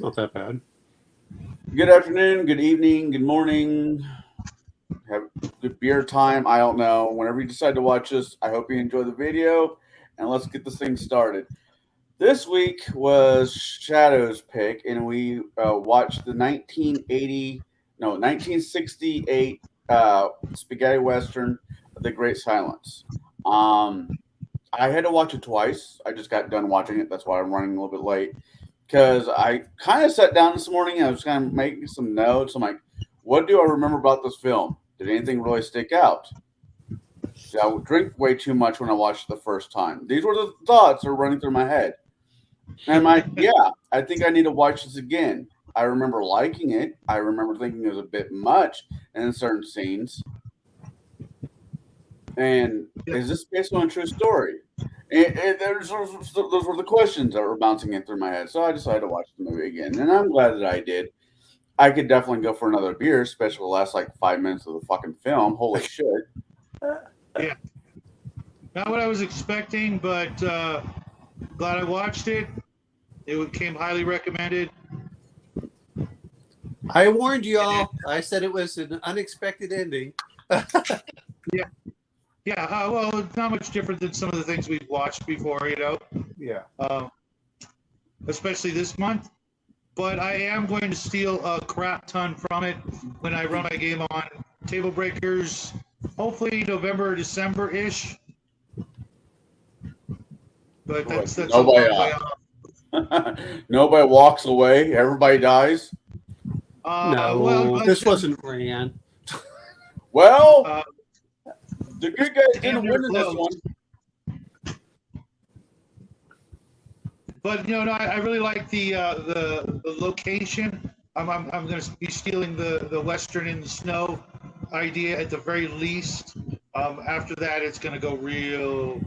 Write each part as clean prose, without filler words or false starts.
Not that bad. Good afternoon, good evening, good morning. Have good beer time. I don't know. Whenever you decide to watch this, I hope you enjoy the video and let's get this thing started. This week was Shadow's pick, and we watched the 1968 spaghetti western, The Great Silence. Um, I had to watch it twice. I just got done watching it. That's why I'm running a little bit late because I kind of sat down this morning and I was kind of making some notes. I'm like, what do I remember about this film? Did anything really stick out? Did I drink way too much when I watched it the first time? These were the thoughts that were running through my head. And I'm like, yeah, I think I need to watch this again. I remember liking it. I remember thinking it was a bit much in certain scenes. And is this based on a true story? And those were the questions that were bouncing in through my head. So I decided to watch the movie again. And I'm glad that I did. I could definitely go for another beer, especially the last like 5 minutes of the fucking film. Holy shit. Yeah, not what I was expecting, but glad I watched it. It came highly recommended. I warned y'all. I said it was an unexpected ending. Yeah. Well, it's not much different than some of the things we've watched before, Yeah. especially this month. But I am going to steal a crap ton from it when I run my game on Table Breakers, hopefully November or December-ish. But that's a Nobody long way off. Nobody walks away. Everybody dies. No, well, this wasn't Ran. Well, the good guys damn didn't near win in this close. one. But no, I really like the location. I'm going to be stealing the Western in the snow idea at the very least. After that, it's going to go real.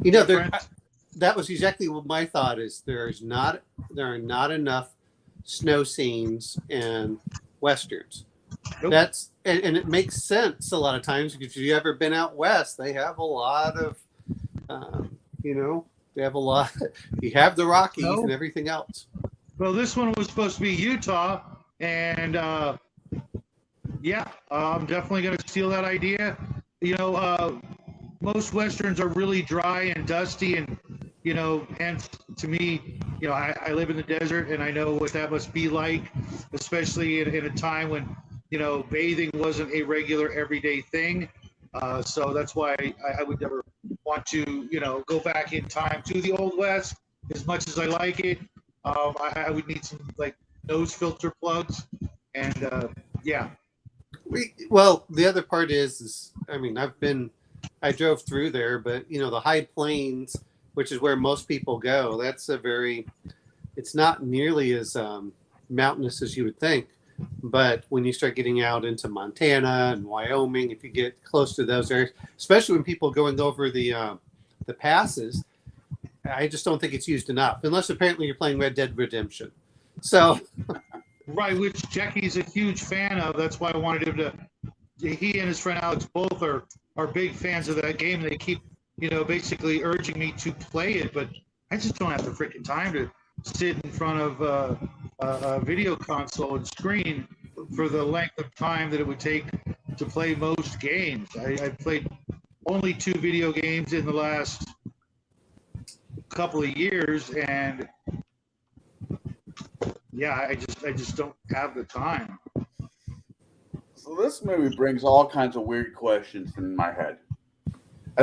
Different. That was exactly what my thought is. There are not enough snow scenes in westerns. Nope. That's and it makes sense a lot of times because if you've ever been out west, they have a lot of, they have a lot. You have the Rockies and everything else. Well, this one was supposed to be Utah, and I'm definitely going to steal that idea. Most westerns are really dry and dusty, and and to me, I live in the desert, and I know what that must be like, especially in a time when bathing wasn't a regular everyday thing. So that's why I would never want to go back in time to the Old West. As much as I like it, I would need some like nose filter plugs, and yeah. Well, the other part is I mean, I drove through there, but the high plains, which is where most people go, it's not nearly as mountainous as you would think. But when you start getting out into Montana and Wyoming, if you get close to those areas, especially when people are going over the passes, I just don't think it's used enough, unless apparently you're playing Red Dead Redemption. So, right, which Jackie's a huge fan of. That's why I wanted him to. He and his friend Alex both are big fans of that game. They keep basically urging me to play it, but I just don't have the freaking time to sit in front of a video console and screen for the length of time that it would take to play most games. I played only 2 video games in the last couple of years, and yeah, I just don't have the time. So this movie brings all kinds of weird questions in my head.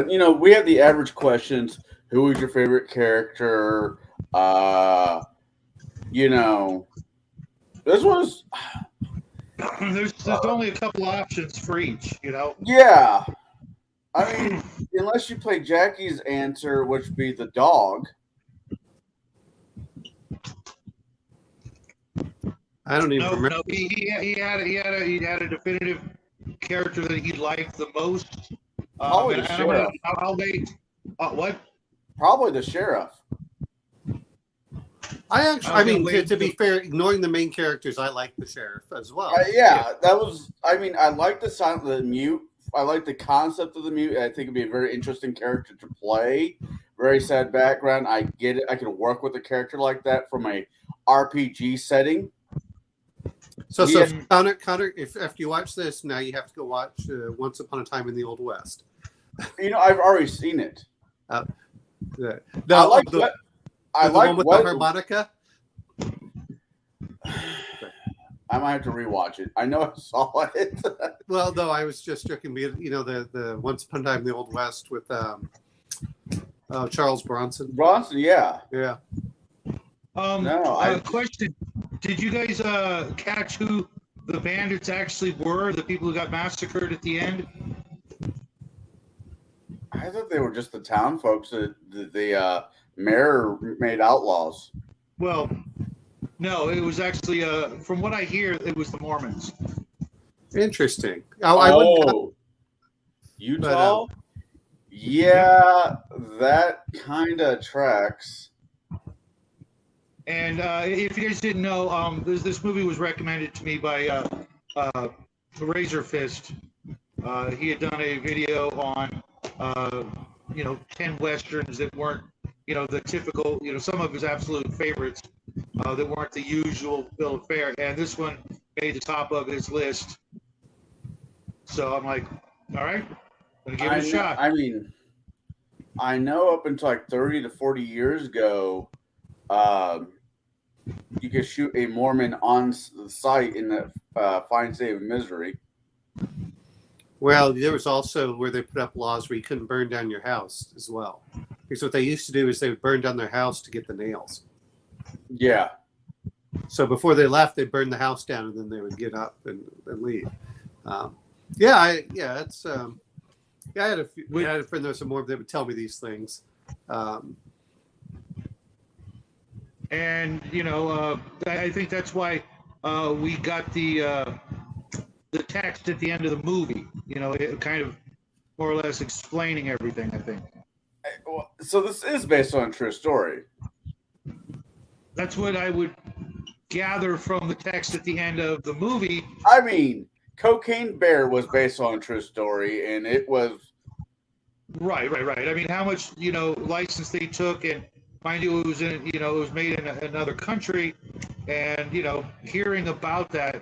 We have the average questions. Who is your favorite character? This was. There's only a couple options for each, Yeah. I mean, unless you play Jackie's answer, which would be the dog. I don't even remember. No, he had a definitive character that he liked the most. Probably the sheriff. I'll wait. What? Probably the sheriff. I mean, to be fair, ignoring the main characters, I like the sheriff as well. That was. I mean, I like the sound of the mute like the concept of the movie. I think it'd be a very interesting character to play. Very sad background. I get it. I can work with a character like that from a RPG setting. So Yeah. Connor, if after you watch this, now you have to go watch Once Upon a Time in the Old West. I've already seen it. No, I like the, what the one with the harmonica. I might have to rewatch it. I know I saw it. Well, no, I was just joking. The Once Upon a Time in the Old West with Charles Bronson. Bronson, yeah. Yeah. Question: did you guys catch who the bandits actually were? The people who got massacred at the end? I thought they were just the town folks that the mayor made outlaws. Well, no, it was actually, from what I hear, it was the Mormons. Interesting. I wouldn't. Utah? Yeah, that kind of tracks. And if you guys didn't know, this movie was recommended to me by Razor Fist. He had done a video on, 10 westerns that weren't, the typical, some of his absolute favorites that weren't the usual bill of fare. And this one made the top of his list. So I'm like, all right, gonna give it a shot. I mean, I know up until like 30 to 40 years ago, you could shoot a Mormon on the site in the fine state of Missouri. Well, there was also where they put up laws where you couldn't burn down your house as well. Because what they used to do is they would burn down their house to get the nails. Yeah. So before they left, they burned the house down and then they would get up and leave. I had a friend that was a Mormon that would tell me these things. And I think that's why we got the text at the end of the movie. It kind of more or less explaining everything. I think. So this is based on a true story. That's what I would gather from the text at the end of the movie. I mean, Cocaine Bear was based on a true story, and it was right. I mean, how much license they took, and mind you, it was it was made in another country, and hearing about that,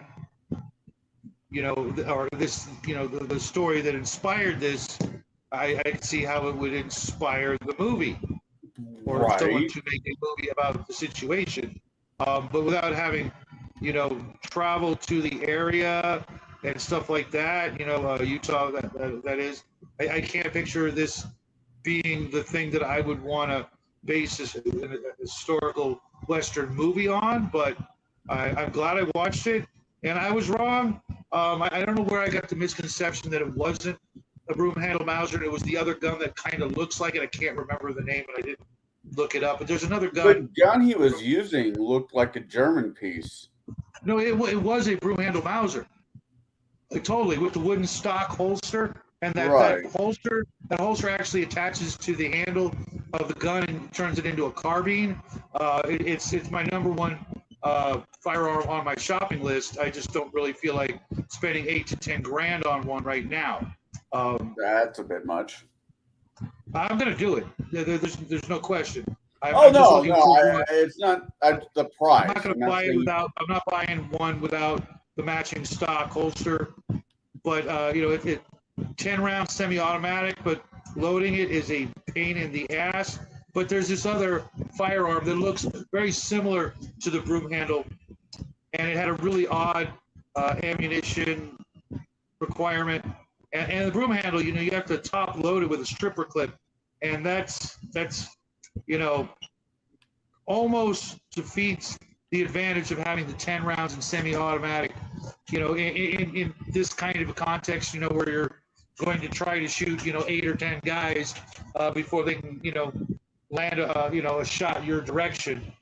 or this, the story that inspired this, I could see how it would inspire the movie, or someone to make a movie about the situation, but without having, travel to the area and stuff like that. Utah, that is, I can't picture this being the thing that I would want to base a historical Western movie on, but I'm glad I watched it, and I was wrong. I don't know where I got the misconception that it wasn't a broom-handled Mauser, and it was the other gun that kind of looks like it. I can't remember the name, but I didn't look it up. But there's another gun. The gun he was using looked like a German piece. No, it was a broom-handled Mauser. Totally, with the wooden stock holster, and that holster actually attaches to the handle of the gun and turns it into a carbine. It's my number one firearm on my shopping list. I just don't really feel like spending $8 to $10 on one right now. That's a bit much. I'm gonna do it. There's no question. It's not the price. I'm not gonna buy it without. I'm not buying one without the matching stock holster. But 10 round semi-automatic, but loading it is a pain in the ass. But there's this other firearm that looks very similar to the broom handle, and it had a really odd ammunition requirement. And the broom handle, you have to top load it with a stripper clip, and that's almost defeats the advantage of having the 10 rounds in semi-automatic. In this kind of a context, where you're going to try to shoot, 8 or 10 guys before they can, land a shot your direction,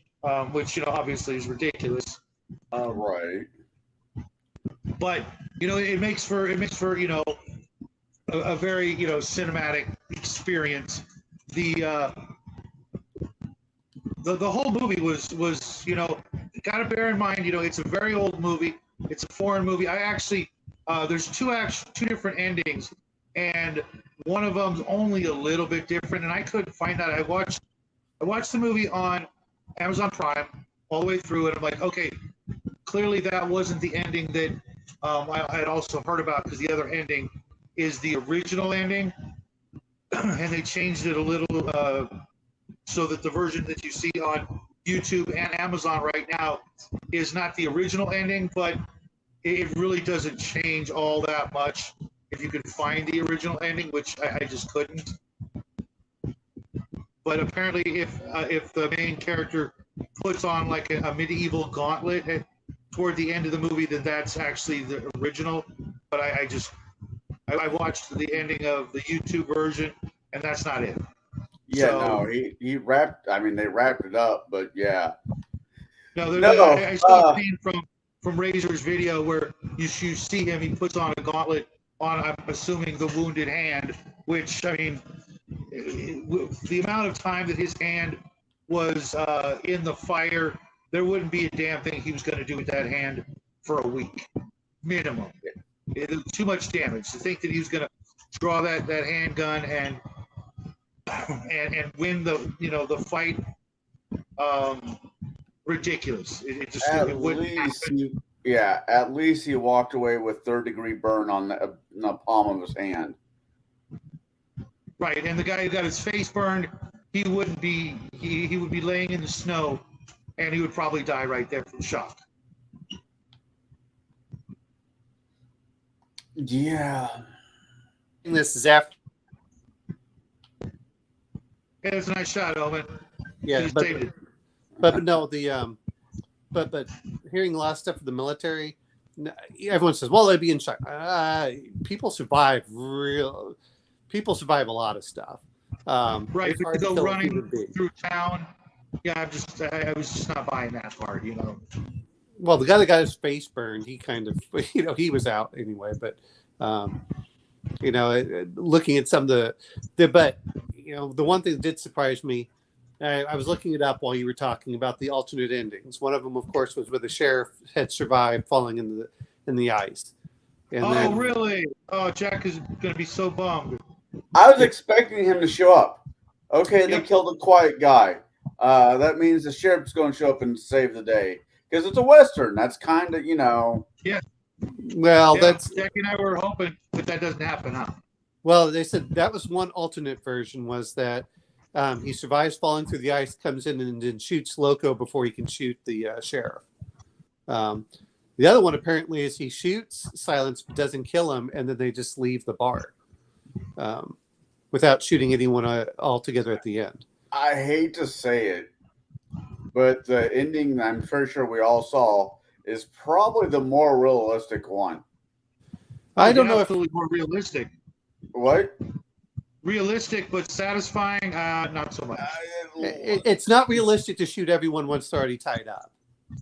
which obviously is ridiculous. Right. But it makes for a very cinematic experience. The whole movie was got to bear in mind, it's a very old movie. It's a foreign movie. I actually there's two different endings and one of them's only a little bit different, and I couldn't find out. I watched the movie on Amazon Prime all the way through, and I'm like, okay, clearly that wasn't the ending that I had also heard about, because the other ending is the original ending, and they changed it a little so that the version that you see on YouTube and Amazon right now is not the original ending, but it really doesn't change all that much if you can find the original ending, which I just couldn't. But apparently, if the main character puts on like a medieval gauntlet toward the end of the movie, then that's actually the original. But I watched the ending of the YouTube version, and that's not it. Yeah, So- no, he wrapped. I mean, they wrapped it up, but yeah. No, No, I saw a scene from Razor's video where you see him. He puts on a gauntlet on, I'm assuming, the wounded hand. Which, I mean, the amount of time that his hand was in the fire, there wouldn't be a damn thing he was going to do with that hand for a week, minimum. It was too much damage to think that he was going to draw that handgun and win the fight. Ridiculous. It just At it wouldn't least, happen. at least he walked away with third-degree burn on the palm of his hand. Right, and the guy who got his face burned, he would be laying in the snow, and he would probably die right there from shock. Yeah. This is after. Yeah, it's a nice shot, Owen. Yeah, Please but take it. but no, but hearing a lot of stuff of the military, everyone says, well, they'd be in shock. People survive People survive a lot of stuff. Right, it's but hard to to go kill a running human being. through town. Yeah, I was just not buying that part, you know. Well, the guy that got his face burned, he kind of, he was out anyway. But, looking at some of but, the one thing that did surprise me, I was looking it up while you were talking about the alternate endings. One of them, of course, was where the sheriff had survived falling in the ice. And Really? Oh, Jack is going to be so bummed. I was expecting him to show up. Okay, they Yep. killed a quiet guy. That means the sheriff's going to show up and save the day because it's a Western. That's kind of, Well, Yeah, that's Jackie and I were hoping that doesn't happen, huh? well. They said that was one alternate version was that he survives falling through the ice, comes in and then shoots Loco before he can shoot the sheriff. The other one apparently is he shoots Silence but doesn't kill him, and then they just leave the bar without shooting anyone altogether at the end. I hate to say it, but the ending I'm pretty sure we all saw is probably the more realistic one. I don't know if Absolutely more realistic. What? Realistic, but satisfying, not so much. it's not realistic to shoot everyone once they're already tied up,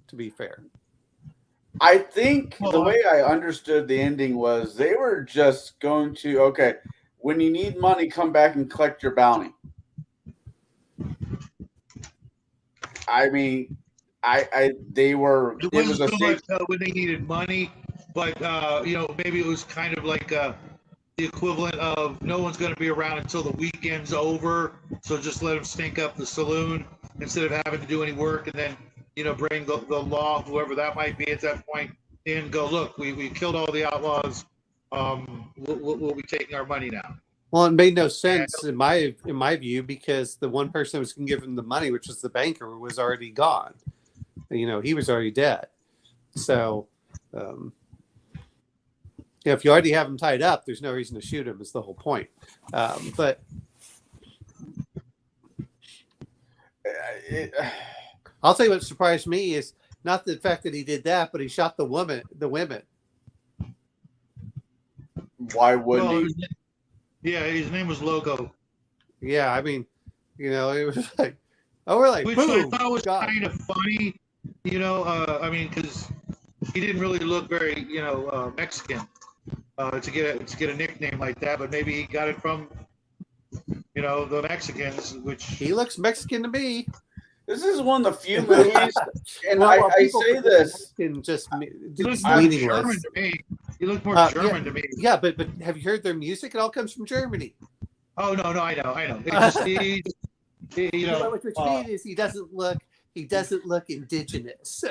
to be fair. I think the Well, way I understood the ending was they were just going to, okay, when you need money, come back and collect your bounty. I mean, they were, It it was wasn't a so safe, much when they needed money, but maybe it was kind of like the equivalent of no one's going to be around until the weekend's over, so just let them stink up the saloon instead of having to do any work, and then bring the law, whoever that might be at that point, in. Go, look, we killed all the outlaws. We'll be taking our money now. Well, it made no sense in my view because the one person that was going to give him the money, which was the banker, was already gone. He was already dead. So, if you already have him tied up, there's no reason to shoot him. Is the whole point. But I'll tell you what surprised me is not the fact that he did that, but he shot the women. why wouldn't Well, he? yeah, his name was Loco, Yeah, I mean, it was like, we're like, which boom, I thought was God. kind of funny. Because he didn't really look very, Mexican to get a nickname like that. But maybe he got it from, the Mexicans, which He looks Mexican to me. This is one of the few movies, and Well, I people say forget this. Mexican just he looks I'm very meaningless. German to me. He looked more Yeah, German to me. yeah, but have you heard their music? It all comes from Germany. Oh no, I know. It just you know. What you mean is he doesn't look indigenous.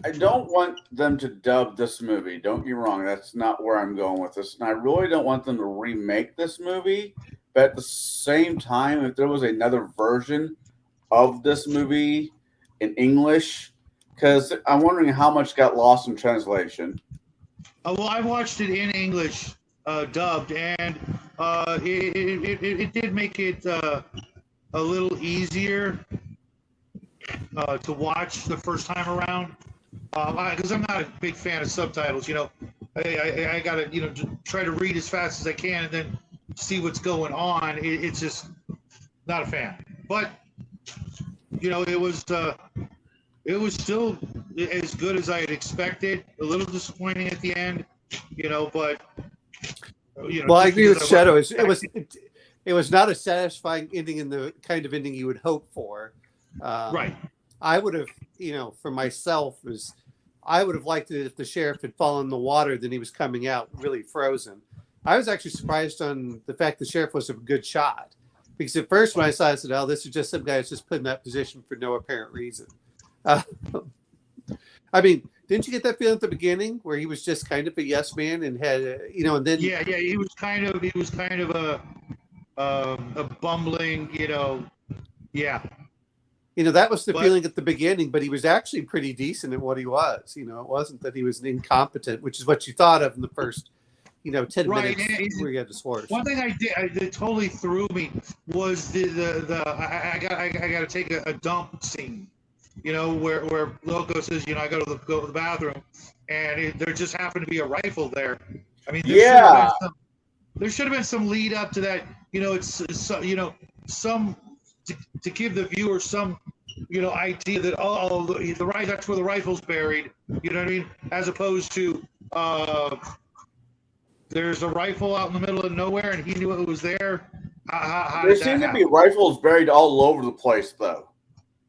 I don't want them to dub this movie. Don't get me wrong. That's not where I'm going with this. And I really don't want them to remake this movie. But at the same time, if there was another version of this movie in English, because I'm wondering how much got lost in translation. Well, I watched it in English, dubbed, and it did make it a little easier to watch the first time around. Because I'm not a big fan of subtitles. You know, I gotta try to read as fast as I can and then see what's going on. It's just not a fan. But it was still as good as I had expected. A little disappointing at the end, but well, I agree with Shadow. It was not a satisfying ending in the kind of ending you would hope for. Right. I would have, for myself, I would have liked it if the sheriff had fallen in the water, then he was coming out really frozen. I was actually surprised on the fact the sheriff was a good shot. Because at first when I saw it, I said, oh, this is just some guy who's just put in that position for no apparent reason. I mean, didn't you get that feeling at the beginning where he was just kind of a yes man and had, and then... Yeah, he was kind of a bumbling, yeah. That was the feeling at the beginning, but he was actually pretty decent at what he was. It wasn't that he was an incompetent, which is what you thought of in the first, 10 minutes where you had to swear. One thing that totally threw me was I got to take a dump scene, where Loco says, I got to go to the bathroom, and there just happened to be a rifle there. I mean, there should have been some lead up to that. Some to give the viewer some idea that that's where the rifle's buried. You know what I mean? As opposed to there's a rifle out in the middle of nowhere and he knew it was there. There seem to be rifles buried all over the place, though.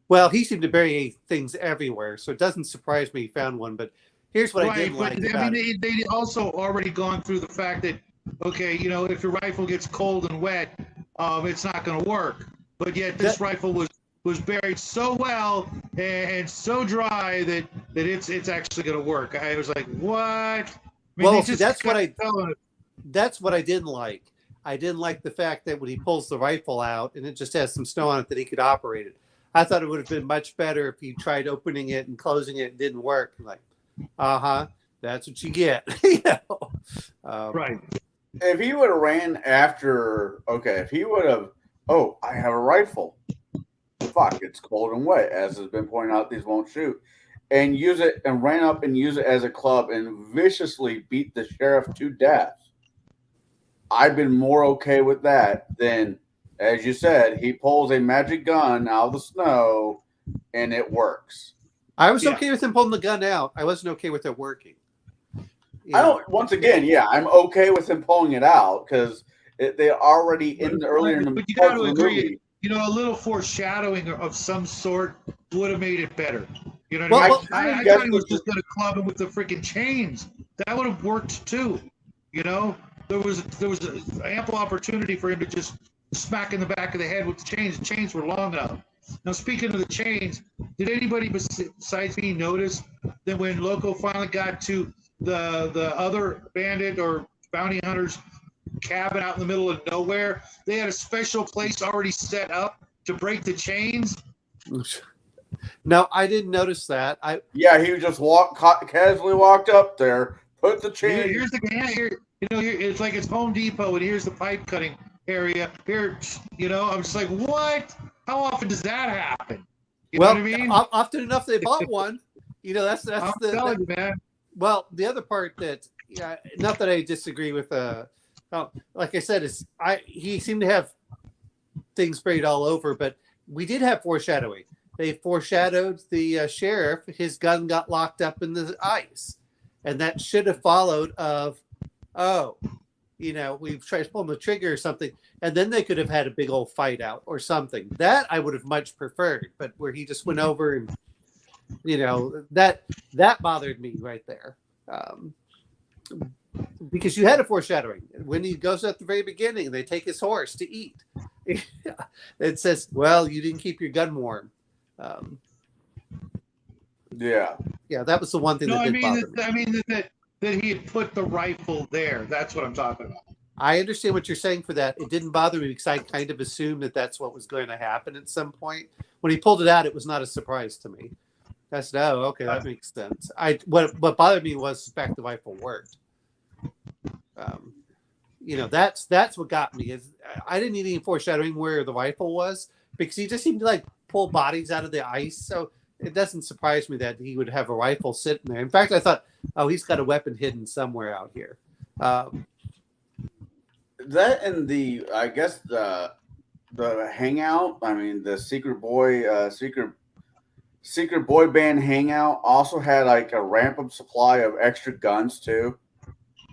Well, he seemed to bury things everywhere, so it doesn't surprise me he found one. But here's what I didn't like about it. They also already gone through the fact that, okay, if your rifle gets cold and wet, it's not going to work. But yet this rifle was buried so well and so dry that it's actually going to work. I was like, what? I mean, that's what I didn't like. I didn't like the fact that when he pulls the rifle out and it just has some snow on it that he could operate it. I thought it would have been much better if he tried opening it and closing it and didn't work. Like, that's what you get. Right. If he would have ran after, if he would have, I have a rifle. Fuck, it's cold and wet, as has been pointed out, these won't shoot. And use it and ran up and use it as a club and viciously beat the sheriff to death. I've been more okay with that than, as you said, he pulls a magic gun out of the snow and it works. I was okay with him pulling the gun out. I wasn't okay with it working. Once again, I'm okay with him pulling it out because they're already earlier in the movie. But you got to agree, a little foreshadowing of some sort would have made it better. You know what I mean? I thought he was just going to club him with the freaking chains. That would have worked too. There was an ample opportunity for him to just smack in the back of the head with the chains. The chains were long enough. Now, speaking of the chains, did anybody besides me notice that when Loco finally got to the other bandit or bounty hunter's cabin out in the middle of nowhere, they had a special place already set up to break the chains? No, I didn't notice that. He just casually walked up there, put the chain. Here's it's like it's Home Depot, and here's the pipe cutting area. Here, I'm just like, what? How often does that happen? You know what I mean? Often enough they bought one. That's I'm telling you, man. Well, the other part that, not that I disagree with, like I said, is he seemed to have things buried all over, but we did have foreshadowing. They foreshadowed the sheriff. His gun got locked up in the ice, and that should have followed of, we've tried to pull the trigger or something, and then they could have had a big old fight out or something. That I would have much preferred, but where he just went over and You know, that bothered me right there. Because you had a foreshadowing. When he goes at the very beginning, they take his horse to eat. It says, well, you didn't keep your gun warm. Yeah. Yeah, that was the one thing No, that I did bother mean, me. I mean that he had put the rifle there. That's what I'm talking about. I understand what you're saying for that. It didn't bother me because I kind of assumed that that's what was going to happen at some point. When he pulled it out, it was not a surprise to me. I said, "Oh, okay, that makes sense." What bothered me was the fact the rifle worked. You know, that's what got me. Is I didn't need any foreshadowing where the rifle was because he just seemed to like pull bodies out of the ice. So it doesn't surprise me that he would have a rifle sitting there. In fact, I thought, oh, he's got a weapon hidden somewhere out here. That and I guess the hangout. I mean, the secret boy band hangout also had like a ramp up supply of extra guns too.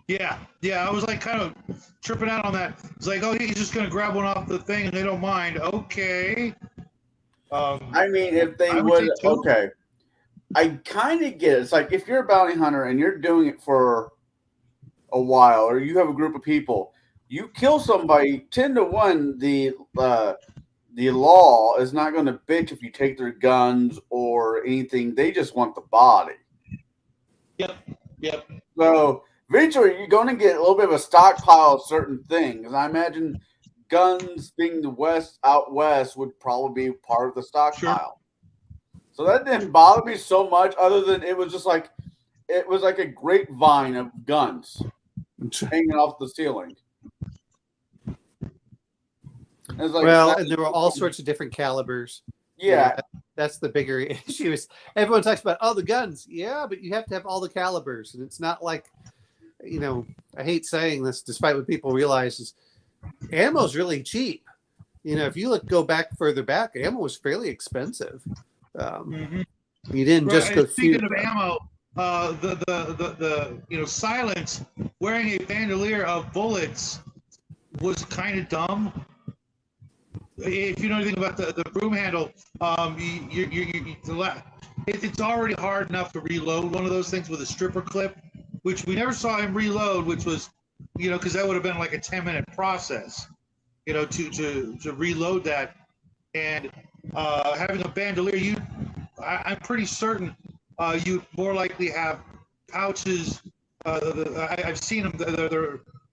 Yeah, I was like kind of tripping out on that. It's like, oh, he's just gonna grab one off the thing and they don't mind. Okay. I mean, if they I would, say two. okay. I kind of get it. It's like if you're a bounty hunter and you're doing it for a while, or you have a group of people, you kill somebody. 10-1, the law is not going to bitch if you take their guns or anything. They just want the body. Yep. So eventually, you're going to get a little bit of a stockpile of certain things. I imagine guns being out west would probably be part of the stockpile. Sure. So that didn't bother me so much, other than it was like a grapevine of guns hanging off the ceiling. Like, well, and there were all sorts of different calibers. Yeah. That's the bigger issue. Is everyone talks about the guns, yeah, but you have to have all the calibers, and it's not like, you know, I hate saying this, despite what people realize is ammo's really cheap. You know, if you go further back, ammo was fairly expensive. You didn't just go. Speaking of ammo, the silence wearing a bandolier of bullets was kind of dumb. If you know anything about the broom handle, it's already hard enough to reload one of those things with a stripper clip, which we never saw him reload, which was, you know, because that would have been like a 10-minute process, you know, to reload that. And having a bandolier, I'm pretty certain you more likely have pouches. I've seen them.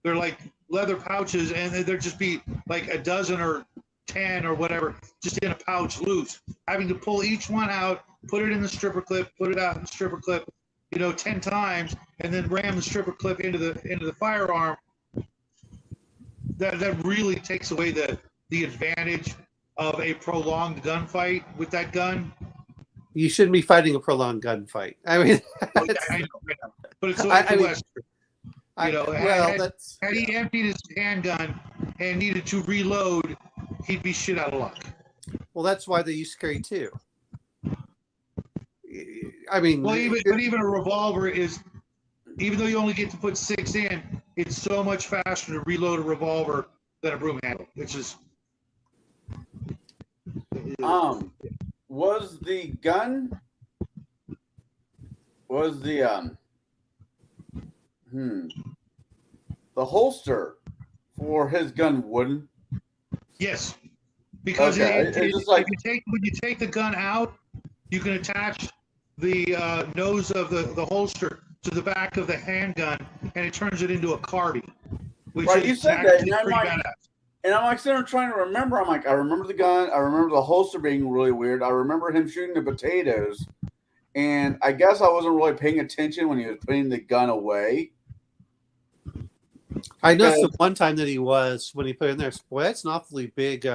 They're like leather pouches, and they'd just be like a dozen or 10 or whatever, just in a pouch loose. Having to pull each one out, put it in the stripper clip, put it out in the stripper clip, you know, 10 times, and then ram the stripper clip into the firearm. That really takes away the advantage of a prolonged gunfight with that gun. You shouldn't be fighting a prolonged gunfight. I mean, I know. But it's so much less. You know, had he emptied his handgun and needed to reload, he'd be shit out of luck. Well, that's why they used to carry two. I mean, well, even a revolver is, even though you only get to put 6 in, it's so much faster to reload a revolver than a broom handle. It's just. Was the gun? Was the the holster for his gun wooden? Yes, because okay. when you take the gun out, you can attach the nose of the holster to the back of the handgun, and it turns it into a carbine. Which right, you said that, and I'm like sitting there trying to remember. I'm like, I remember the gun. I remember the holster being really weird. I remember him shooting the potatoes, and I guess I wasn't really paying attention when he was putting the gun away. I noticed the one time that he was, when he put it in there, boy, that's an awfully big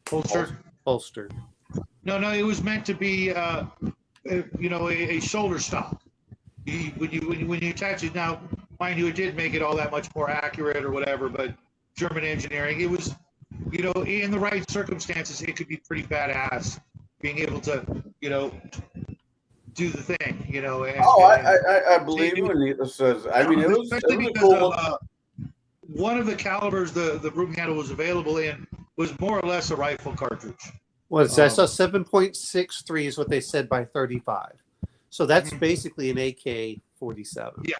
holster. No, it was meant to be, you know, a shoulder stock. When you attach it, now, mind you, it did make it all that much more accurate or whatever, but German engineering, it was, you know, in the right circumstances, it could be pretty badass being able to, you know, do the thing, you know. And, I believe you when it says. I mean, it was cool. One of the calibers the broom handle was available in was more or less a rifle cartridge. What is that? I saw 7.63 is what they said by 35. So that's basically an AK-47. Yeah.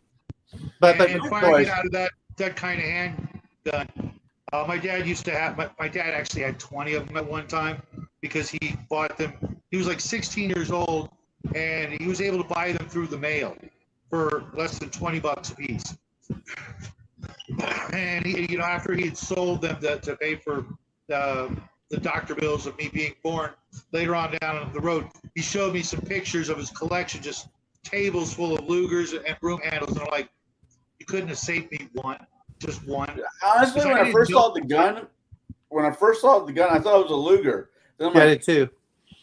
But and firing it out of that kind of handgun. My dad used to have. My dad actually had 20 of them at one time because he bought them. He was like 16 years old, and he was able to buy them through the mail for less than $20 a piece. And he, after he had sold them to pay for the doctor bills of me being born later on down the road, he showed me some pictures of his collection, just tables full of Lugers and broom handles, and I'm like, you couldn't have saved me one, just one. Honestly, when I first saw the gun, I thought it was a Luger. Then I'm I like, did too.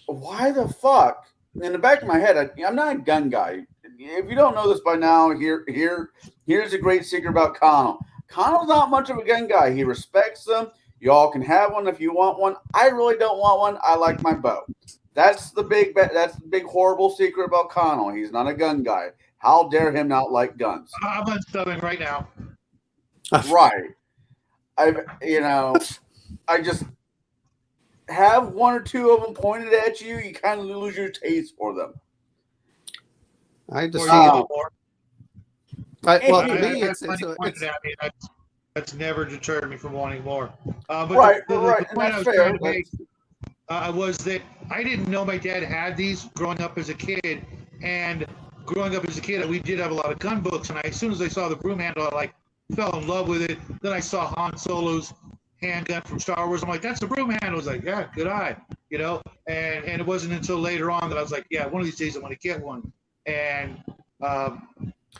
why the fuck? In the back of my head, I'm not a gun guy. If you don't know this by now, here's a great secret about Connell. Connell's not much of a gun guy. He respects them. Y'all can have one if you want one. I really don't want one. I like my bow. That's the big horrible secret about Connell. He's not a gun guy. How dare him not like guns? I'm unstubbing right now. Right. I just have one or two of them pointed at you. You kind of lose your taste for them. I just Or well, to I- me, I- it's pointed at me. That's never deterred me from wanting more. But Right. the And point I that's was fair. trying to make was that I didn't know my dad had these growing up as a kid, and growing up as a kid, we did have a lot of gun books, and as soon as I saw the broom handle, I fell in love with it. Then I saw Han Solo's handgun from Star Wars. I'm like, that's a broom handle. I was like, yeah, good eye, And it wasn't until later on that I was like, yeah, one of these days I want to get one. And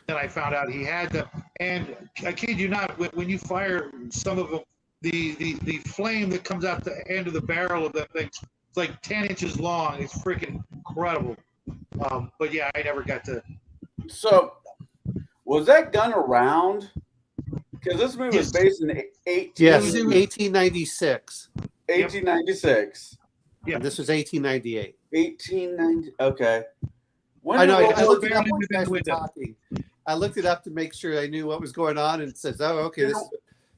then I found out he had them. And I kid you not, when you fire some of them, the flame that comes out the end of the barrel of that thing, it's like 10 inches long. It's freaking incredible. But yeah, I never got to. So, was that gun around? Because this movie was based in 1896. 1896. Yeah. And this was 1898. 1890. Okay. When I know. did I World looked War it up Barely when you guys were within the talking. I looked it up to make sure I knew what was going on, and it says, "Oh, okay."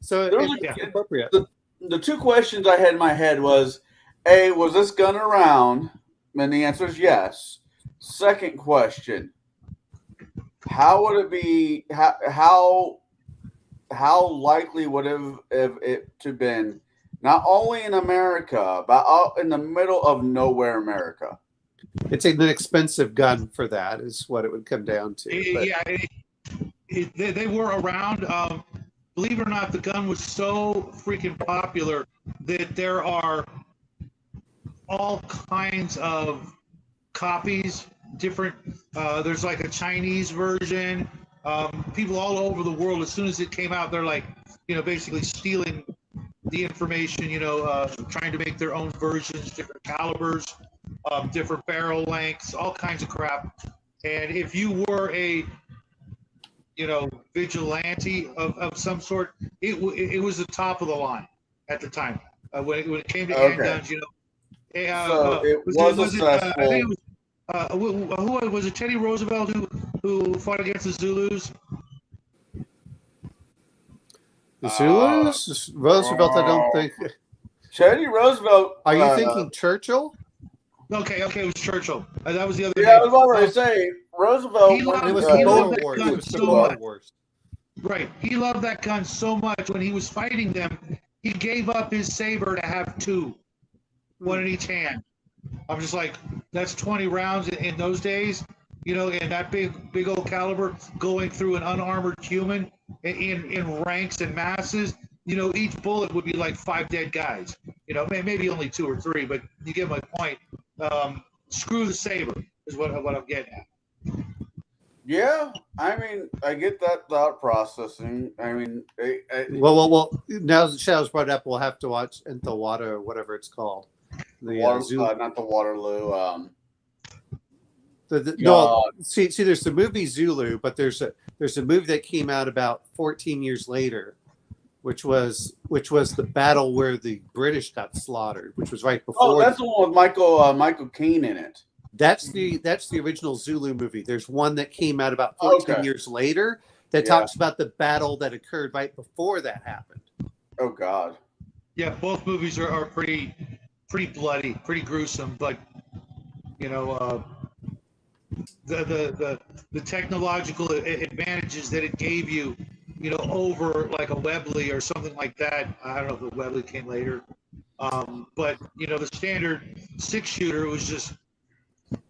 So There was it's appropriate. The two questions I had in my head was, A, was this gun around? And the answer is yes. Second question, how would it be? How likely would it to been not only in America but out in the middle of nowhere America? It's an expensive gun for that, is what it would come down to. But Yeah, they were around. Believe it or not, the gun was so freaking popular that there are all kinds of copies, different. There's like a Chinese version. People all over the world, as soon as it came out, they're like, basically stealing the information, trying to make their own versions, different calibers, different barrel lengths, all kinds of crap. And if you were a vigilante of some sort, it was the top of the line at the time. When it came to handguns, So it was successful. I think it was, who was it? Teddy Roosevelt who fought against the Zulus. the Zulus, Roosevelt, I don't think. Teddy Roosevelt. Are you thinking Churchill? Okay, it was Churchill. That was the other. Yeah, I name. was about to say Roosevelt. He went It was loved- the he Boer loved that Wars. gun It was the so Boer much. Wars. Right. He loved that gun so much. When he was fighting them, he gave up his saber to have two, one in each hand. I'm just like, that's 20 rounds in those days, and that big old caliber going through an unarmored human in ranks and masses. Each bullet would be like 5 dead guys. Maybe only 2 or 3, but you get my point. Screw the saber is what I'm getting at. Yeah, I mean, I get that thought processing. I mean, Well. Now that Shadow's brought it up, we'll have to watch Entawada or whatever it's called. The Zulu. not the Waterloo. No, see, there's the movie Zulu, but there's a movie that came out about 14 years later, which was the battle where the British got slaughtered, which was right before. Oh, that's the one with Michael Caine in it. That's the original Zulu movie. There's one that came out about 14 years later that talks about the battle that occurred right before that happened. Oh God. Yeah, both movies are pretty pretty bloody, pretty gruesome, but you know, the technological advantages that it gave you, you know, over like a Webley or something like that. I don't know if the Webley came later, but you know, the standard 6-shooter was just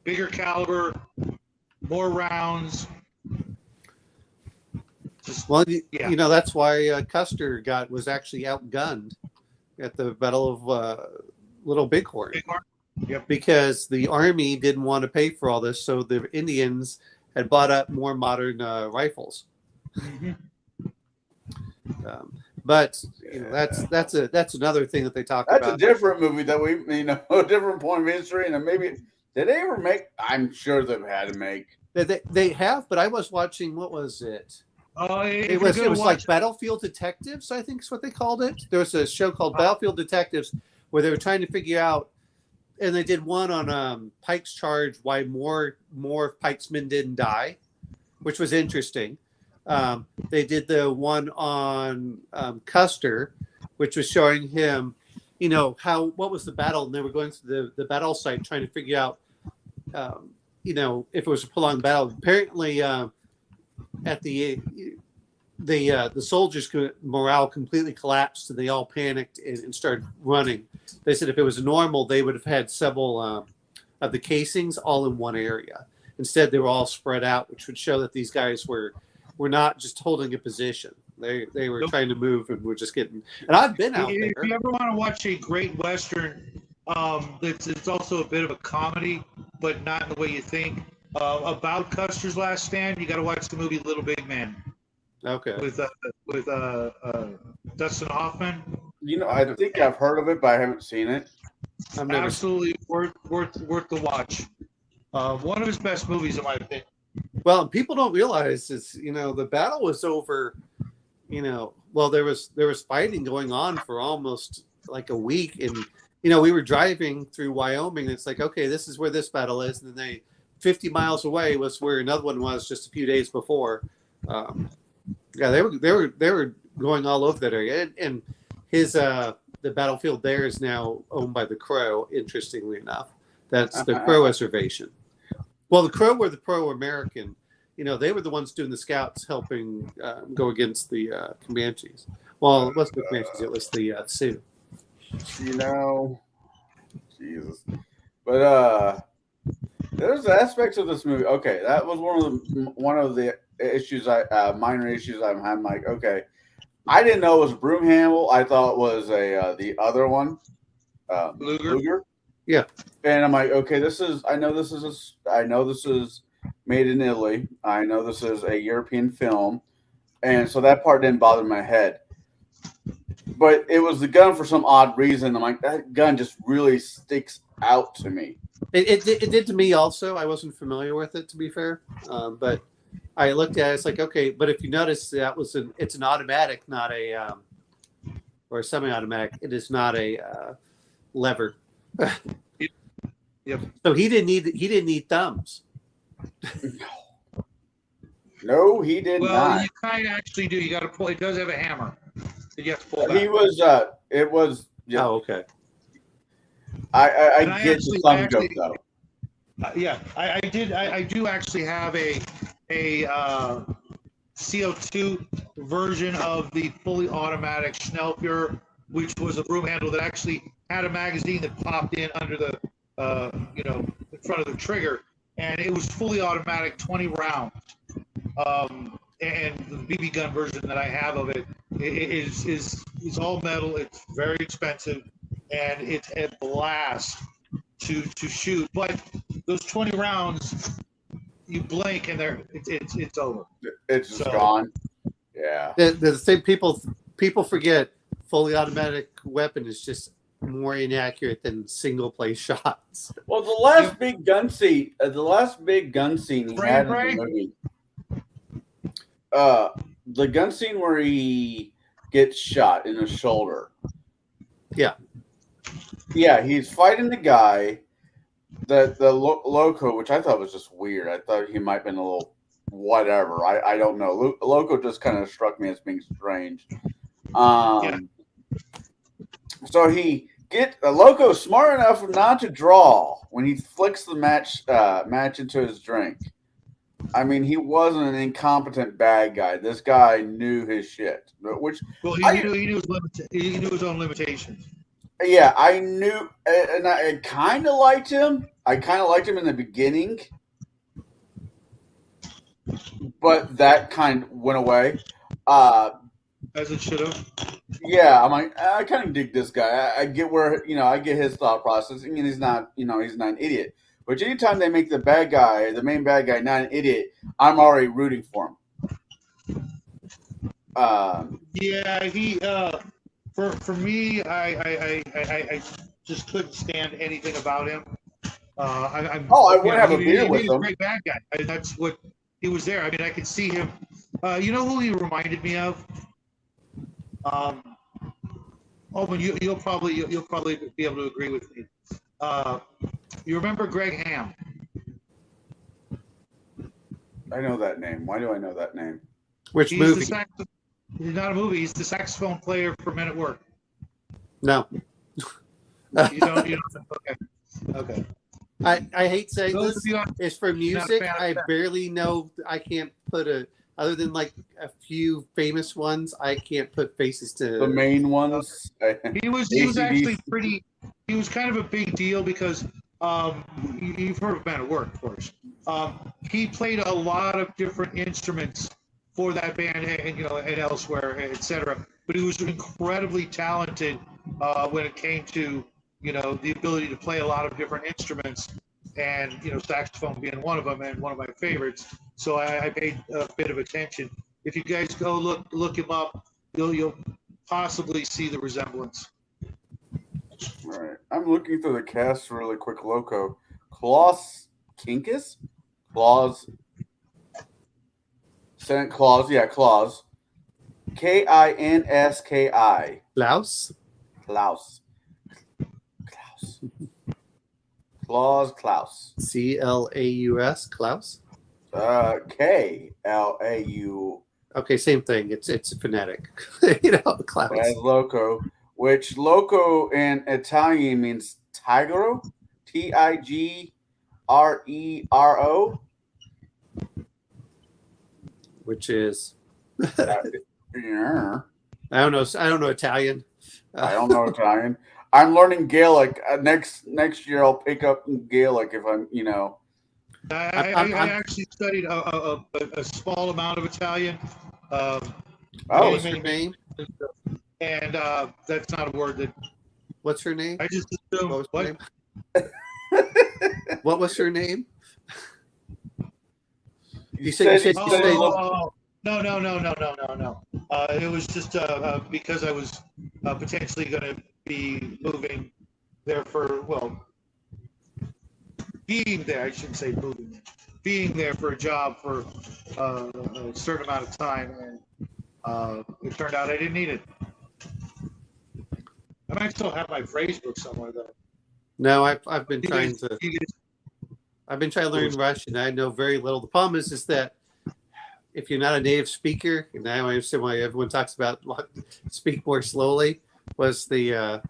bigger caliber, more rounds. Just, Well, yeah. you know, that's why Custer was actually outgunned at the Battle of Little Bighorn. Yep. Because the Army didn't want to pay for all this, so the Indians had bought up more modern rifles. Mm-hmm. But you know, that's another thing that they talk That's about. a different movie that we, you know, a different point of history, and maybe did they ever make? I'm sure they've had to make. They have, but I was watching. What was it? It was like Battlefield Detectives, I think is what they called it. There was a show called Battlefield Detectives where they were trying to figure out, and they did one on Pike's Charge, why more of Pike's men didn't die, which was interesting. They did the one on Custer, which was showing him, you know, what was the battle, and they were going through the battle site trying to figure out, you know, if it was a prolonged battle. Apparently, at the soldiers' morale completely collapsed, and they all panicked and started running. They said if it was normal, they would have had several of the casings all in one area. Instead, they were all spread out, which would show that these guys were not just holding a position. They were trying to move and were just getting. And I've been out there. If you ever want to watch a great Western, it's also a bit of a comedy, but not in the way you think. About Custer's Last Stand, you got to watch the movie Little Big Man. Okay. With Dustin Hoffman. You know, I think I've heard of it, but I haven't seen it. Absolutely worth the watch. One of his best movies, in my opinion. Well, people don't realize is, you know, the battle was over. You know, well, there was fighting going on for almost like a week, and you know, we were driving through Wyoming, and it's like, okay, this is where this battle is, and then 50 miles away was where another one was just a few days before. Yeah, they were going all over that area, and his the battlefield there is now owned by the Crow. Interestingly enough, that's the Crow reservation. Well, the Crow were the pro-American. You know, they were the ones doing the scouts, helping go against the Comanches. Well, it wasn't the Comanches; it was the Sioux. You know, Jesus, but there's aspects of this movie. Okay, that was one of the issues minor issues I'm having. Like, okay, I didn't know it was Broomhandle. I thought it was the other one, Luger. Yeah, and I'm like, okay, I know this is made in Italy. I know this is a European film, and so that part didn't bother my head. But it was the gun for some odd reason. I'm like, that gun just really sticks out to me. It did to me also. I wasn't familiar with it, to be fair, but I looked at it. It's like, okay, but if you notice, it's an automatic, not a or a semi-automatic. It is not a lever. Yep. So he didn't need thumbs. No, he did not. Well, you kind of actually do. You got to pull. It does have a hammer. You have to pull back. He was. It was. Yeah. Oh, okay. I get the thumb joke though. Yeah, I do actually have a CO2 version of the fully automatic Schnellfuhrer, which was a broom handle that actually had a magazine that popped in under the in front of the trigger, and it was fully automatic, 20 rounds. And the BB gun version that I have of it is all metal. It's very expensive, and it's a blast to shoot. But those 20 rounds, you blink and it's over. It's just gone. Yeah. The same people forget fully automatic weapon is just more inaccurate than single play shots. Well, the last big gun scene he had in the movie. The gun scene where he gets shot in the shoulder. Yeah. Yeah, he's fighting the guy, the Loco, which I thought was just weird. I thought he might have been a little whatever. I don't know. Loco just kind of struck me as being strange. So he Get a Loco smart enough not to draw when he flicks the match into his drink. I mean, he wasn't an incompetent bad guy. This guy knew his shit. Which, Well, he knew he knew his own limitations. yeah, I knew, and I kind of liked him. I kind of liked him in the beginning, but that kind of went away. As it should have. Yeah, I'm like, I kind of dig this guy. I get where, I get his thought process. I mean, he's not an idiot. But anytime they make the main bad guy, not an idiot, I'm already rooting for him. Yeah, he for me, I just couldn't stand anything about him. I would have a beer with He was him. a great bad guy. That's what he was there. I mean, I could see him. You know who he reminded me of? But you'll probably be able to agree with me. You remember Greg Ham? I know that name. Why do I know that name? Which He's movie? He's not a movie. He's the saxophone player for Men at Work. No. You don't. Okay. I hate saying Those this. of you It's for music. fan of I that. barely know. I can't put other than like a few famous ones. I can't put faces to. The main ones. He was actually pretty. He was kind of a big deal because you've heard of Man at Work, of course. He played a lot of different instruments for that band, and and elsewhere, etc. But he was incredibly talented when it came to the ability to play a lot of different instruments, and saxophone being one of them, and one of my favorites. So I paid a bit of attention. If you guys go look him up, you'll possibly see the resemblance. All right. I'm looking through the cast really quick. Loco. Klaus Kinkus? Klaus. Santa Claus. Yeah, Klaus. Kinski. Klaus. Klaus. Klaus. Klaus. Klaus. Klaus. Klau. Okay, same thing. It's phonetic. Klaus. As Loco, which Loco in Italian means tigro, Tigrero. Which is Yeah. I don't know Italian. I don't know Italian. I'm learning Gaelic. Next year I'll pick up Gaelic if I'm. I actually studied a small amount of Italian. What's her name? And that's not a word that What's her name? I just assumed. What was her What? name? What was her name? You said- said you said- No. It was just because I was potentially going to be moving there being there. I shouldn't say moving there. Being there for a job for a certain amount of time, and it turned out I didn't need it. I might still have my phrase book somewhere though. No, I've been trying to You guys- learn Russian. I know very little. The problem is that if you're not a native speaker, and I understand why everyone talks about speak more slowly, was the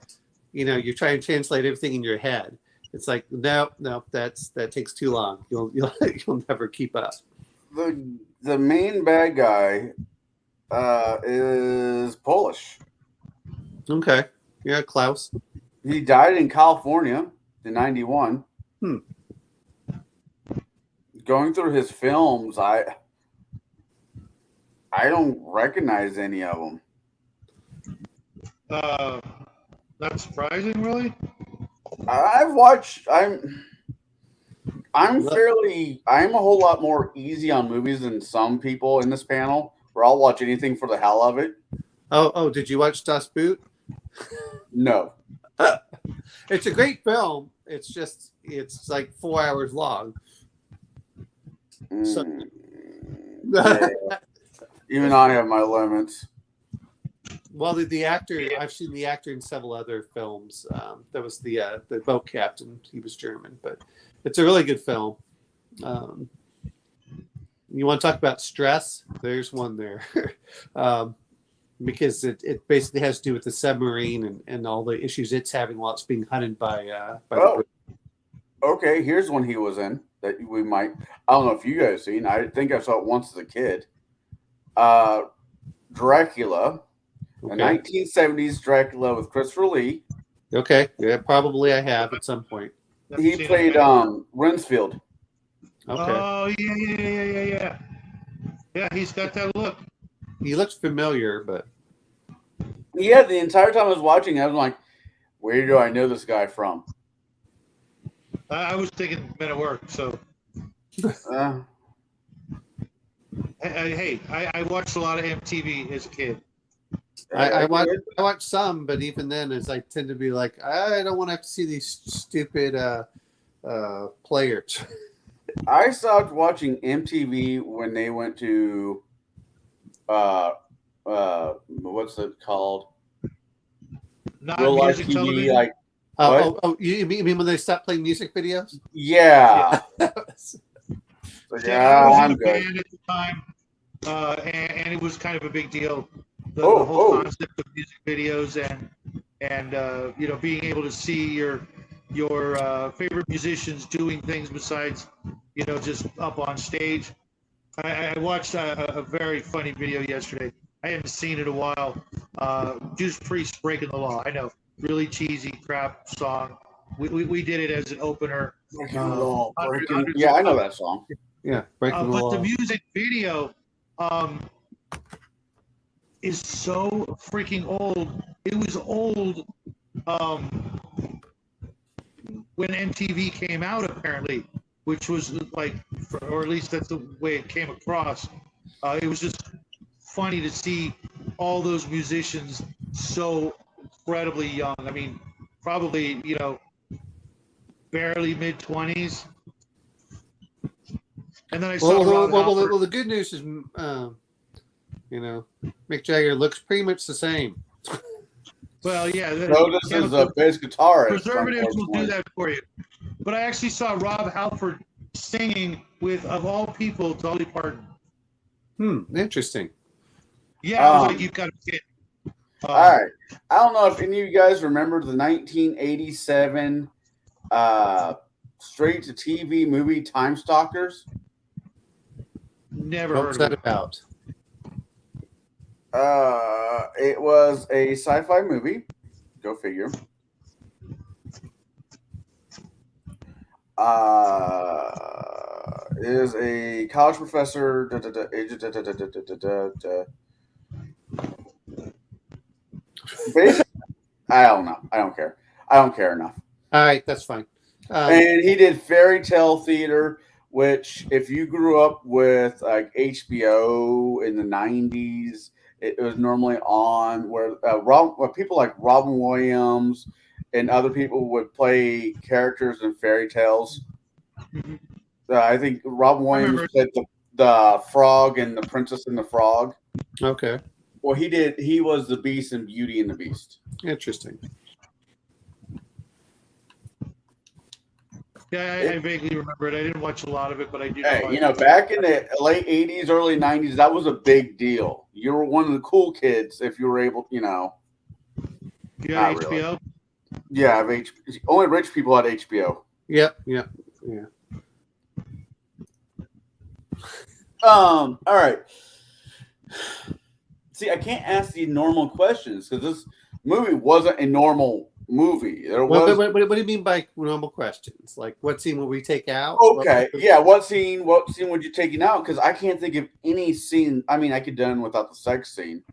you're trying to translate everything in your head. It's like no, that takes too long. You'll never keep up. the main bad guy is Polish. Okay, yeah, Klaus. He died in California in '91. Going through his films, I don't recognize any of them. Not surprising, really. I've watched. I'm a whole lot more easy on movies than some people in this panel, where I'll watch anything for the hell of it. Oh, did you watch Das Boot? No. It's a great film. It's like 4 hours long. So- Yeah. Even I have my limits. Well, the actor, I've seen the actor in several other films. That was the boat captain. He was German, but it's a really good film. You want to talk about stress? There's one there. because it basically has to do with the submarine and all the issues it's having while it's being hunted by the Oh, British. okay. Here's one he was in that we might. I don't know if you guys seen. I think I saw it once as a kid. Dracula, the Okay. 1970s Dracula with Christopher Lee. Okay. Yeah, probably I have at some point. Never He seen it. played Rinsfield. Okay. Oh yeah. Yeah, he's got that look. He looks familiar, but Yeah, the entire time I was watching, I was like, "Where do I know this guy from?" I was thinking Men at Work. So Uh, hey, I watched a lot of MTV as a kid. I watch some, but even then, as I tend to be like, I don't want to have to see these stupid players. I stopped watching MTV when they went to what's it called? Not Real life music TV. television. Like, what? You mean when they stopped playing music videos? yeah, Yeah, I was in I'm a good. band at the time, and it was kind of a big deal. The Oh, whole oh. concept of music videos and you know, being able to see your favorite musicians doing things besides, you know, just up on stage. I watched a very funny video yesterday. I hadn't seen it in a while. Judas Priest Breaking the Law. I know, really cheesy crap song. We did it as an opener. Breaking the law, breaking- Hundreds Yeah, of I know times. that song. Yeah, breaking the But law. the music video is so freaking old. It was old when MTV came out, apparently, which was like, or at least that's the way it came across. It was just funny to see all those musicians so incredibly young. I mean, probably, you know, barely mid-20s. And then I saw Rob Halford. Well, the good news is, you know, Mick Jagger looks pretty much the same. Well, yeah. No, this is a bass guitarist. Preservatives will do unfortunately. that for you. But I actually saw Rob Halford singing with, of all people, Dolly Parton. Interesting. Yeah, I was like, you've got a kid. All right. I don't know if any of you guys remember the 1987 straight to TV movie Time Stalkers. Never What's heard that of it. about? It was a sci-fi movie. Go figure. Is a college professor. Basically, I don't know. I don't care. I don't care enough. All right, that's fine. And he did fairy tale theater, which, if you grew up with like HBO in the 90s, it was normally on where people like Robin Williams and other people would play characters in fairy tales. Mhm. I think Robin Williams remember. played the frog and the Princess and the Frog. Okay, Well, he did. He was the Beast in Beauty and the Beast. interesting. Yeah, I vaguely remember it. I didn't watch a lot of it, but I do. Hey, you know, back in the late 80s, early 90s, that was a big deal. You were one of the cool kids if you were able, you know. You got not really. HBO? Yeah, only rich people had HBO. Yep. All right. See, I can't ask the normal questions because this movie wasn't a normal movie. There was What do you mean by normal questions? Like, what scene will we take out? okay. Yeah, what scene would you take out? Because I can't think of any scene. I mean, I could done without the sex scene,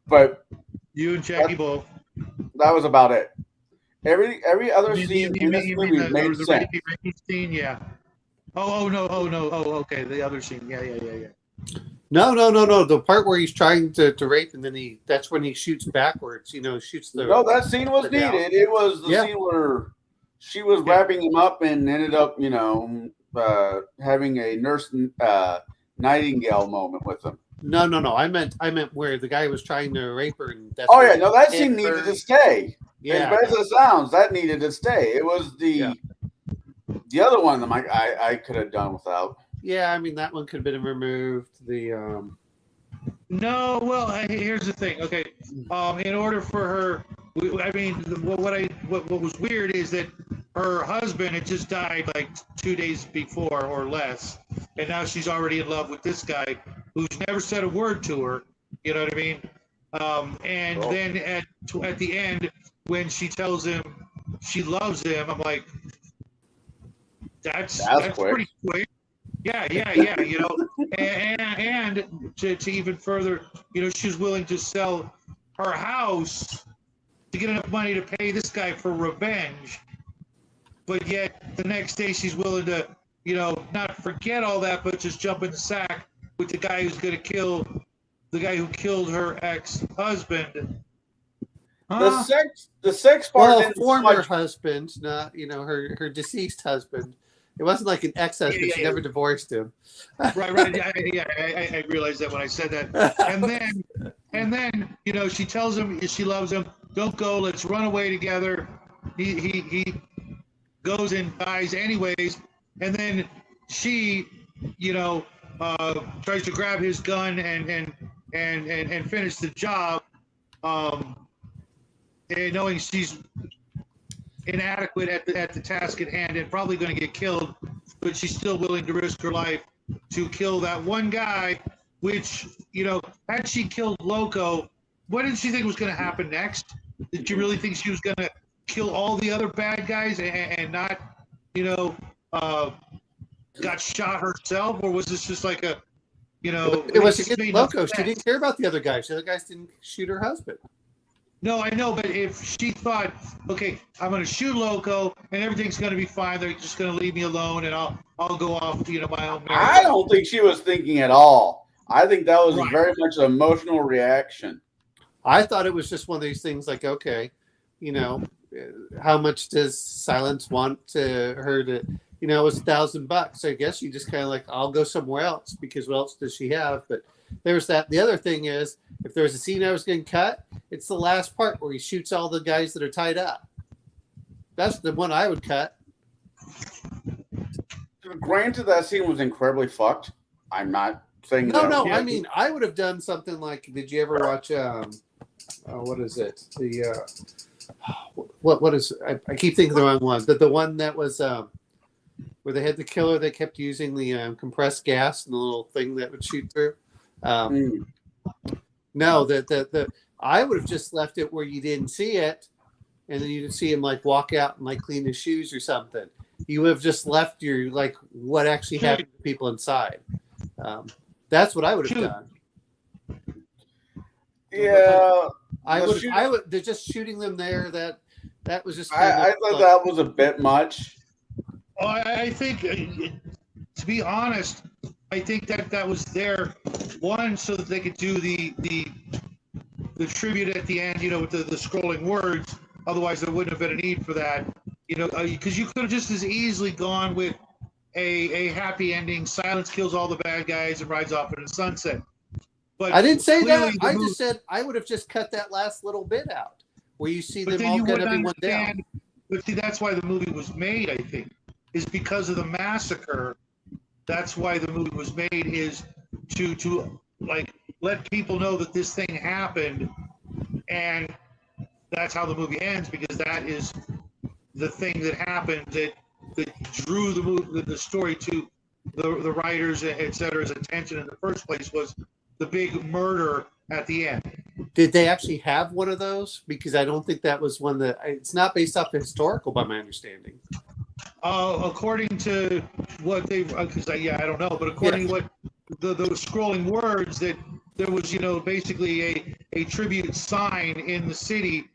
but You and Jackie both. that was about it. Every other You scene mean- in this you mean movie the made sense. rapey scene? Yeah. Oh no. Okay, the other scene. Yeah. No. The part where he's trying to rape, and then that's when he shoots backwards. You know, shoots the. No, that scene was Yeah. needed. It was the Yeah. scene where she was wrapping him up and ended up, you know, having a nurse Nightingale moment with him. No. I meant where the guy was trying to rape her, and that's. Oh where yeah, he no, that hit scene her. needed to stay. Yeah. As bad as it sounds, that needed to stay. It was the other one that I could have done without. Yeah, I mean that one could have been removed. The No, well, here's the thing. Okay, in order for her, I mean, what was weird is that her husband had just died like 2 days before or less, and now she's already in love with this guy who's never said a word to her. You know what I mean? And Oh. then at the end, when she tells him she loves him, I'm like, that's quick. pretty quick. Yeah. You know, and to even further, you know, she's willing to sell her house to get enough money to pay this guy for revenge. But yet the next day she's willing to, you know, not forget all that, but just jump in the sack with the guy who's going to kill the guy who killed her ex-husband. Huh? The sex part. Well, didn't former much- husband, not her deceased husband. It wasn't like an ex-husband. Yeah. She never divorced him. Right. Yeah, I realized that when I said that. And then, you know, she tells him she loves him. Don't go. Let's run away together. He goes and dies anyways. And then she, you know, tries to grab his gun and finish the job, and knowing she's inadequate at the task at hand and probably going to get killed, but she's still willing to risk her life to kill that one guy. Which, you know, had she killed Loco, what did she think was going to happen next? Did you really think she was going to kill all the other bad guys and not, you know, got shot herself, or was this just like a, you know, It was just against made no Loco. She sense? didn't care about the other guys. The other guys didn't shoot her husband. No, I know, but if she thought, okay, I'm going to shoot Loco and everything's going to be fine, they're just going to leave me alone and I'll go off, you know, my own merry I don't think she was thinking at all. I think that was Right. very much an emotional reaction. I thought it was just one of these things like, okay, you know, how much does Silence want her to, you know, it was $1,000. I guess you just kind of like, I'll go somewhere else because what else does she have? But there's that. The other thing is, if there's a scene I was going to cut, it's the last part where he shoots all the guys that are tied up. That's the one I would cut. Granted, that scene was incredibly fucked. I'm not saying No, that. no. Yeah. I mean, I would have done something like, did you ever watch, what is it? The, what is, I keep thinking the wrong one. The one that was, where they had the killer that kept using the compressed gas and the little thing that would shoot through. No, the I would have just left it where you didn't see it, and then you would see him like walk out and like clean his shoes or something. You would have just left your like what actually happened to people inside. That's what I would have done. Yeah, I The would. shoot- I would. They're just shooting them there. That was just. I thought that was a bit much. Oh, I think, to be honest, I think that was there, one, so that they could do the tribute at the end, you know, with the scrolling words. Otherwise, there wouldn't have been a need for that, you know, because you could have just as easily gone with a happy ending. Silence kills all the bad guys and rides off into the sunset. But I didn't say that. clearly the I movie- just said I would have just cut that last little bit out where you see But them then all you get wouldn't everyone down. understand. But see, that's why the movie was made, I think, is because of the massacre. That's why the movie was made, is to like let people know that this thing happened, and that's how the movie ends, because that is the thing that happened that drew the story to the writers, et cetera's attention in the first place, was the big murder at the end. Did they actually have one of those? Because I don't think that was one that. It's not based off the historical, by my understanding. According to what they've, because I don't know, but according to what the scrolling words, that there was, you know, basically a tribute sign in the city,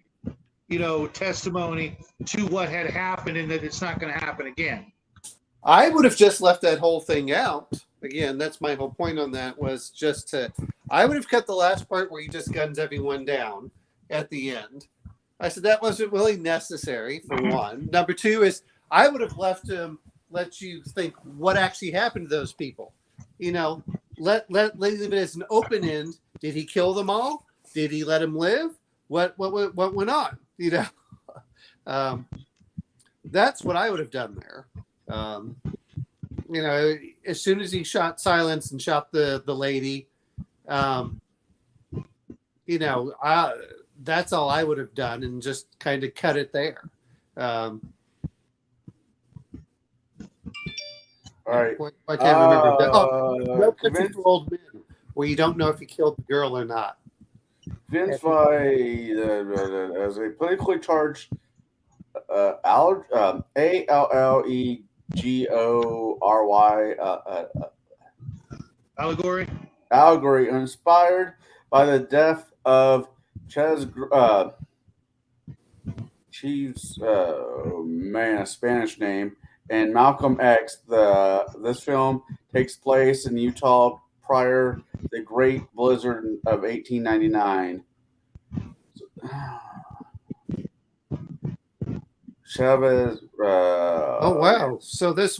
you know, testimony to what had happened, and that it's not going to happen again. I would have just left that whole thing out. Again, that's my whole point on that, was just to. I would have cut the last part where he just guns everyone down at the end. I said that wasn't really necessary, for one. Number two is I would have let you think what actually happened to those people. You know, let leave it as an open end. Did he kill them all? Did he let them live? What went on? You know, that's what I would have done there. You know, as soon as he shot Silence and shot the lady, you know, that's all I would have done, and just kind of cut it there. All right. I can't remember. No Country Vince, for Old Men, where you don't know if he killed the girl or not. Vince Vaughn, as a politically charged Allegory. allegory inspired by the death of Ches Chief's a Spanish name, and Malcolm X. This film takes place in Utah prior to the Great Blizzard of 1899. Chavez. Oh wow! So it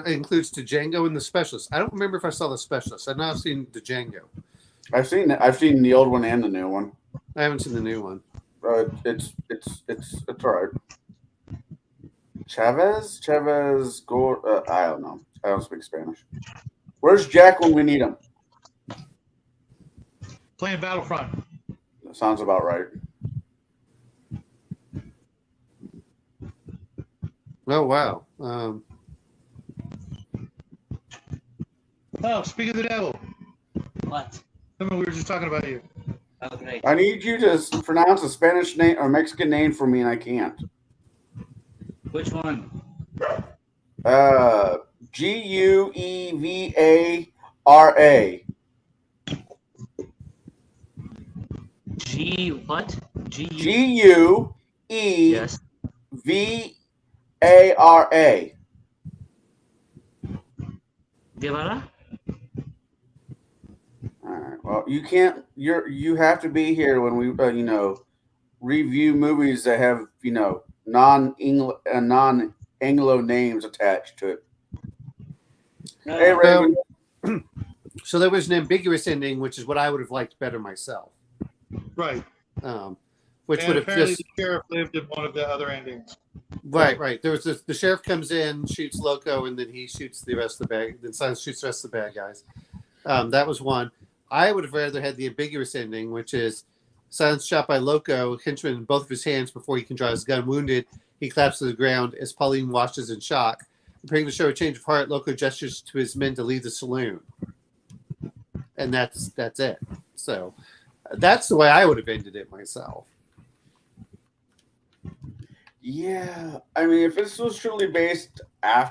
includes Django and The Specialist. I don't remember if I saw The Specialist. I've not seen Django. I've seen the old one and the new one. I haven't seen the new one. It's all right. Chavez, I don't know. I don't speak Spanish. Where's Jack when we need him? Playing Battlefront. That sounds about right. Oh wow! Oh, speak of the devil. What? Remember we were just talking about you. Oh, great. I need you to pronounce a Spanish name or Mexican name for me, and I can't. Which one? Guevara. G what? G Guevara. Yes. Guevara? All right. Well, you can't. You have to be here when we review movies that have non-Anglo names attached to it. Hey, Raven. So there was an ambiguous ending, which is what I would have liked better myself. Right. Which And would have apparently just the sheriff lived in one of the other endings. right. There was the sheriff comes in, shoots Loco, and then he shoots the rest of the bad. Then Silence shoots the rest of the bad guys. That was one. I would have rather had the ambiguous ending, which is Silence shot by Loco, henchman in both of his hands before he can draw his gun. Wounded, he collapses to the ground as Pauline watches in shock. Appearing to show a change of heart, Loco gestures to his men to leave the saloon, and that's it. So that's the way I would have ended it myself. Yeah, I mean, if this was truly based, I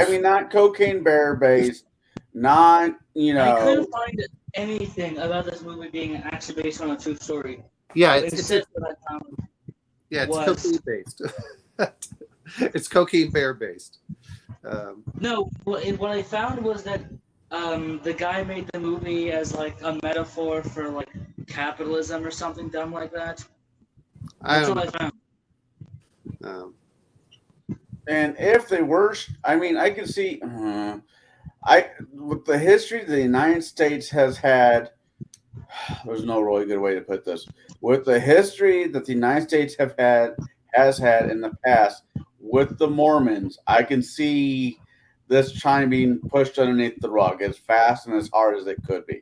mean, not Cocaine Bear based, not I couldn't find anything about this movie being actually based on a true story. Yeah, Except that I found it's was- cocaine based. It's Cocaine Bear based. No, what I found was that the guy made the movie as like a metaphor for like capitalism or something dumb like that. That's what I found. And if they were, I mean, I can see, with the history the United States has had, there's no really good way to put this. With the history that the United States has had in the past with the Mormons, I can see this China being pushed underneath the rug as fast and as hard as it could be.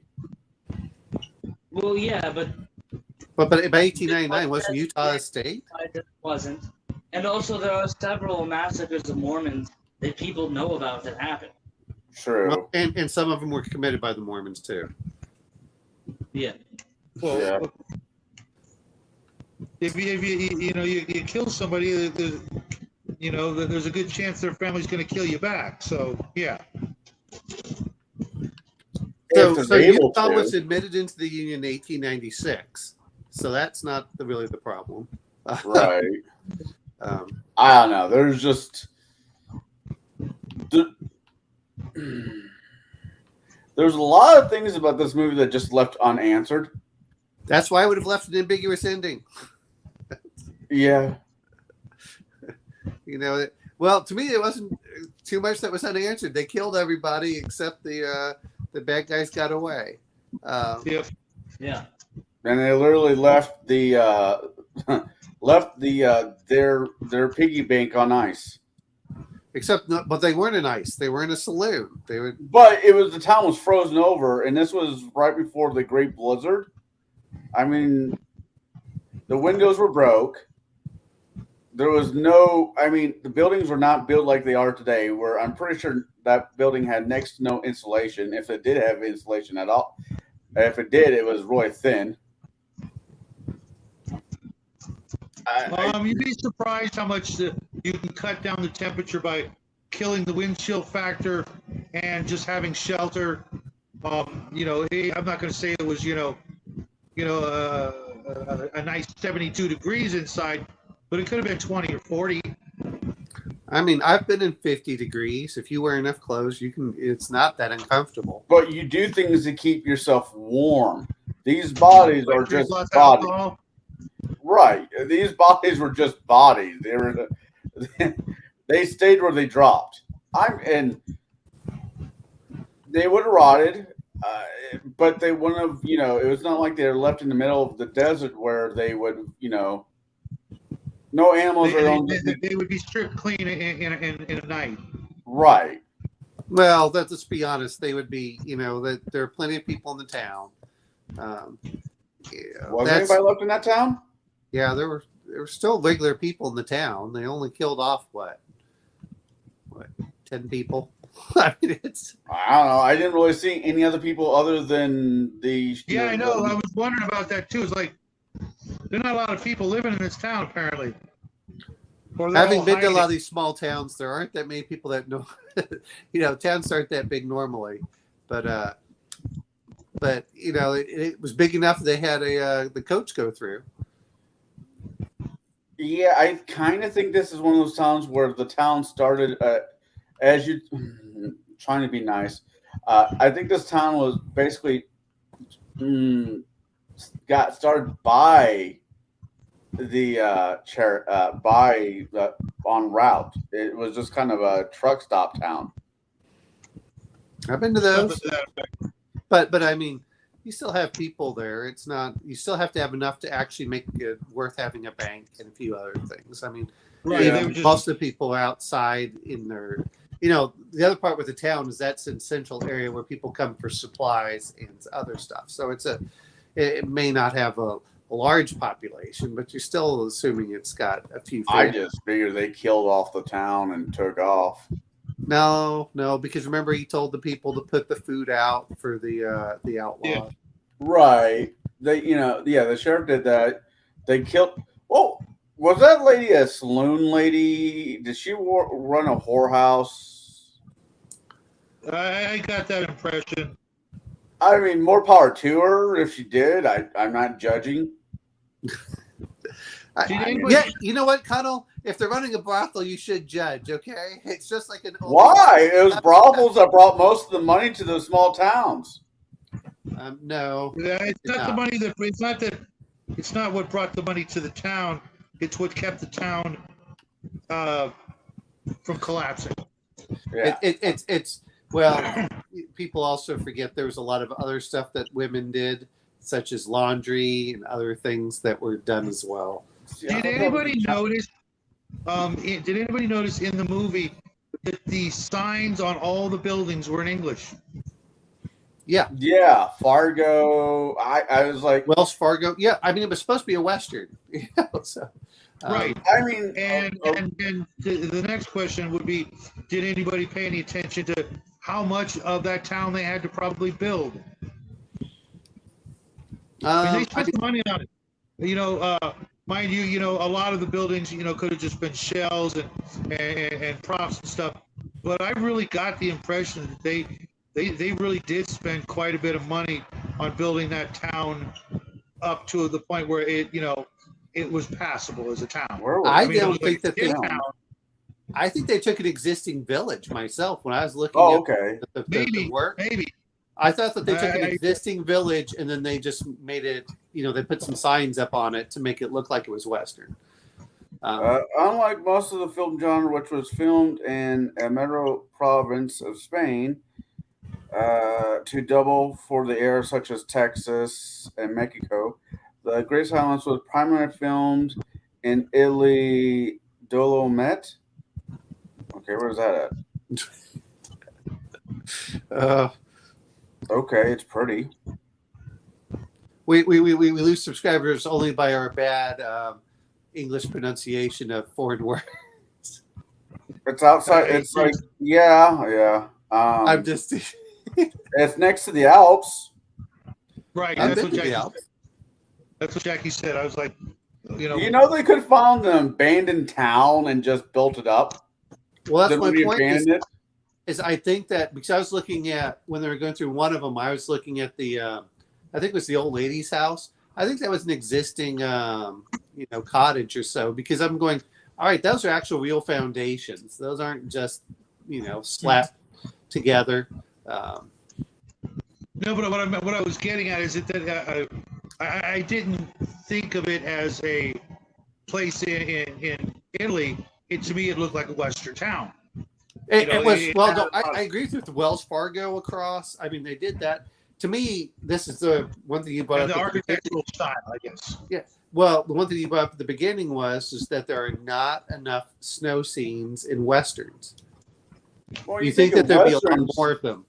Well, yeah, but But by 1899, wasn't Utah a state? it wasn't. And also, there are several massacres of Mormons that people know about that happened. True. Well, and some of them were committed by the Mormons too. Yeah. Well, Yeah. if you kill somebody, there's a good chance their family's going to kill you back. So yeah. So If they're able Utah to. was admitted into the Union in 1896. So that's not really the problem. Right. I don't know. There's just there's a lot of things about this movie that just left unanswered. That's why I would have left an ambiguous ending. Yeah. Well, to me, it wasn't too much that was unanswered. They killed everybody except the bad guys got away. Yep. Yeah. And they literally left their piggy bank on ice. Except, but they weren't in ice. They were in a saloon. They would. But it was the town was frozen over, and this was right before the Great Blizzard. I mean, the windows were broke. There was no. I mean, the buildings were not built like they are today. Where I'm pretty sure that building had next to no insulation, if it did have insulation at all. If it did, it was really thin. You'd be surprised how much you can cut down the temperature by killing the wind chill factor and just having shelter. You know, I'm not going to say it was, a nice 72 degrees inside, but it could have been 20 or 40. I mean, I've been in 50 degrees. If you wear enough clothes, you can. It's not that uncomfortable. But you do things to keep yourself warm. These bodies are just bodies. Alcohol. Right. These bodies were just bodies. They were they stayed where they dropped. And they would have rotted, but they wouldn't have, it was not like they were left in the middle of the desert where they would, no animals are on They would be stripped clean in a night. Right. Well, let's be honest. They would be, that there are plenty of people in the town. Was anybody left in that town? Yeah, there were still regular people in the town. They only killed off what 10 people. I mean, I don't know. I didn't really see any other people other than the. Yeah, I know. I was wondering about that too. It's like there's not a lot of people living in this town apparently. Having been to a lot of these small towns, there aren't that many people that know. Towns aren't that big normally, but it was big enough they had the coach go through. Yeah, I kind of think this is one of those towns where the town started as you trying to be nice. I think this town was basically got started by the en route. It was just kind of a truck stop town. I've been to those, but I mean, you still have people there. It's not. You still have to have enough to actually make it worth having a bank and a few other things. I mean, most of the people are outside in their. The other part with the town is that's a central area where people come for supplies and other stuff. So it may not have a large population, but you're still assuming it's got a few. I just figured they killed off the town and took off. No, because remember he told the people to put the food out for the outlaw. Yeah. Right. The sheriff did that. They killed. Oh, was that lady a saloon lady? Did she run a whorehouse? I got that impression. I mean, more power to her if she did. I'm not judging. Yeah, you know what, Connell? If they're running a brothel, you should judge, okay? It's just like an old. Why? It was brothels that brought most of the money to those small towns. No. It's not the money that. It's not that. It's not what brought the money to the town. It's what kept the town from collapsing. Yeah. It's well. People also forget there was a lot of other stuff that women did, such as laundry and other things that were done as well. Did anybody notice? Did anybody notice in the movie that the signs on all the buildings were in English? Yeah, Fargo. I was like Wells Fargo. Yeah, I mean it was supposed to be a Western. So, right. I mean, And the next question would be: did anybody pay any attention to how much of that town they had to probably build? I mean, they spent money on it. Mind you, a lot of the buildings, could have just been shells and props and stuff. But I really got the impression that they really did spend quite a bit of money on building that town up to the point where it was passable as a town. I think they took an existing village myself when I was looking at the work. Maybe. I thought that they took an existing village and then they just made it, they put some signs up on it to make it look like it was Western. Unlike most of the film genre, which was filmed in a metro province of Spain, to double for the air, such as Texas and Mexico, the Great Silence was primarily filmed in Italy, Dolomite. Okay, where's that at? Uh, Okay, it's pretty. we lose subscribers only by our bad English pronunciation of foreign words. It's outside. Okay, It's like yeah. I'm just. It's next to the Alps. Right. I've That's been what to the Jackie. Alps. That's what Jackie said. I was like, You know they could have found an abandoned town and just built it up. Well, that's Then my we point. abandoned it. Is I think that because I was looking at when they were going through one of them, I was looking at the, I think it was the old lady's house. I think that was an existing, cottage or so. Because I'm going, all right, those are actual real foundations. Those aren't just, slapped together. no, but what I was getting at is that I didn't think of it as a place in Italy. To me, it looked like a Western town. It was it well. had No, a lot of- I agree with the Wells Fargo across. I mean, they did that. To me, this is the one thing you brought And up. the at the beginning. architectural style, I guess. Well, the one thing you brought up at the beginning was is that there are not enough snow scenes in westerns. Well, You think that of there'd be a lot Westerns- more of them?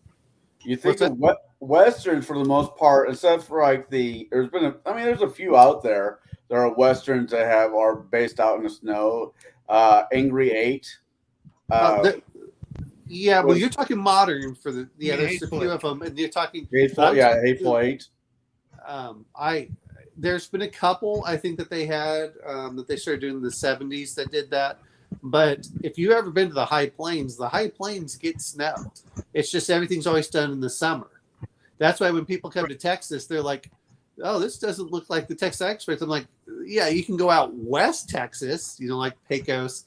You think What's of Westerns for the most part, except for like there's a few out there. There are Westerns that are based out in the snow. Angry Eight. Yeah, well, was- you're talking modern for the Yeah, there's a Hateful few Eight. of them, and you're talking. Hateful Eight. There's been a couple I think that they had that they started doing in the 70s that did that. But if you've ever been to the High Plains get snow. It's just everything's always done in the summer. That's why when people come to Texas, they're like, "Oh, this doesn't look like the Texas experts." I'm like, "Yeah, you can go out West Texas, like Pecos.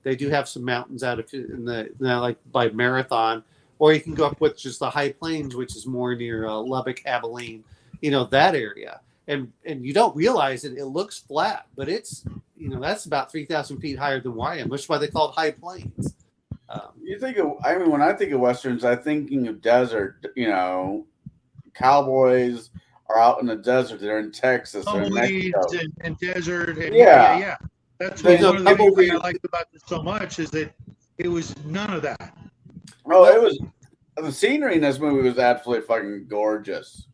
They do have some mountains out in the like by Marathon, or you can go up with just the High Plains, which is more near Lubbock, Abilene, that area. And you don't realize it. It looks flat, but it's that's about 3,000 feet higher than where I am, which is why they call it High Plains. When I think of Westerns, I'm thinking of desert. Cowboys are out in the desert. They're in Texas. They're in Tumbleweeds Mexico. and desert. And Yeah. yeah. That's Well, one of the things tumbleweed- I liked about it so much is that it was none of that. Oh, it was the scenery in this movie was absolutely fucking gorgeous.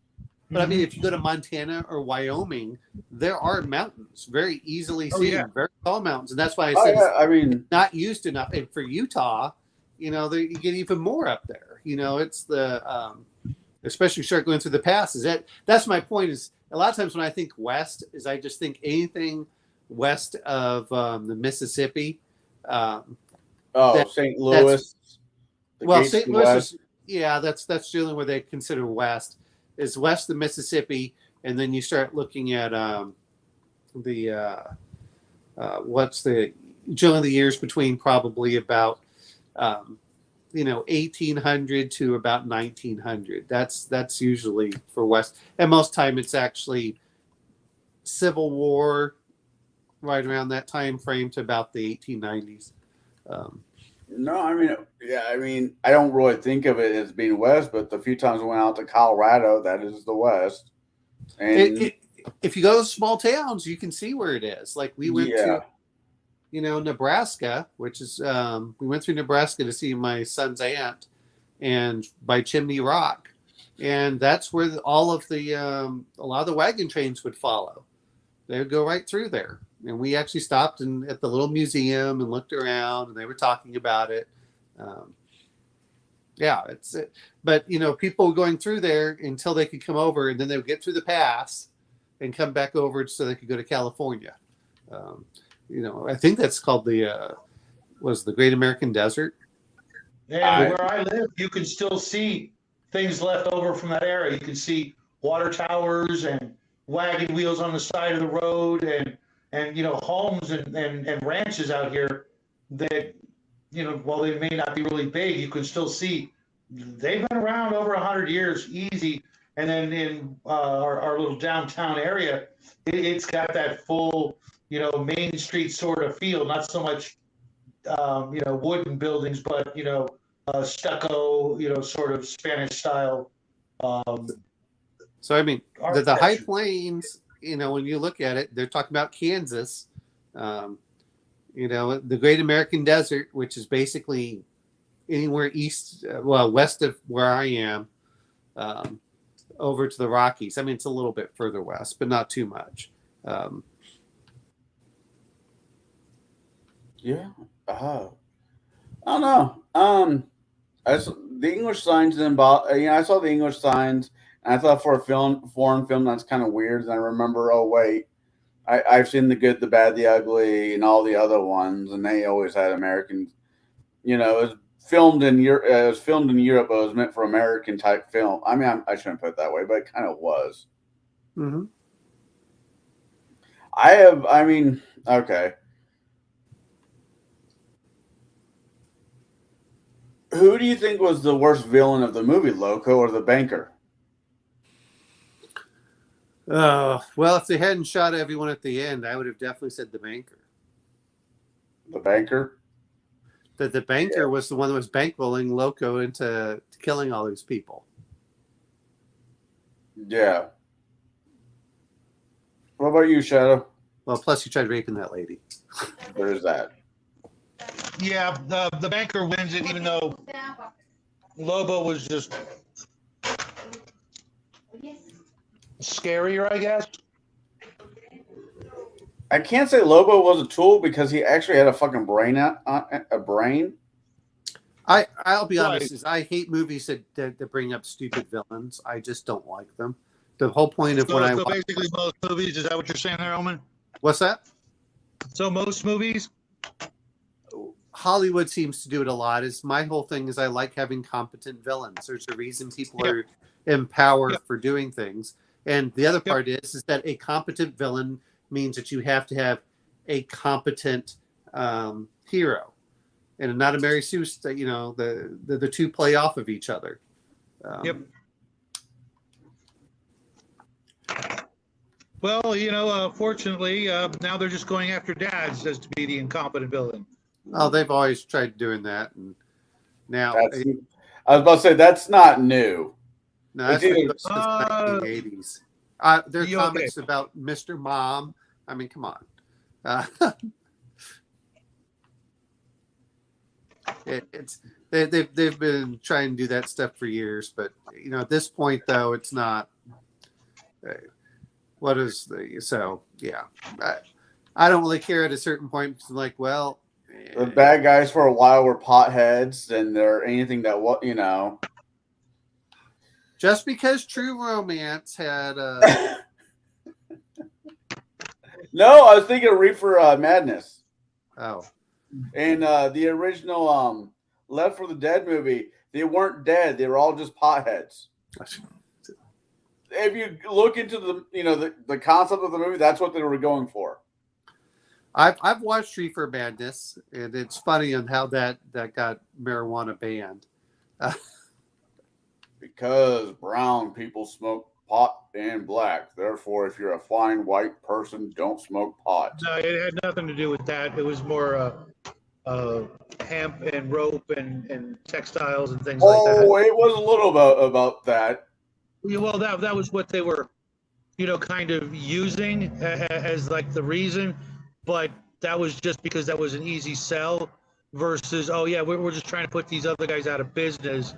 But I mean, if you go to Montana or Wyoming, there are mountains very easily Oh, seen, yeah. very tall mountains, and that's why I Oh, said yeah, I mean, it's not used enough. And for Utah, you get even more up there. It's the especially start going through the passes. That's my point. Is a lot of times when I think west, is I just think anything west of the Mississippi. St. Louis. the Well, gates St. to Louis West. is that's generally where they consider west is west of Mississippi, and then you start looking at what's the generally the years between probably about 1800 to about 1900. That's usually for west, and most time it's actually Civil War right around that time frame to about the 1890s. No, I mean, I don't really think of it as being west, but the few times I went out to Colorado, that is the west. And If you go to small towns, you can see where it is. Like we went to, Nebraska, which is we went through Nebraska to see my son's aunt, and by Chimney Rock, and that's where all of the a lot of the wagon trains would follow. They would go right through there, and we actually stopped at the little museum and looked around, and they were talking about it. But people were going through there until they could come over, and then they would get through the pass and come back over so they could go to California. I think that's called the Great American Desert. And where I live, you can still see things left over from that era. You can see water towers and wagon wheels on the side of the road, and homes and ranches out here that while they may not be really big, you can still see they've been around over 100 years easy. And then in our little downtown area, it's got that full Main Street sort of feel, not so much wooden buildings, but stucco, sort of Spanish style. So I mean, the High architecture. Plains, when you look at it, they're talking about Kansas. You know, the Great American Desert, which is basically anywhere west of where I am, over to the Rockies. I mean, it's a little bit further west, but not too much. Yeah. I don't know. The English signs didn't bother. I saw the English signs, and I thought for a foreign film, that's kind of weird. And I remember, oh wait, I've seen The Good, the Bad, the Ugly, and all the other ones, and they always had American. It was filmed in Europe. It was filmed in Europe, but it was meant for American type film. I mean, I shouldn't put it that way, but it kind of was. Mm-hmm. Okay. Who do you think was the worst villain of the movie, Loco or the banker? Well, if they hadn't shot everyone at the end, I would have definitely said the banker. The banker? That the banker was the one that was bankrolling Loco into killing all these people. Yeah. What about you, Shadow? Well, plus he tried raping that lady. There's that. Yeah, the banker wins it, even though Lobo was just scarier, I guess. I can't say Lobo was a tool because he actually had a fucking brain. A brain. I'll be Right. honest, is I hate movies that bring up stupid villains. I just don't like them. The whole point of So, when I so watch, basically, most movies, is that what you're saying there, Omen? what's that? So most movies? Hollywood seems to do it a lot. Is my whole thing is I like having competent villains. There's a reason people are in power for doing things. And the other part is that a competent villain means that you have to a competent hero, and not a Mary Sue. The two play off of each other. Yep. Well, fortunately, now they're just going after dads as to be the incompetent villain. Oh, they've always tried doing that, and now I was about to say that's not new. no, that's It's been either- since the 1980s. There are You comics about Mr. Mom. I mean, come on. They've been trying to do that stuff for years, but at this point though, it's not. What is I don't really care at a certain point because I'm like, well, The bad guys for a while were potheads, and they're anything that just because True Romance had No, I was thinking of Reefer Madness. oh. And the original Left for the Dead movie, they weren't dead. They were all just potheads. If you look into the concept of the movie, that's what they were going for. I've watched Reefer Madness, and it's funny on how that got marijuana banned. Because brown people smoke pot and black. Therefore, if you're a fine white person, don't smoke pot. No, it had nothing to do with that. It was more hemp and rope and textiles and things like that. Oh, it was a little about that. Yeah, well, that was what they were, kind of using as like the reason, but that was just because that was an easy sell versus, oh yeah, we're just trying to put these other guys out of business.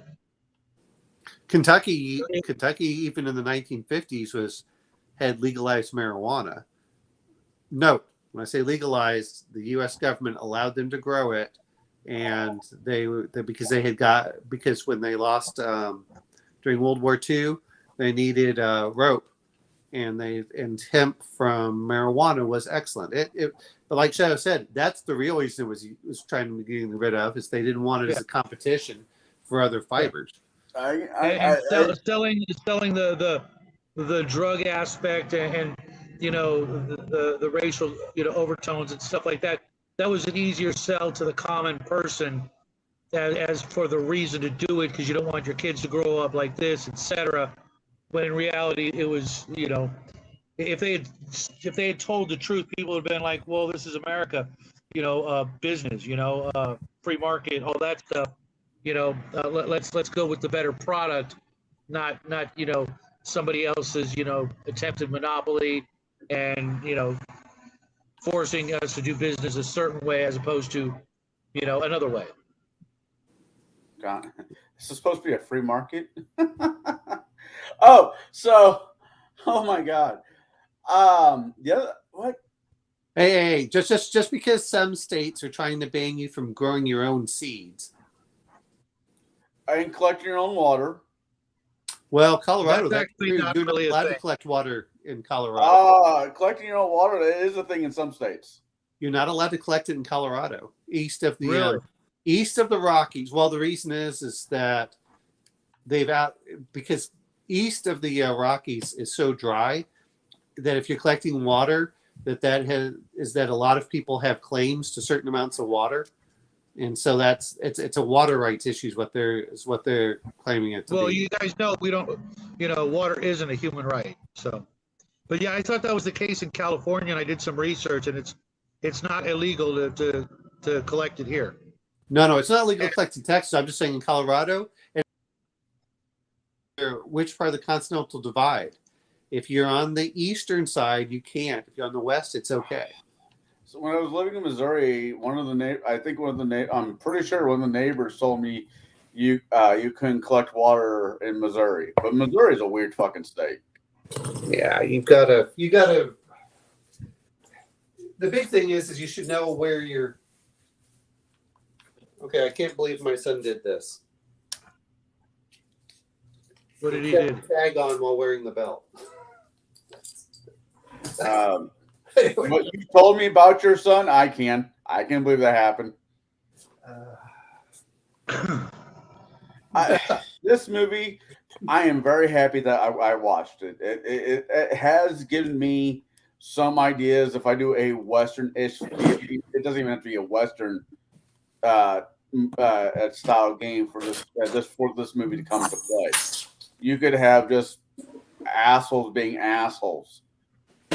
Kentucky, even in the 1950s, had legalized marijuana. Note, when I say legalized, the U.S. government allowed them to grow it, and because when they lost during World War II, they needed rope, and hemp from marijuana was excellent. But like Shadow said, that's the real reason it was trying to get rid of, is they didn't want it as a competition for other fibers. Selling the drug aspect and the racial overtones and stuff like that. That was an easier sell to the common person as for the reason to do it, because you don't want your kids to grow up like this, etc. When in reality, it was if they had told the truth, people would have been like, well, this is America, business, free market, all that stuff. Let's go with the better product, not somebody else's attempted monopoly and forcing us to do business a certain way as opposed to, another way. God, this is supposed to be a free market. Oh, so, oh my God. What? Hey, just because some states are trying to ban you from growing your own seeds. And collecting your own water. Well, Colorado, That's actually not you're not really a allowed to thing. collect water in Colorado. Collecting your own water, that is a thing in some states. You're not allowed to collect it in Colorado, east of the Really? east of the Rockies. Well, the reason is that because east of the Rockies is so dry that if you're collecting water, that a lot of people have claims to certain amounts of water, and so it's a water rights issue is what they're claiming it to Well, be. you guys know we don't, water isn't a human right. So, but yeah, I thought that was the case in California, and I did some research, and it's not illegal to collect it here. No, it's not illegal to collect in Texas. I'm just saying in Colorado, and which part of the Continental Divide. If you're on the eastern side, you can't. If you're on the west, it's okay. So when I was living in Missouri, I'm pretty sure one of the neighbors told me you couldn't collect water in Missouri. But Missouri is a weird fucking state. Yeah, you gotta. The big thing is you should know where you're. Okay, I can't believe my son did this. What did he do? Tag on while wearing the belt. What you told me about your son, I can believe that happened. This movie, I am very happy that I watched it. It has given me some ideas. If I do a Western-ish, it doesn't even have to be a Western style game for this movie to come to play. You could have just assholes being assholes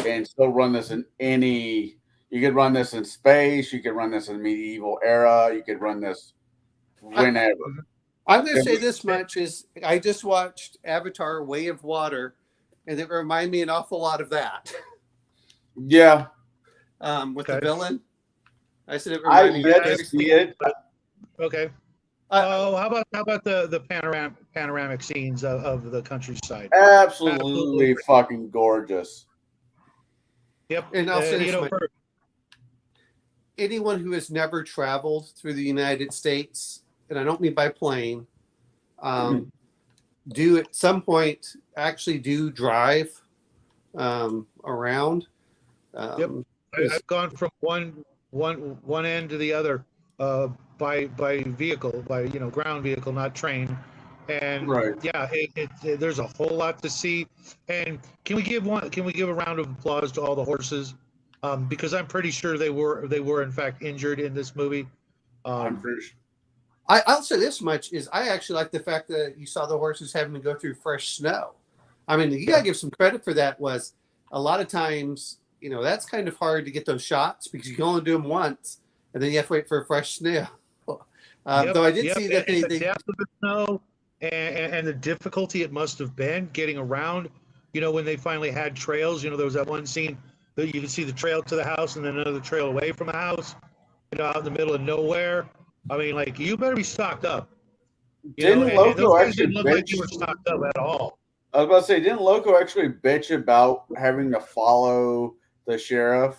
and still run this in any. You could run this in space. You could run this in medieval era. You could run this whenever. I'm going to say this much: is I just watched Avatar: Way of Water, and it reminded me an awful lot of that. Yeah, with the villain. I said it I reminded me. yet to see it. Okay. How about the panoramic scenes of the countryside? Absolutely fucking gorgeous. Yep. And I'll say this much. Anyone who has never traveled through the United States, and I don't mean by plane, do at some point actually do drive around. Yep. I've gone from one end to the other by vehicle, by ground vehicle, not train. And Right. yeah, there's a whole lot to see. And can we give a round of applause to all the horses? Because I'm pretty sure they were in fact injured in this movie. I'm pretty sure. I'll say this much: is I actually like the fact that you saw the horses having to go through fresh snow. I mean, you gotta give some credit for that. Was a lot of times, that's kind of hard to get those shots because you can only do them once, and then you have to wait for fresh snow. Though I did see that the depth of the snow and the difficulty it must have been getting around. When they finally had trails. There was that one scene that you could see the trail to the house and then another trail away from the house. Out in the middle of nowhere. I mean, like, you better be stocked up. Didn't Loco actually look like you were stocked up at all? I was about to say, didn't Loco actually bitch about having to follow the sheriff?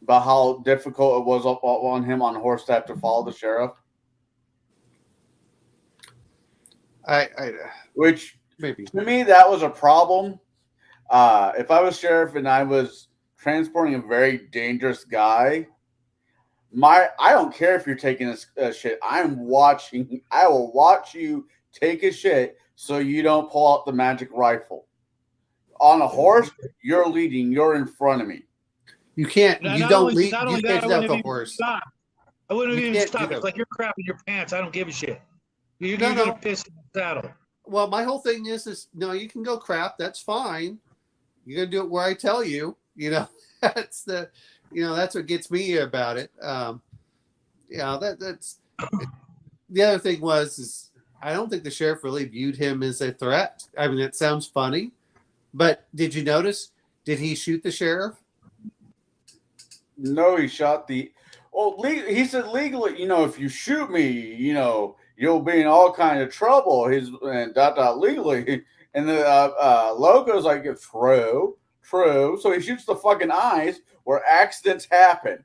About how difficult it was on him on horseback to follow the sheriff? Which, maybe to me, that was a problem. If I was sheriff and I was transporting a very dangerous guy, I don't care if you're taking a shit. I will watch you take a shit so you don't pull out the magic rifle. On a horse, you're leading. You're in front of me. You can't. You don't lead. You can't I have the horse. I wouldn't You even can't stop. do It's that. like you're crapping your pants. I don't give a shit. You're No. gonna piss in the saddle. Well, my whole thing is no. You can go crap. That's fine. You're gonna do it where I tell you. That's that's what gets me about it. That's the other thing is I don't think the sheriff really viewed him as a threat. I mean, it sounds funny, but did you notice? Did he shoot the sheriff? No, he shot the. Well, he said legally. If you shoot me, you'll be in all kind of trouble. His and legally, and the logo's like true, true. So he shoots the fucking eyes where accidents happen.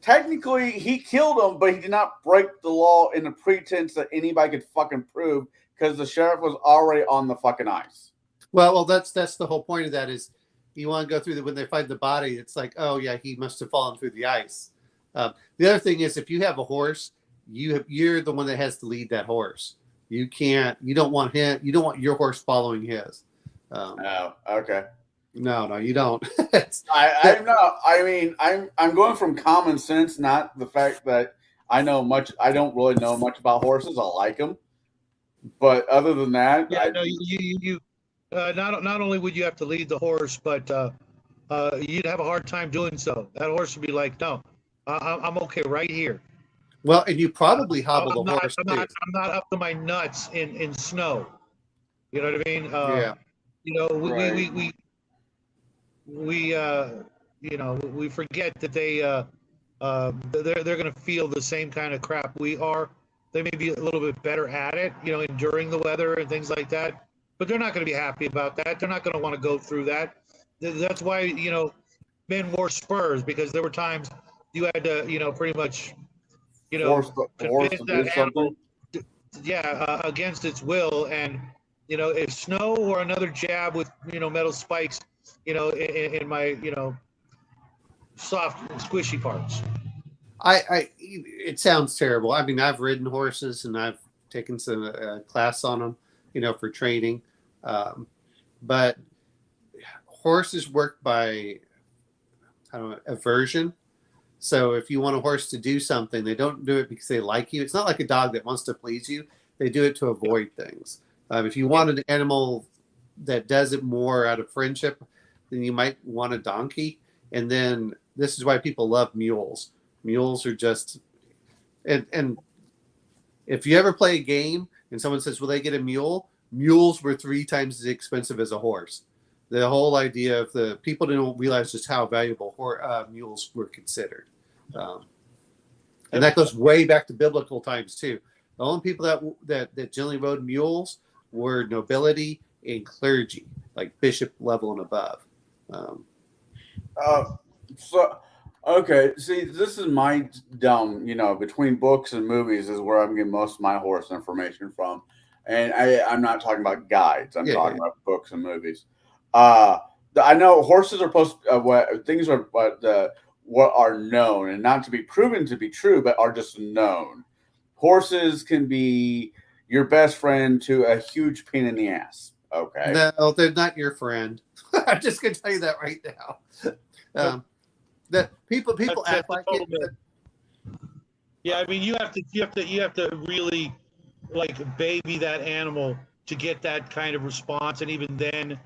Technically, he killed him, but he did not break the law in the pretense that anybody could fucking prove because the sheriff was already on the fucking ice. Well, that's the whole point of that is you want to go through when they find the body. It's like, oh yeah, he must have fallen through the ice. The other thing is, if you have a horse, you're the one that has to lead that horse. You don't want your horse following his. Oh, okay. No, you don't. I'm not. I mean, I'm going from common sense, not the fact that I know much. I don't really know much about horses. I like them, but other than that, Yeah, no, you not only would you have to lead the horse, but you'd have a hard time doing so. That horse would be like, no, I'm okay right here. Well, and you probably hobble the horse. I'm not up to my nuts in snow. You know what I mean? Yeah. You know, Right. we forget that they're going to feel the same kind of crap we are. They may be a little bit better at it, enduring the weather and things like that, but they're not going to be happy about that. They're not going to want to go through that. That's why, men wore spurs, because there were times you had to, pretty much, horse to do that animal, something. against its will. And, if snow or another jab with, metal spikes, in my, soft, squishy parts. It sounds terrible. I mean, I've ridden horses and I've taken some class on them, for training. But horses work by, aversion. So if you want a horse to do something, they don't do it because they like you. It's not like a dog that wants to please you. They do it to avoid things. If you want an animal that does it more out of friendship, then you might want a donkey. And then this is why people love mules. Mules are just, and if you ever play a game and someone says, will they get a mule? Mules were 3 times as expensive as a horse. The whole idea of the people didn't realize just how valuable mules were considered. And that goes way back to biblical times too. The only people that generally rode mules were nobility and clergy, like bishop level and above. Okay. See, this is my dumb, between books and movies is where I'm getting most of my horse information from. And I'm not talking about guides. I'm talking about books and movies. I know horses are supposed what things are, but what are known and not to be proven to be true, but are just known. Horses can be your best friend to a huge pain in the ass. Okay. No, they're not your friend. I'm just gonna tell you that right now. That people act like it. Yeah, I mean, you have to really like baby that animal to get that kind of response, and even then,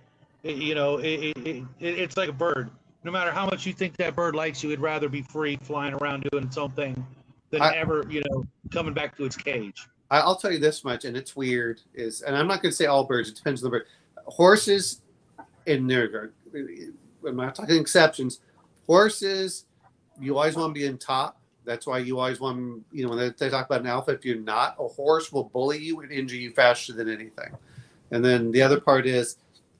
it's like a bird. No matter how much you think that bird likes you, it'd rather be free flying around doing its own thing than ever, coming back to its cage. I'll tell you this much, and it's weird, and I'm not going to say all birds, it depends on the bird. Horses, I'm not talking exceptions, horses, you always want to be in top. That's why you always want, when they talk about an alpha, if you're not, a horse will bully you and injure you faster than anything. And then the other part is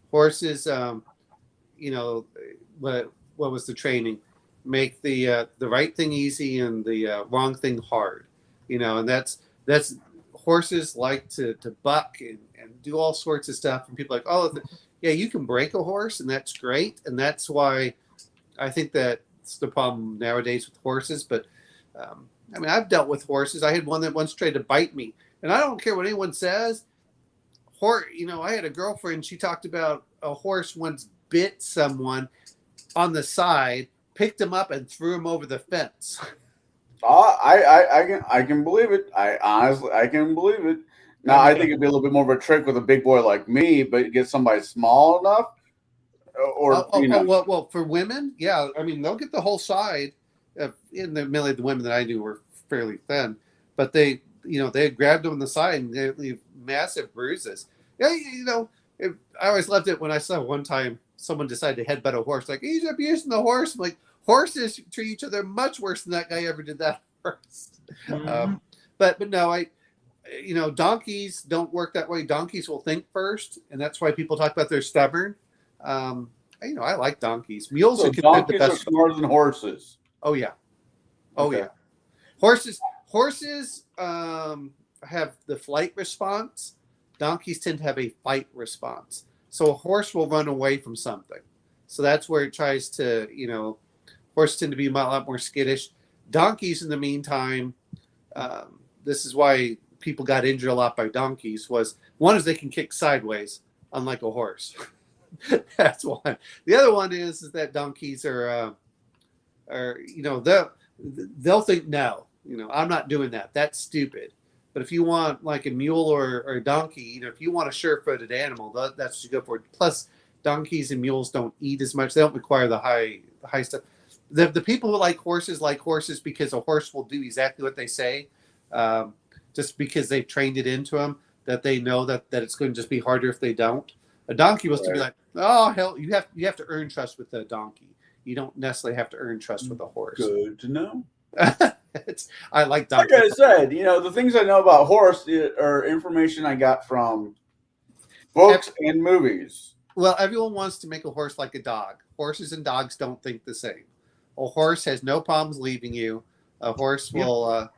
horses, what was the training? Make the right thing easy and the wrong thing hard, and that's horses like to buck and do all sorts of stuff. And people are like, oh, yeah, you can break a horse, and that's great. And that's why I think that's the problem nowadays with horses. But I've dealt with horses. I had one that once tried to bite me, and I don't care what anyone says. I had a girlfriend. She talked about a horse once bit someone on the side, picked him up, and threw him over the fence. I can believe it. I can believe it. Now I think it'd be a little bit more of a trick with a big boy like me, but get somebody small enough, Well, for women, yeah, they'll get the whole side. Mainly the women that I knew were fairly thin, but they grabbed them on the side and they leave massive bruises. Yeah, I always loved it when I saw one time someone decided to headbutt a horse. Like, he's abusing the horse. I'm like, Horses treat each other much worse than that guy ever did that horse. Mhm. But no, donkeys don't work that way. Donkeys will think first, and that's why people talk about they're stubborn. I like donkeys. Mules So are considered the donkeys are best. smarter than horses. Oh yeah, oh Okay. yeah. Horses have the flight response. Donkeys tend to have a fight response. So a horse will run away from something. So that's where it tries to, horses tend to be a lot more skittish. Donkeys, in the meantime, this is why people got injured a lot by donkeys. One is they can kick sideways, unlike a horse. That's one. The other one is that donkeys are they'll think no, I'm not doing that. That's stupid. But if you want like a mule or a donkey, if you want a sure-footed animal, that's what you go for. Plus, donkeys and mules don't eat as much. They don't require the high stuff. The people who like horses because a horse will do exactly what they say, just because they've trained it into them, that they know that it's going to just be harder if they don't. A donkey will still be like, oh hell, you have to earn trust with a donkey. You don't necessarily have to earn trust with a horse. Good to know. I like Like donkeys. I said, the things I know about horse are information I got from books and movies. Well, everyone wants to make a horse like a dog. Horses and dogs don't think the same. A horse has no problems leaving you. A horse will,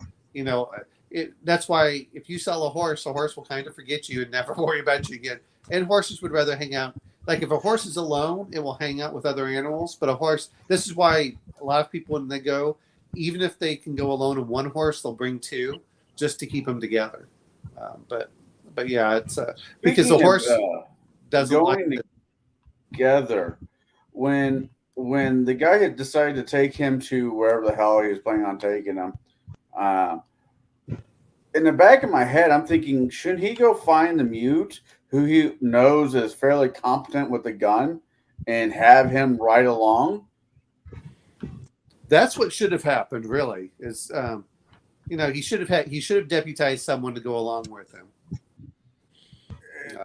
that's why if you sell a horse will kind of forget you and never worry about you again. And horses would rather hang out. Like if a horse is alone, it will hang out with other animals. But a horse, this is why a lot of people, when they go, even if they can go alone on one horse, they'll bring two just to keep them together. But yeah, it's because the horse doesn't like going it. together. When the guy had decided to take him to wherever the hell he was planning on taking him, in the back of my head, I'm thinking, shouldn't he go find the mute who he knows is fairly competent with the gun and have him ride along? That's what should have happened. Really, is he should have deputized someone to go along with him.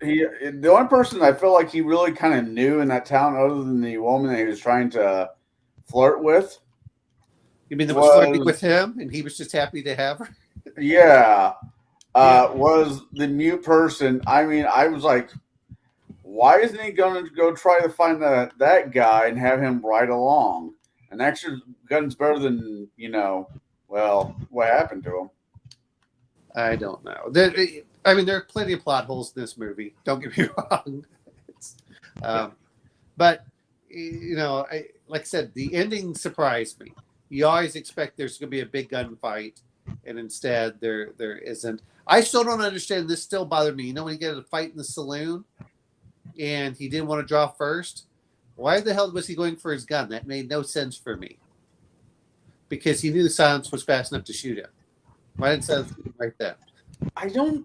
The only person I feel like he really kind of knew in that town, other than the woman that he was trying to flirt with. You mean that was flirting with him, and he was just happy to have her? Yeah. Was the mute person. I mean, I was like, why isn't he going to go try to find that guy and have him ride along? An extra gun's better than, what happened to him? I don't know. There are plenty of plot holes in this movie. Don't get me wrong. But, like I said, the ending surprised me. You always expect there's going to be a big gunfight, and instead there isn't. I still don't understand. This still bothered me. When he got a fight in the saloon, and he didn't want to draw first, why the hell was he going for his gun? That made no sense for me. Because he knew the silence was fast enough to shoot him. Why didn't silence right then? In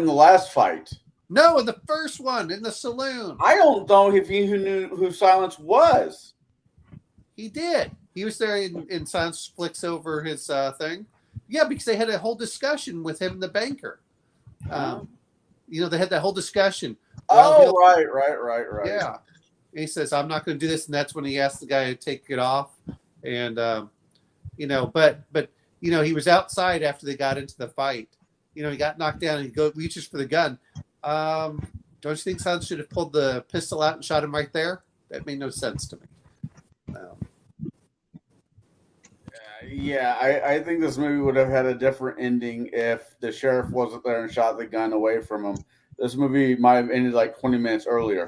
the last fight. No, in the first one, in the saloon. I don't know if he knew who Silence was. He did. He was there in Silence flicks over his thing. Yeah, because they had a whole discussion with him and the banker. They had that whole discussion. Well, right. Yeah. And he says, I'm not going to do this. And that's when he asked the guy to take it off. And, but he was outside after they got into the fight. He got knocked down and he reaches for the gun. Don't you think Silence should have pulled the pistol out and shot him right there? That made no sense to me. I think this movie would have had a different ending if the sheriff wasn't there and shot the gun away from him. This movie might have ended like 20 minutes earlier.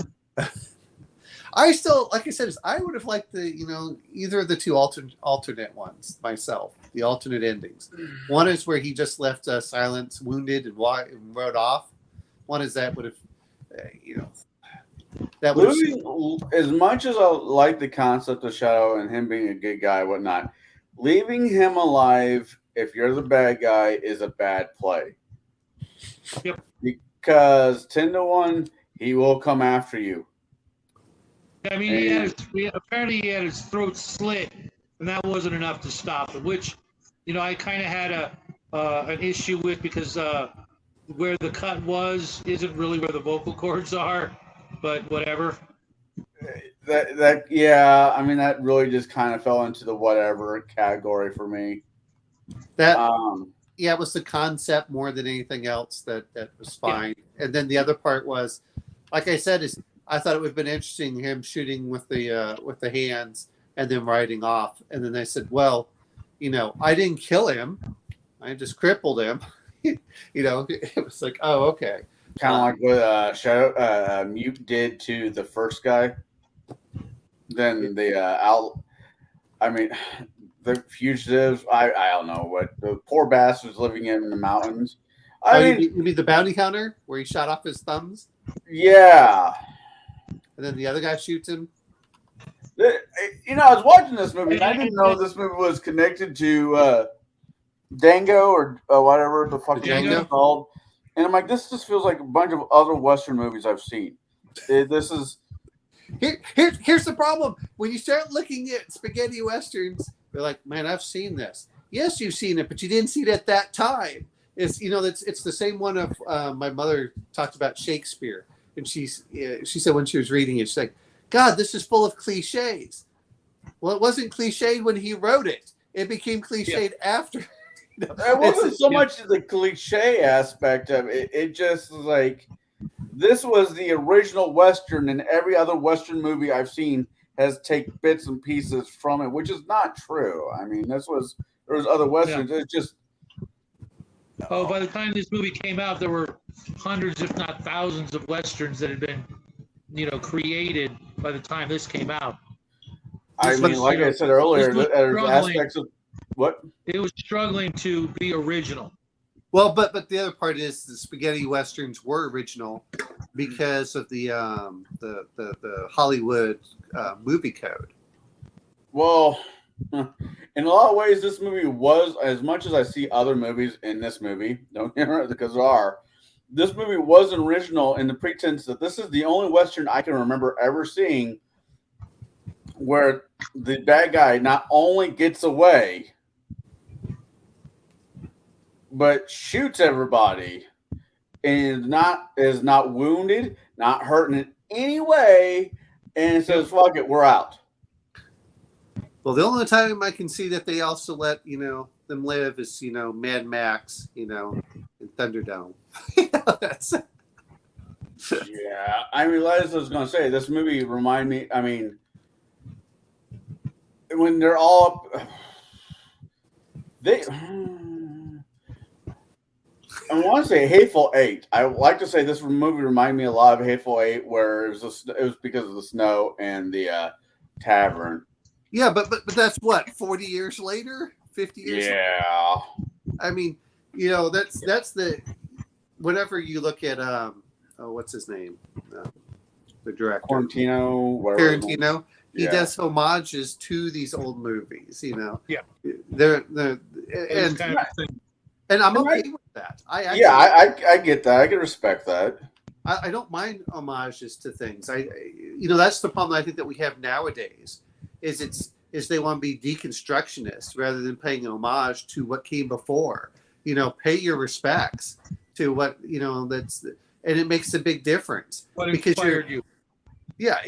I still, like I said, I would have liked either of the two alternate ones myself, the alternate endings. One is where he just left Silence wounded and rode off. One is that would have, that would have. As much as I like the concept of Shadow and him being a good guy and whatnot, leaving him alive, if you're the bad guy, is a bad play. Yep. Because 10-1, he will come after you. I mean, apparently he had his throat slit, and that wasn't enough to stop him, which, I kind of had an issue with because where the cut isn't really where the vocal cords are, but whatever. Yeah, I mean that really just kind of fell into the whatever category for me. That Um, yeah, it was the concept more than anything else that was fine. And then the other part was, like I said, is I thought it would have been interesting him shooting with the hands and then riding off. And then they said, well, I didn't kill him, I just crippled him. It was like, oh, okay. kind of like what Shadow Mute did to the first guy. Then the I mean, the fugitives. I don't know what the poor bastards living in the mountains. You mean the bounty hunter where he shot off his thumbs yeah. and then the other guy shoots him? I was watching this movie and I didn't know this movie was connected to Dango or whatever the fuck it's called. And I'm like, this just feels like a bunch of other Western movies I've seen. This is Here's the problem. When you start looking at spaghetti westerns, they're like, man, I've seen this. Yes, you've seen it, but you didn't see it at that time. It's it's the same one of my mother talked about Shakespeare, and she said when she was reading it, she's like, God, this is full of cliches. Well, it wasn't cliched when he wrote it. It became cliched after. It wasn't so much the cliche aspect of it. It just was like, this was the original Western, and every other Western movie I've seen has taken bits and pieces from it, which is not true. I mean, there was other Westerns. Yeah. It's just. Oh, by the time this movie came out, there were hundreds, if not thousands, of Westerns that had been, created by the time this came out. I mean, like I said earlier, there's aspects of what? It was struggling to be original. Well, but the other part is the spaghetti westerns were original because of the Hollywood movie code. Well, in a lot of ways, this movie was, as much as I see other movies in this movie, don't get me wrong, because there are, this movie was original in the pretense that this is the only Western I can remember ever seeing where the bad guy not only gets away, but shoots everybody and is not wounded, not hurting in any way, and says, fuck it, we're out. Well, the only time I can see that they also let, them live is, Mad Max, in Thunderdome. Yeah. I mean, like I was going to say, this movie remind me, I mean, when they're all I want to say Hateful Eight. I like to say this movie reminded me a lot of Hateful Eight, where it was because of the snow and the tavern. Yeah, but that's what, 40 years later, 50 years. Yeah. Later? I mean, that's the. Whenever you look at what's his name, the director Tarantino. He does homages to these old movies. Yeah. They're and I'm okay with that. I get that. I can respect that. I don't mind homages to things. That's the problem I think that we have nowadays. Is they want to be deconstructionists rather than paying homage to what came before. Pay your respects to what and it makes a big difference. What inspired you? Yeah,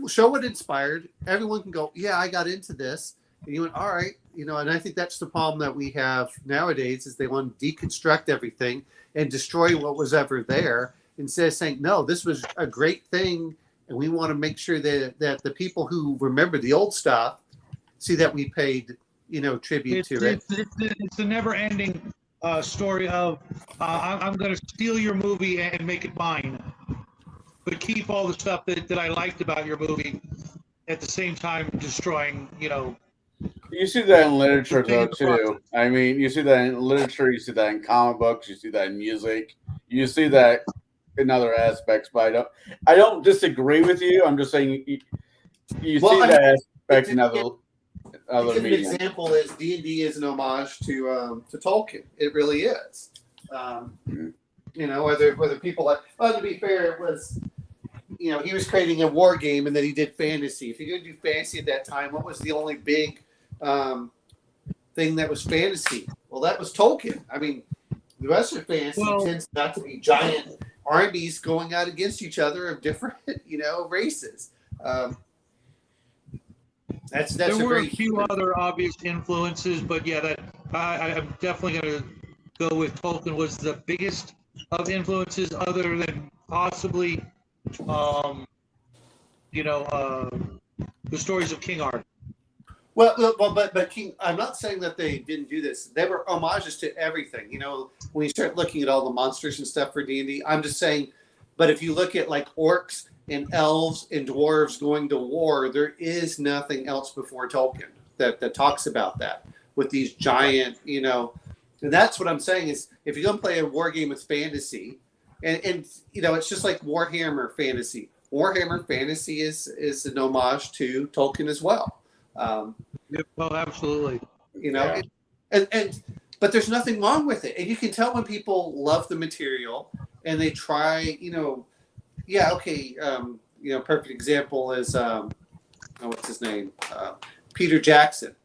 show what inspired. Everyone can go, yeah, I got into this. And you went, all right, and I think that's the problem that we have nowadays is they want to deconstruct everything and destroy what was ever there instead of saying, no, this was a great thing. And we want to make sure that the people who remember the old stuff see that we paid, tribute to it. It's a never ending story of I'm going to steal your movie and make it mine, but keep all the stuff that I liked about your movie at the same time destroying, You see that in literature, though, too. I mean, you see that in literature, you see that in comic books, you see that in music, you see that in other aspects. But I don't disagree with you. I'm just saying you see that aspect in other mediums. An example is D&D is an homage to Tolkien. It really is. Whether people like. Well, to be fair, it was. He was creating a war game, and then he did fantasy. If you're going to do fantasy at that time, what was the only big thing that was fantasy? Well, that was Tolkien. I mean, the rest of fantasy tends not to be giant armies going out against each other of different, races. That's There a were a very few human. other obvious influences, but yeah, that I'm definitely going to go with Tolkien was the biggest of influences, other than possibly, um, the stories of King Arthur. But King, I'm not saying that they didn't do this. They were homages to everything. You know, when you start looking at all the monsters and stuff for D&D, I'm just saying. But if you look at like orcs and elves and dwarves going to war, there is nothing else before Tolkien that talks about that with these giant, you know. And that's what I'm saying is if you're going to play a war game with fantasy, and you know, it's just like Warhammer Fantasy. Warhammer Fantasy is an homage to Tolkien as well. Well, absolutely. You know, Yeah. and but there's nothing wrong with it, and you can tell when people love the material and they try. You know, yeah, okay. You know, perfect example is what's his name, Peter Jackson.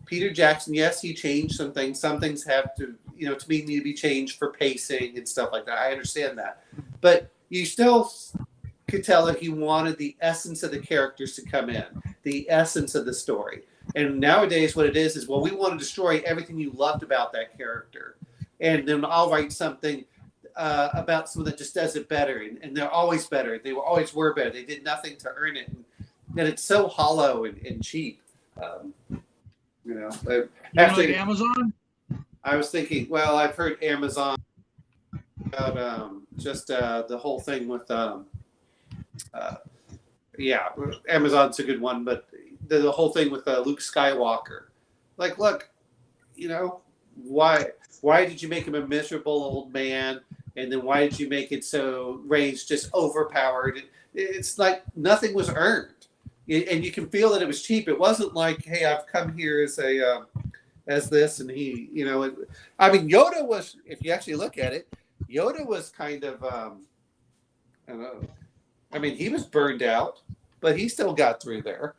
Peter Jackson, yes, he changed some things. Some things have to, you know, to me need to be changed for pacing and stuff like that. I understand that, but you still could tell that he wanted the essence of the characters to come in, the essence of the story. And nowadays, what it is well, we want to destroy everything you loved about that character, and then I'll write something about someone that just does it better, and they're always better. They always were better. They did nothing to earn it, and it's so hollow and cheap. You know, actually, like Amazon. I was thinking. Well, I've heard Amazon about just the whole thing with yeah, Amazon's a good one, but the whole thing with Luke Skywalker. Like, look, you know, why did you make him a miserable old man, and then why did you make it so Rey's just overpowered? It's like nothing was earned, and you can feel that it was cheap. It wasn't like, hey, I've come here as a as this, and he, you know, I mean, Yoda was, if you actually look at it, Yoda was kind of, I don't know. I mean, he was burned out, but he still got through there.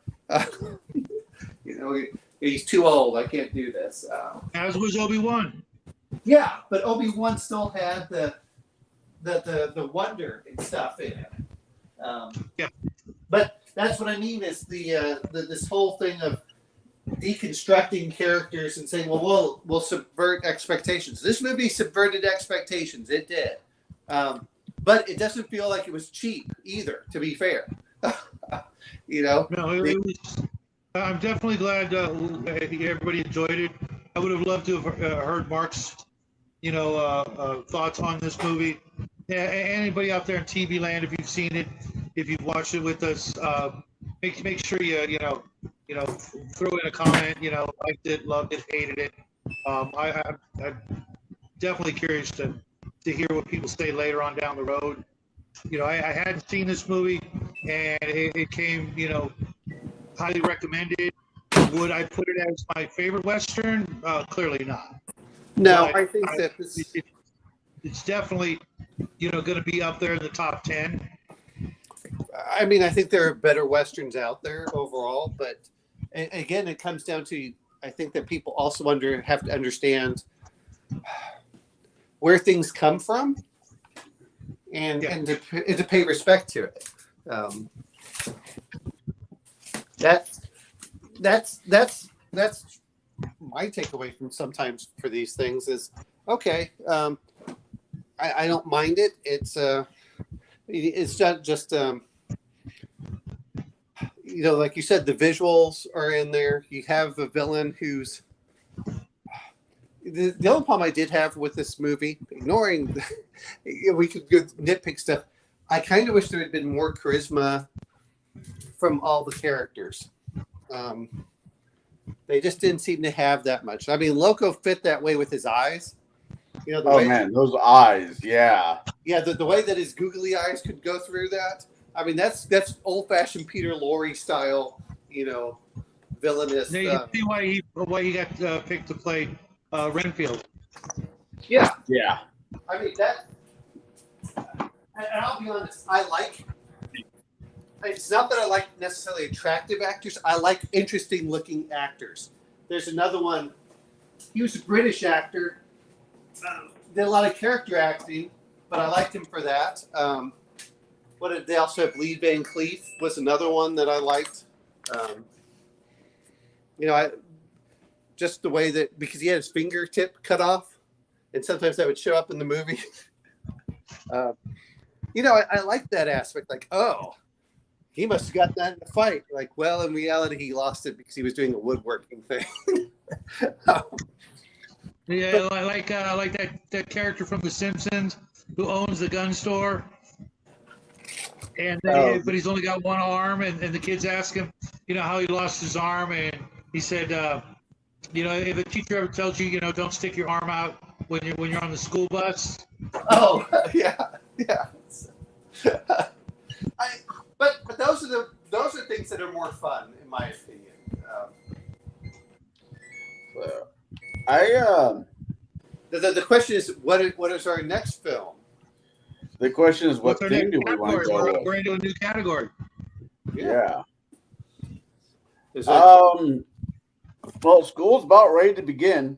You know, he's too old. I can't do this. As was Obi-Wan. Yeah, but Obi-Wan still had the wonder and stuff in it. Yeah. But that's what I mean is the this whole thing of deconstructing characters and saying, well, we'll subvert expectations. This movie subverted expectations. It did. But it doesn't feel like it was cheap either, to be fair. You know? No, it was, I'm definitely glad everybody enjoyed it. I would have loved to have heard Mark's, thoughts on this movie. Anybody out there in TV land, if you've seen it, if you've watched it with us, make sure you throw in a comment. Liked it, loved it, hated it. I'm definitely curious to hear what people say later on down the road. I hadn't seen this movie, and it came, highly recommended. Would I put it as my favorite Western? Clearly not. No, But I think that this. It's definitely, going to be up there in the top 10. I mean, I think there are better Westerns out there overall, but again, it comes down to, I think that people also have to understand where things come from and to pay respect to it. That's my takeaway from sometimes for these things is, okay, I don't mind it. It's not just like you said, the visuals are in there. You have a villain who's the only problem I did have with this movie, ignoring we could go nitpick stuff. I kind of wish there had been more charisma from all the characters. They just didn't seem to have that much. I mean, Loco fit that way with his eyes. Man, those eyes, yeah. Yeah, the way that his googly eyes could go through that. I mean, that's old-fashioned Peter Lorre style, villainous. Now you see why he got picked to play Renfield. Yeah. Yeah. I mean, that. And I'll be honest, it's not that I like necessarily attractive actors. I like interesting-looking actors. There's another one. He was a British actor. Did a lot of character acting, but I liked him for that. They also have Lee Van Cleef was another one that I liked. you know, just the way that, because he had his fingertip cut off, and sometimes that would show up in the movie. You know, I like that aspect. Like, oh, he must have got that in a fight. Like, well, in reality, he lost it because he was doing a woodworking thing. Yeah, I like that character from The Simpsons who owns the gun store, and but he's only got one arm, and the kids ask him, you know, how he lost his arm, and he said, you know, if a teacher ever tells you, you know, don't stick your arm out when you're on the school bus. Oh, yeah. But those are things that are more fun, in my opinion. The question is, what is our next film? The question is, what What's our theme next do we want to category? go with? We're into a new category. Yeah. Is it, Well, school's about ready to begin.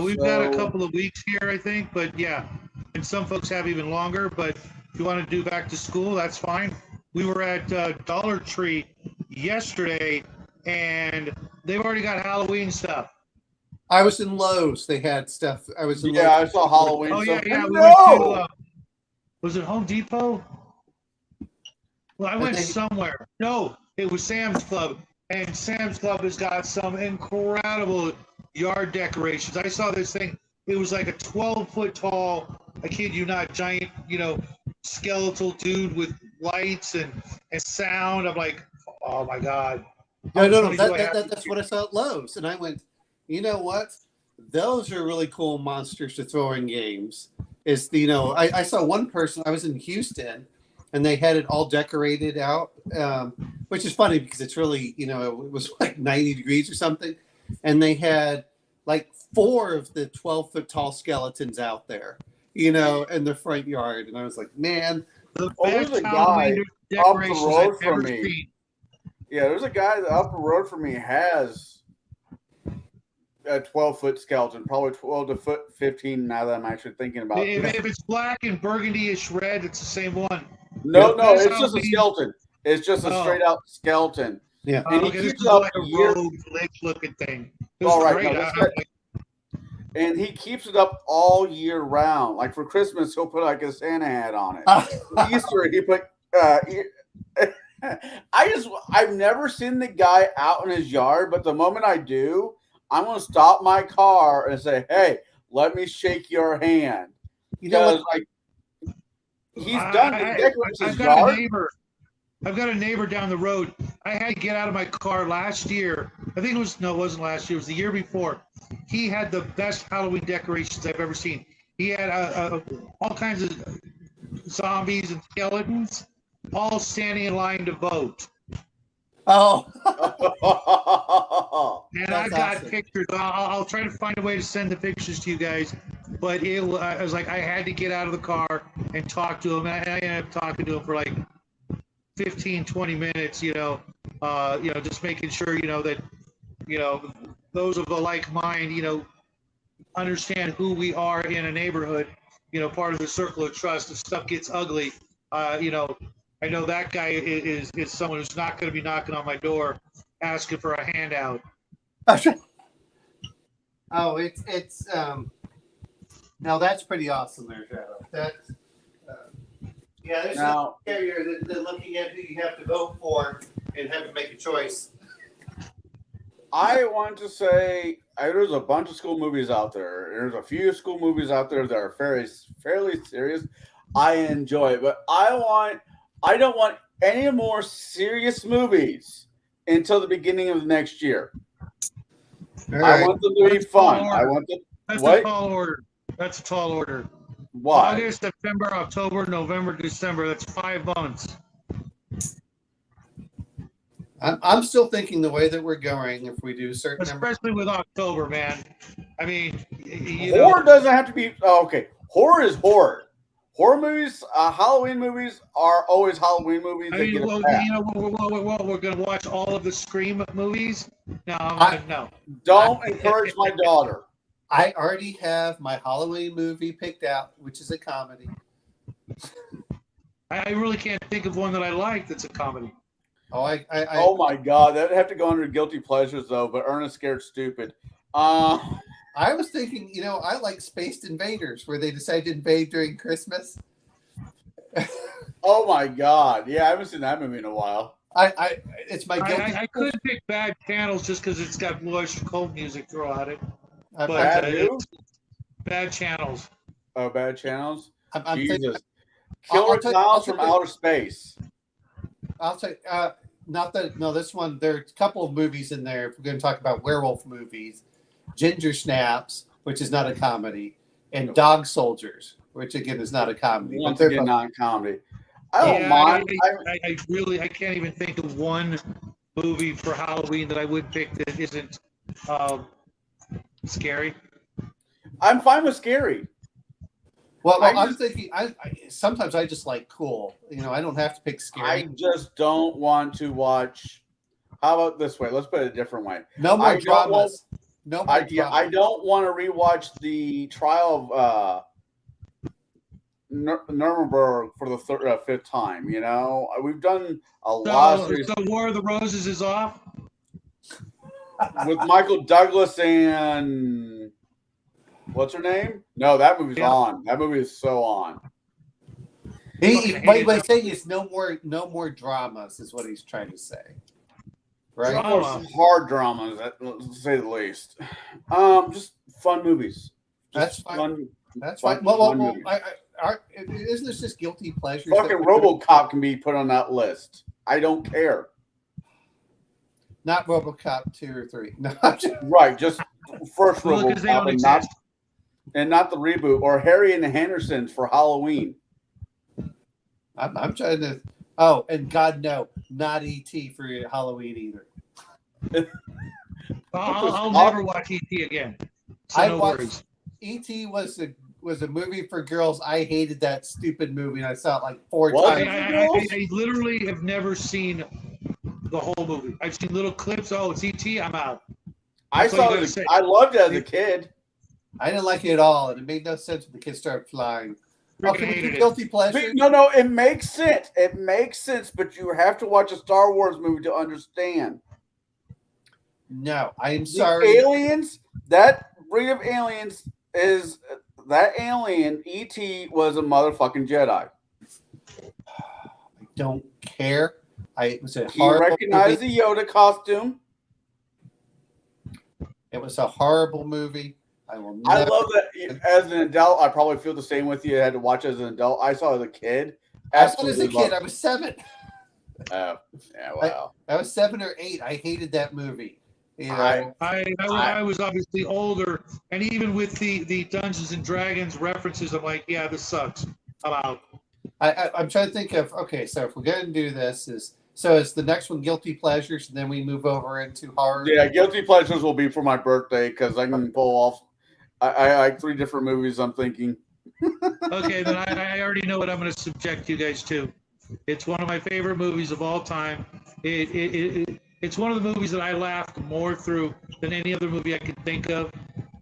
We've got a couple of weeks here, I think, but yeah, and some folks have even longer. But if you want to do back to school, that's fine. We were at Dollar Tree yesterday, and they've already got Halloween stuff. I was in Lowe's. They had stuff. I was in Yeah, Lowe's. I saw Halloween Oh stuff. yeah, we No! went to. Was it Home Depot? Well, I went somewhere. No, it was Sam's Club, and Sam's Club has got some incredible yard decorations. I saw this thing. It was like a 12-foot tall, I kid you not, giant, you know, skeletal dude with lights and sound. I'm like, oh my god. No. That's what I saw at Lowe's, and I went, you know what? Those are really cool monsters to throw in games. I saw one person. I was in Houston, and they had it all decorated out, which is funny because it's really, you know, it was like 90 degrees or something, and they had like 4 of the 12-foot tall skeletons out there, you know, in the front yard, and I was like, man, There's a guy up the road from me. Yeah, there's a guy up the road from me has a 12-foot skeleton, probably 12 to foot 15. Now that I'm actually thinking about it. If it's black and burgundy-ish red, it's the same one. No, it's just a skeleton. It's just a straight out skeleton. Yeah. And he keeps it up like a rogue looking thing. All right. And he keeps it up all year round. Like for Christmas, he'll put like a Santa hat on it. Easter, he put. I've never seen the guy out in his yard, but the moment I do, I'm gonna stop my car and say, "Hey, let me shake your hand." You know what? Like he's done. I've got a neighbor down the road. I had to get out of my car last year. I think it wasn't last year. It was the year before. He had the best Halloween decorations I've ever seen. He had all kinds of zombies and skeletons, all standing in line to vote. Oh. And I got pictures. I'll try to find a way to send the pictures to you guys. But I was like, I had to get out of the car and talk to him. And I ended up talking to him for like 15, 20 minutes, just making sure, that, those of the like mind, understand who we are in a neighborhood, part of the circle of trust. If stuff gets ugly, I know that guy is someone who's not going to be knocking on my door asking for a handout. Oh, it's now that's pretty awesome there, Shadow. That's there's no carrier that looking at who you have to vote for and have to make a choice. I want to say there's a bunch of school movies out there. There's a few school movies out there that are fairly serious. I enjoy it, but I don't want any more serious movies until the beginning of next year. Right. I want them to be fun. That's a tall order. That's a tall order. Why? August, September, October, November, December. That's 5 months. I'm still thinking the way that we're going, if we do certain especially with October, man. I mean, horror doesn't have to be okay. Horror is horror. Horror movies, Halloween movies are always Halloween movies. I mean, we're going to watch all of the Scream movies. No. Don't encourage my daughter. I already have my Halloween movie picked out, which is a comedy. I really can't think of one that I like that's a comedy. Oh, Oh my God, that'd have to go under guilty pleasures though. But Ernest Scared Stupid. I was thinking, I like Spaced Invaders, where they decide to invade during Christmas. Oh my God, yeah, I haven't seen that movie in a while. It's my guilty. I could pick Bad Channels just because it's got Bluish Cold music throughout it. But Bad who? Bad Channels. Oh, Bad Channels. I'm thinking, Jesus, I'll Killer tell- Clowns I'll from tell you- Outer Space. I'll say, not that. No, this one. There's a couple of movies in there. If we're going to talk about werewolf movies, Ginger Snaps, which is not a comedy, and Dog Soldiers, which again is not a comedy. but Once they're again, both- non-comedy. I don't Yeah, mind. I can't even think of one movie for Halloween that I would pick that isn't scary. I'm fine with scary. Well, I I'm just- thinking. I sometimes I just like cool. I don't have to pick I scary. just don't want to watch. How about this way? Let's put it a different way. No more I don't dramas. No more I dramas. don't want to rewatch the trial of Nuremberg for the fifth time. We've done a lot of series So War of the Roses is off. with Michael Douglas and what's her name? No, that movie's Yeah. on. That movie is so on. What he's saying is no more dramas is what he's trying to say, right? Drama. Some hard dramas, to say the least. Just fun movies. That's Just fine. That's fun- fine. Well, fun movies. isn't this just guilty pleasures? Fucking that we're doing? RoboCop can be put on that list. I don't care. Not RoboCop 2 or 3. No, I'm just, Right, just first Well, 'cause they RoboCop don't and not the reboot or Harry and the Hendersons for Halloween. I'm trying to. Oh, and God no, not ET for Halloween either. I'll never watch ET again. So I no watched- worries. ET was a movie for girls. I hated that stupid movie, and I saw it like 4 What? times. I literally have never seen the whole movie. I've seen little clips. Oh, it's ET. I'm out. I That's all saw you it. gotta say. I loved it as a kid. I didn't like it at all, and it made no sense when the kids started flying. Freaking Okay, we hated do it. guilty pleasure. No, it makes sense. It makes sense, but you have to watch a Star Wars movie to understand. No, I am The sorry. aliens, that breed of aliens is that alien. ET was a motherfucking Jedi. I don't care. It was a You horrible recognize movie. the Yoda costume. It was a horrible movie. I will I never. love that. As an adult, I probably feel the same with you. I had to watch it as an adult. I saw it as a kid. I saw it as a Absolutely kid. I loved was 7. it. Oh, yeah, wow. I was 7 or 8. I hated that movie. I- I was obviously older, and even with the Dungeons and Dragons references, I'm like, yeah, this sucks. I'm out. I'm trying to think of. Okay, so if we're going to do this, is the next one guilty pleasures, and then we move over into horror. Yeah, guilty pleasures will be for my birthday because I can pull off. I like 3 different movies. I'm thinking. Okay, then I already know what I'm going to subject you guys to. It's one of my favorite movies of all time. It's one of the movies that I laughed more through than any other movie I could think of,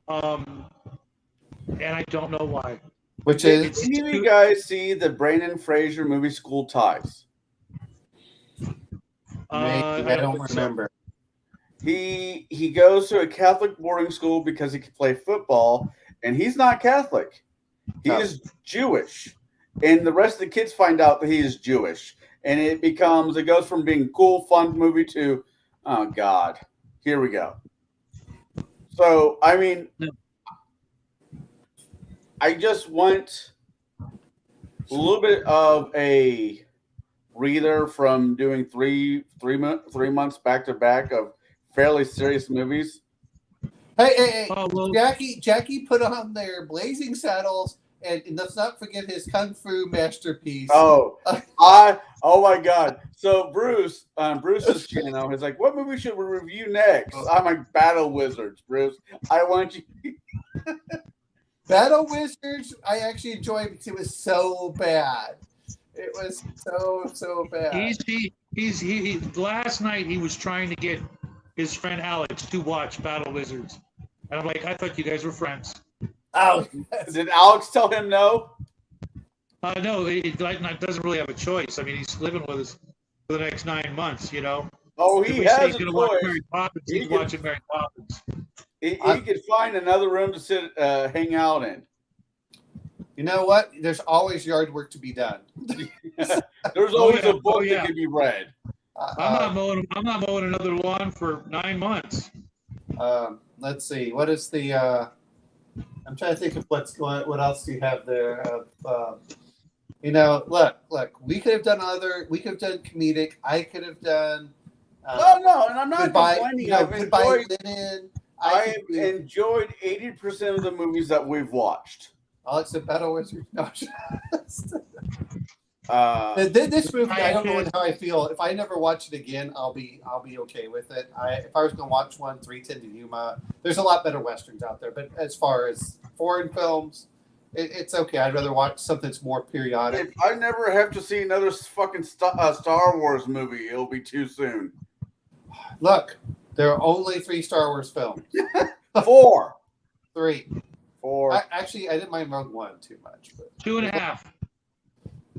and I don't know why. Which is Did any of you guys see the Brandon Fraser movie School Ties? maybe, I don't think so. remember. He goes to a Catholic boarding school because he can play football, and he's not Catholic. He Oh. is Jewish, and the rest of the kids find out that he is Jewish, and it goes from being a cool, fun movie to, oh God, here we go. So I mean, No. I just want a little bit of a breather from doing three months back to back of fairly serious movies. Hey, Oh, well, Jackie put on their Blazing Saddles, and let's not forget his Kung Fu masterpiece. Oh my God! So Bruce's channel is like, what movie should we review next? I'm like, Battle Wizards, Bruce. I want you. Battle Wizards, I actually enjoyed because it was so bad. It was so bad. he last night he was trying to get his friend Alex to watch Battle Wizards, and I'm like, I thought you guys were friends. Oh, Did Alex tell him no? No, it doesn't really have a choice. I mean, he's living with us. for the next 9 months. You know, Oh, if he we say has he's a going to watch choice. Mary Poppins, He he's can- watching Mary Poppins. He could find another room to sit, hang out in. You know what? There's always yard work to be done. There's always yeah. a book Oh, yeah. that can be read. I'm not mowing another lawn for 9 months. Let's see. What is the? I'm trying to think of what else do you have there? You know, look. We could have done We could have done comedic. I could have done. No, and I'm not complaining. You know, I've Goodbye enjoyed, Lenin. I've enjoyed 80% of the movies that we've watched. Alex the Battle Wizard. No. This This movie, I don't know how I feel. If I never watch it again, I'll be okay with it. If I was going to watch one, 3:10 to Yuma. There's a lot better westerns out there, but as far as foreign films, it's okay. I'd rather watch something that's more periodic. If I never have to see another fucking Star Wars movie, it'll be too soon. Look, there are only 3 Star Wars films. 4. 3. 4. Actually, I didn't mind Rogue One too much. But 2.5.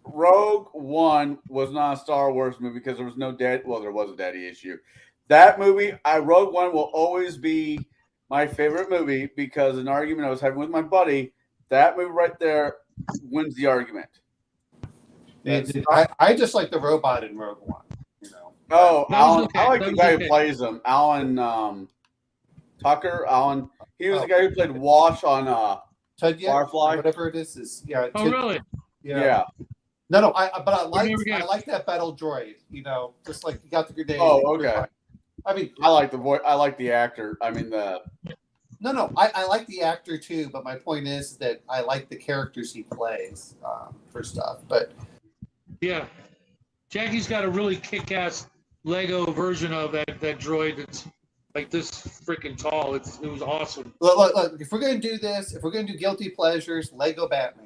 Rogue One was not a Star Wars movie because there was no dead. Well, there was a daddy issue. That movie, Rogue One will always be my favorite movie because an argument I was having with my buddy, that movie right there wins the argument. I just like the robot in Rogue One. You know. Oh, Alan! okay. I like That the was guy okay. who plays him, Alan Tucker. Alan. He was the guy who played Wash on Tudyak, Firefly? whatever it is yeah. Oh, really? yeah. No, but I never get- like that battle droid. You know, just like you got the grenade. Oh, okay. I mean, I like the voice. I like the actor. I mean the. no, I like the actor too, but my point is that I like the characters he plays for stuff. But Yeah. Jackie's got a really kick-ass Lego version of that droid that's like this freaking tall. It was awesome. look, if we're gonna do this, if we're gonna do guilty pleasures, Lego Batman.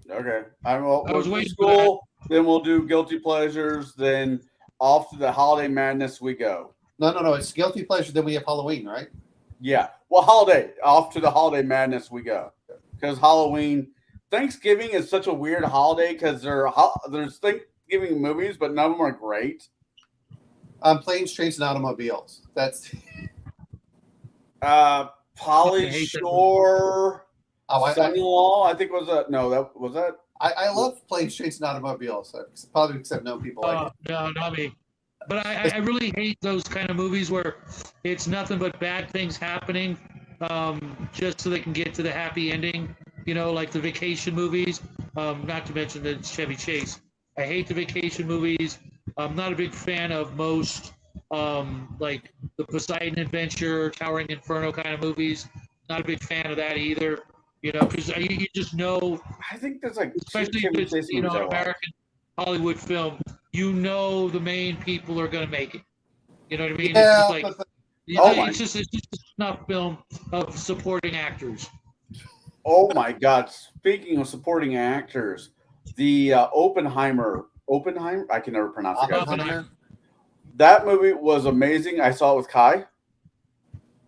Okay. I was we'll do waiting for school, then we'll do guilty pleasures, then off to the holiday madness we go. No, it's guilty pleasure. Then we have Halloween, right? Yeah. Well, off to the holiday madness we go. Because Thanksgiving is such a weird holiday because there's Thanksgiving movies, but none of them are great. Planes, Trains, and Automobiles. That's Polly I hate that Shore, I Son-in-Law, I think was that. I love Planes, Trains, and Automobiles. Probably because I've known people like it. No, not me. But I really hate those kind of movies where it's nothing but bad things happening just so they can get to the happy ending. You know, like the vacation movies, not to mention the Chevy Chase. I hate the vacation movies. I'm not a big fan of most like the Poseidon Adventure, Towering Inferno kind of movies. Not a big fan of that either. You know, because you just know, I think there's like especially two if it's, you know, movies I an like. American Hollywood film, you know the main people are going to make it. You know what I mean? Yeah, it's just like, but it's just a snuff film of supporting actors. Oh my God! Speaking of supporting actors, the Oppenheimer. I can never pronounce it. Oppenheimer. That movie was amazing. I saw it with Kai.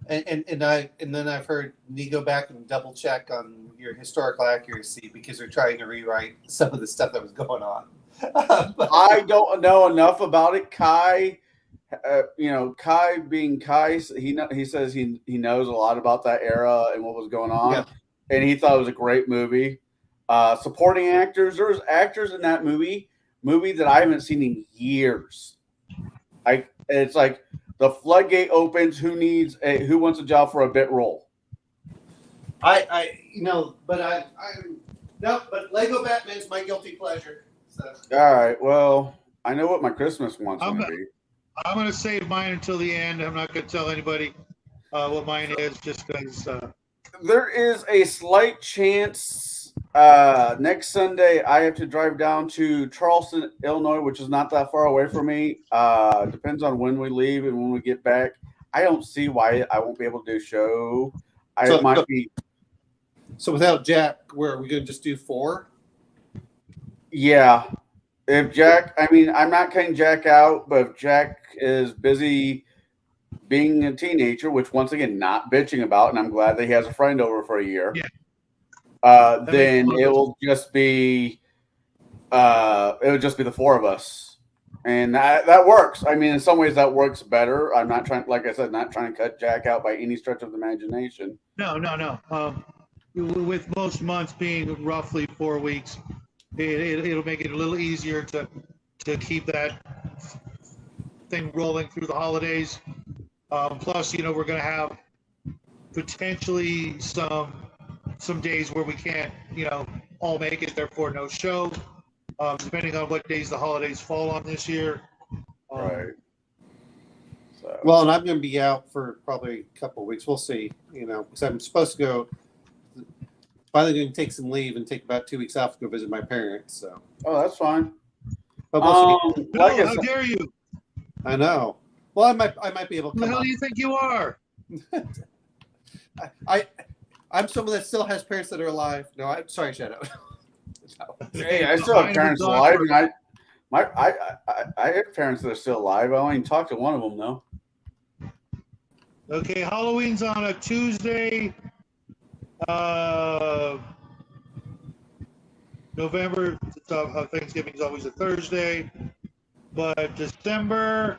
And then I've heard you go back and double check on your historical accuracy because they're trying to rewrite some of the stuff that was going on. I don't know enough about it. Kai, Kai being Kai, he says he knows a lot about that era and what was going on, Yeah. and he thought it was a great movie. Supporting actors, there was actors in that movie that I haven't seen in years. It's like the floodgate opens. Who wants a job for a bit role? but Lego Batman's my guilty pleasure. So. All right. Well, I know what my Christmas one's going to be. I'm going to save mine until the end. I'm not going to tell anybody what mine is just because. There is a slight chance next Sunday I have to drive down to Charleston, Illinois, which is not that far away from me. Depends on when we leave and when we get back. I don't see why I won't be able to do a show. So without Jack, where are we going to just do 4? Yeah. If Jack, I'm not cutting Jack out, but if Jack is busy being a teenager, which once again, not bitching about, and I'm glad that he has a friend over for a year. Yeah. Then it will just be the 4 of us. And that works. I mean, in some ways, that works better. I'm not trying, like I said, not trying to cut Jack out by any stretch of the imagination. No. With most months being roughly 4 weeks, it'll make it a little easier to keep that thing rolling through the holidays. Plus, we're going to have potentially some days where we can't, all make it. Therefore, no show. Depending on what days the holidays fall on this year. Right. So. Well, and I'm going to be out for probably a couple of weeks. We'll see, because I'm supposed to go. Finally, going to take some leave and take about 2 weeks off to go visit my parents. So. Oh, that's fine. But we'll see. Like I how said, dare you? I know. Well, I might be able to. Who the Come hell up. do you think you are? I'm someone that still has parents that are alive. No, I'm sorry, Shadow. hey, I still have parents alive, and I have parents that are still alive. I only talked to one of them though. Okay, Halloween's on a Tuesday. November, Thanksgiving's always a Thursday. But December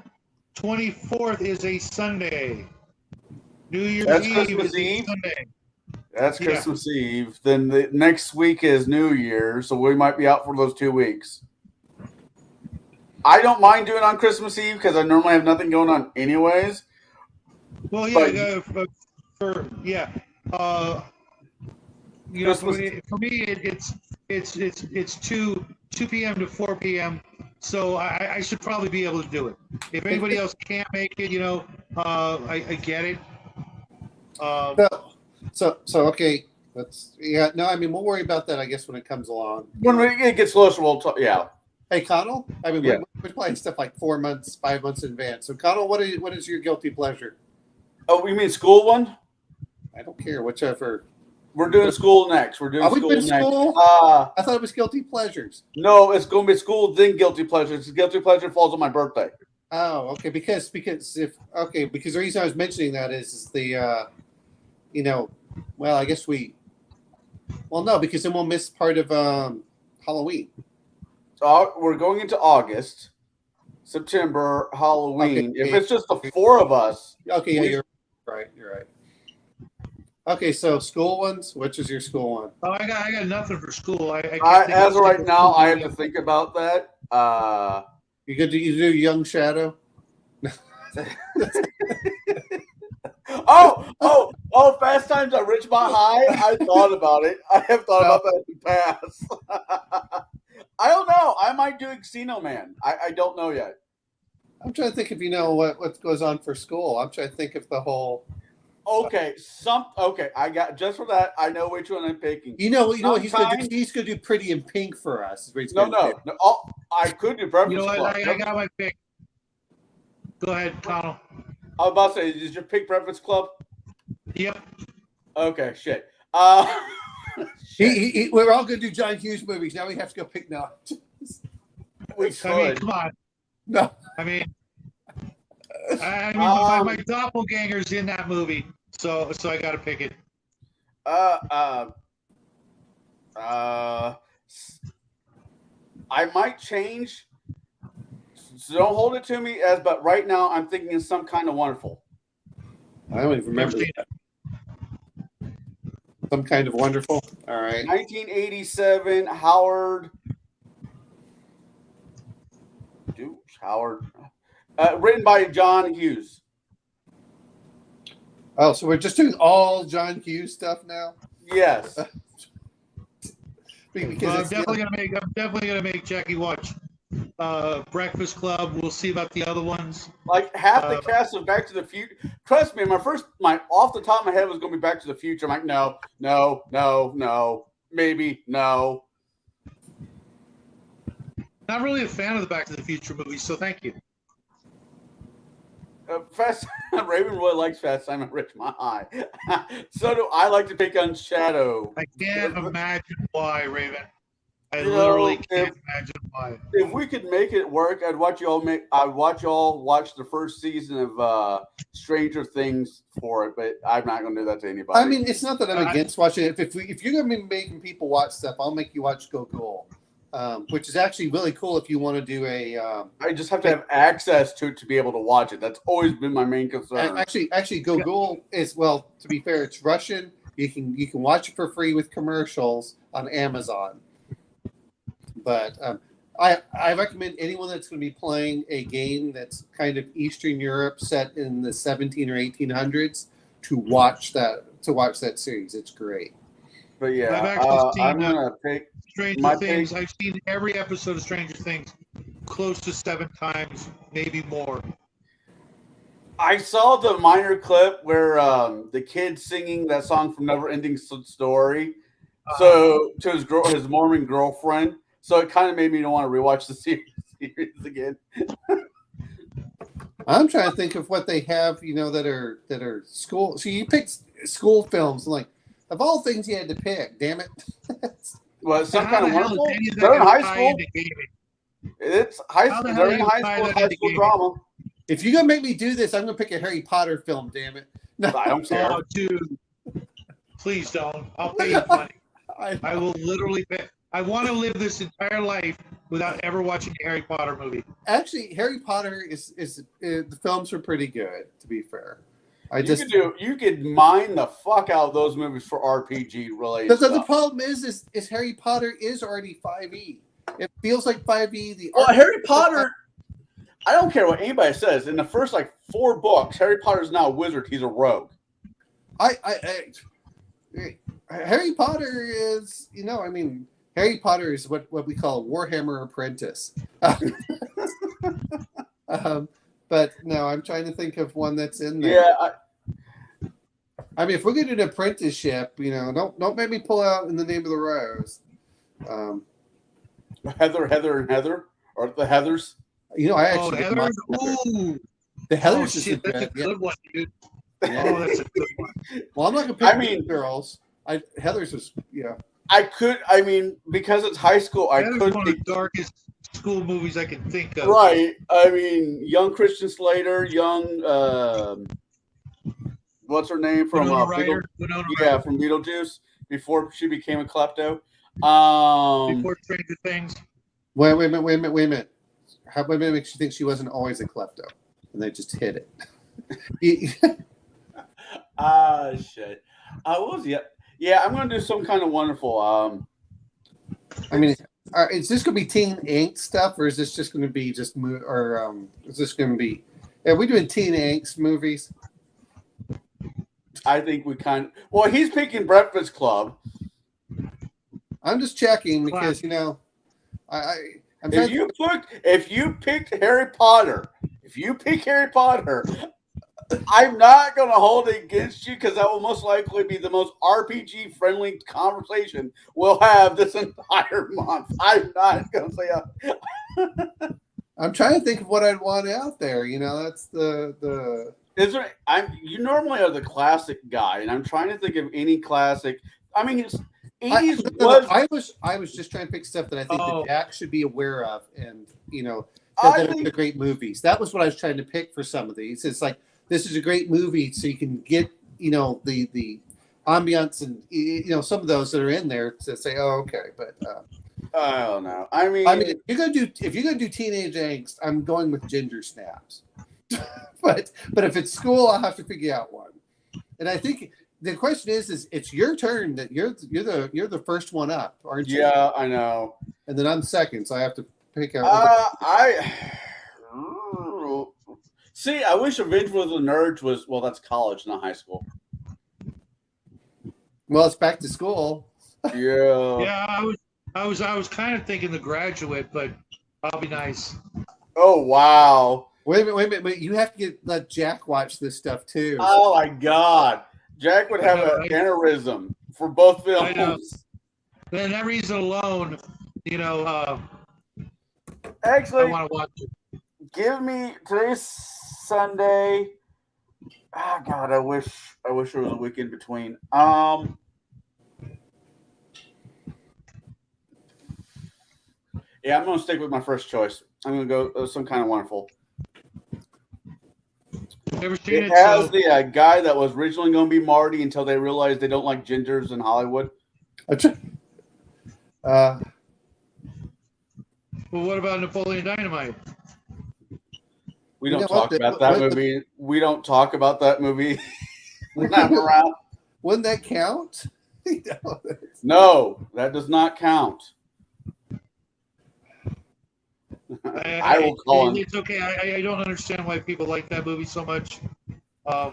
24th is a Sunday. New Year's That's Eve Christmas is a Eve? Sunday. That's Yeah. Christmas Eve. Then the next week is New Year, so we might be out for those 2 weeks. I don't mind doing it on Christmas Eve because I normally have nothing going on anyways. Well, But- yeah, for me, it's 2 p.m. to 4 p.m. So I should probably be able to do it. If anybody else can't make it, I get it. So okay. I mean, we'll worry about that, I guess, when it comes along. When it gets closer, we'll talk. Yeah. Hey, Connell. I mean, Yeah. we're playing stuff like 4 months, 5 months in advance. So, Connell, what is your guilty pleasure? Oh, you mean school one? I don't care, whichever. We're doing school next. We're doing Are we school been next. school? I thought it was guilty pleasures. No, it's going to be school, then guilty pleasures. Guilty pleasure falls on my birthday. Oh, okay. Because the reason I was mentioning that is the, well, I guess no, because then we'll miss part of Halloween. So we're going into August, September, Halloween. Okay. If it's just the 4 of us, Okay, yeah, you're right. You're right. Okay, so school ones. Which is your school one? Oh, I got nothing for school. I can't think as of right something now, for I have school. to think about that. You do Young Shadow? Fast Times at Ridgemont High. I thought about it. I have thought about that in the past. I don't know. I might do Casino Man. I don't know yet. I'm trying to think if you know what goes on for school. I'm trying to think of the whole. Okay, I got just for that. I know which one I'm picking. You know what he's gonna Sometimes- do? He's gonna do Pretty in Pink for us. is what he's No. gonna do. I could do Breakfast You know what? Club. I got my pick. Go ahead, Connell. I was about to say, is your pick Breakfast Club? Yep. Okay, shit. We're all gonna do John Hughes movies. Now we have to go pick now. We I mean, should. come on. No. I mean, my doppelganger's in that movie, so I got to pick it. I might change. So don't hold it to me but right now I'm thinking of Some Kind of Wonderful. I don't even remember Never seen that. Some Kind of Wonderful. All right. 1987, Howard. Written by John Hughes. Oh, so we're just doing all John Hughes stuff now? Yes. Because I'm it's definitely gonna make Jackie watch Breakfast Club. We'll see about the other ones. Like half the cast of Back to the Future. Trust me, my off the top of my head was going to be Back to the Future. I'm like, no, maybe no. Not really a fan of the Back to the Future movies, so thank you. Raven really likes Fast Time at Ridgemont High. So do I like to pick on Shadow. I can't imagine why, Raven. I You know, literally can't imagine why. If we could make it work, I'd watch y'all watch the first season of Stranger Things for it, but I'm not going to do that to anybody. I mean, it's not that I'm against watching it. If you're going to be making people watch stuff, I'll make you watch Go Goal. which is actually really cool if you want to do a. I just have to have access to it to be able to watch it. That's always been my main concern. Actually, Google is, well. To be fair, it's Russian. You can watch it for free with commercials on Amazon. But I recommend anyone that's going to be playing a game that's kind of Eastern Europe set in the 17 or 1800s to watch that series. It's great. But yeah, I've actually seen, I'm gonna pick Stranger Things. I've seen every episode of Stranger Things close to 7 times, maybe more. I saw the minor clip where the kid singing that song from Never Ending Story. So to his Mormon girlfriend. So it kind of made me want to rewatch the series again. I'm trying to think of what they have, that are school. So you picked school films, like of all things you had to pick. Damn it! Well, some kind of wonderful. Any of that They're in gonna high tie school. into gaming? It's high How the school. hell They're in do you high tie school. that High into school gaming? drama. If you're gonna make me do this, I'm gonna pick a Harry Potter film. Damn it! No, I don't care. Oh, dude, please don't. I'll pay you money. I will literally pay. I want to live this entire life without ever watching a Harry Potter movie. Actually, Harry Potter is the films are pretty good. To be fair, You could mine the fuck out of those movies for RPG related But the stuff. problem is Harry Potter is already 5e. It feels like 5e. Well, Harry Potter. I don't care what anybody says. In the first 4 books, Harry Potter's not a wizard. He's a rogue. Harry Potter is, Harry Potter is what we call a Warhammer apprentice. But no, I'm trying to think of one that's in there. Yeah. If we're going to do an apprenticeship, don't make me pull out In the Name of the Rose. Heather, and Heather, or the Heathers. I actually did Heather. the Oh, Heathers is shit, that's a good one, dude. Yeah. Oh, that's a good one. Well, I'm not going to pick girls. Heather's is, I could, because it's high school, I That is could one of be the darkest school movies I can think of. right. Young Christian Slater, young, what's her name from Winona Ryder. Winona yeah, Ryder. from Beetlejuice before she became a klepto. Before Stranger Things. Wait a minute. How many makes you think she wasn't always a klepto? And they just hit it. Shit. What was the? Yeah, I'm gonna do some kind of wonderful. Is this going to be Teen Angst stuff, or is this just going to be is this going to be? Are we doing Teen Angst movies? I think we kind of. Well, he's picking Breakfast Club. I'm just checking because If you picked Harry Potter, I'm not going to hold it against you because that will most likely be the most RPG friendly conversation we'll have this entire month. I'm not going to say. I'm trying to think of what I'd want out there. That's the. Is there? You normally are the classic guy, and I'm trying to think of any classic. It's 80s I was just trying to pick stuff that I think that Jack should be aware of, and that are great movies. That was what I was trying to pick for some of these. It's like this is a great movie, so you can get the ambiance and some of those that are in there to say, oh, okay, but I don't know. if you're gonna do teenage angst, I'm going with Ginger Snaps. but if it's school, I'll have to figure out one. And I think the question is it's your turn. That you're the first one up, aren't you? Yeah, I know. And then I'm second, so I have to pick out. See. I wish Revenge of the Nerds was that's college, not high school. Well, it's back to school. Yeah. Yeah, I was kind of thinking The Graduate, but I'll be nice. Oh wow. Wait a minute. You have to let Jack watch this stuff too. Oh my God. Jack would have an aneurysm for both films. I know. For that reason alone, Actually, I want to watch it. give me today's Sunday. Oh God, I wish there was a week in between. Yeah, I'm gonna stick with my first choice. I'm gonna go Some Kind of Wonderful. Never seen It it. has So the guy that was originally going to be Marty until they realized they don't like gingers in Hollywood. Well, what about Napoleon Dynamite? We You don't know what, talk about that movie. We don't talk about that movie when I'm around. Wouldn't that count? No, that does not count. I will call him. It's okay. I don't understand why people like that movie so much. I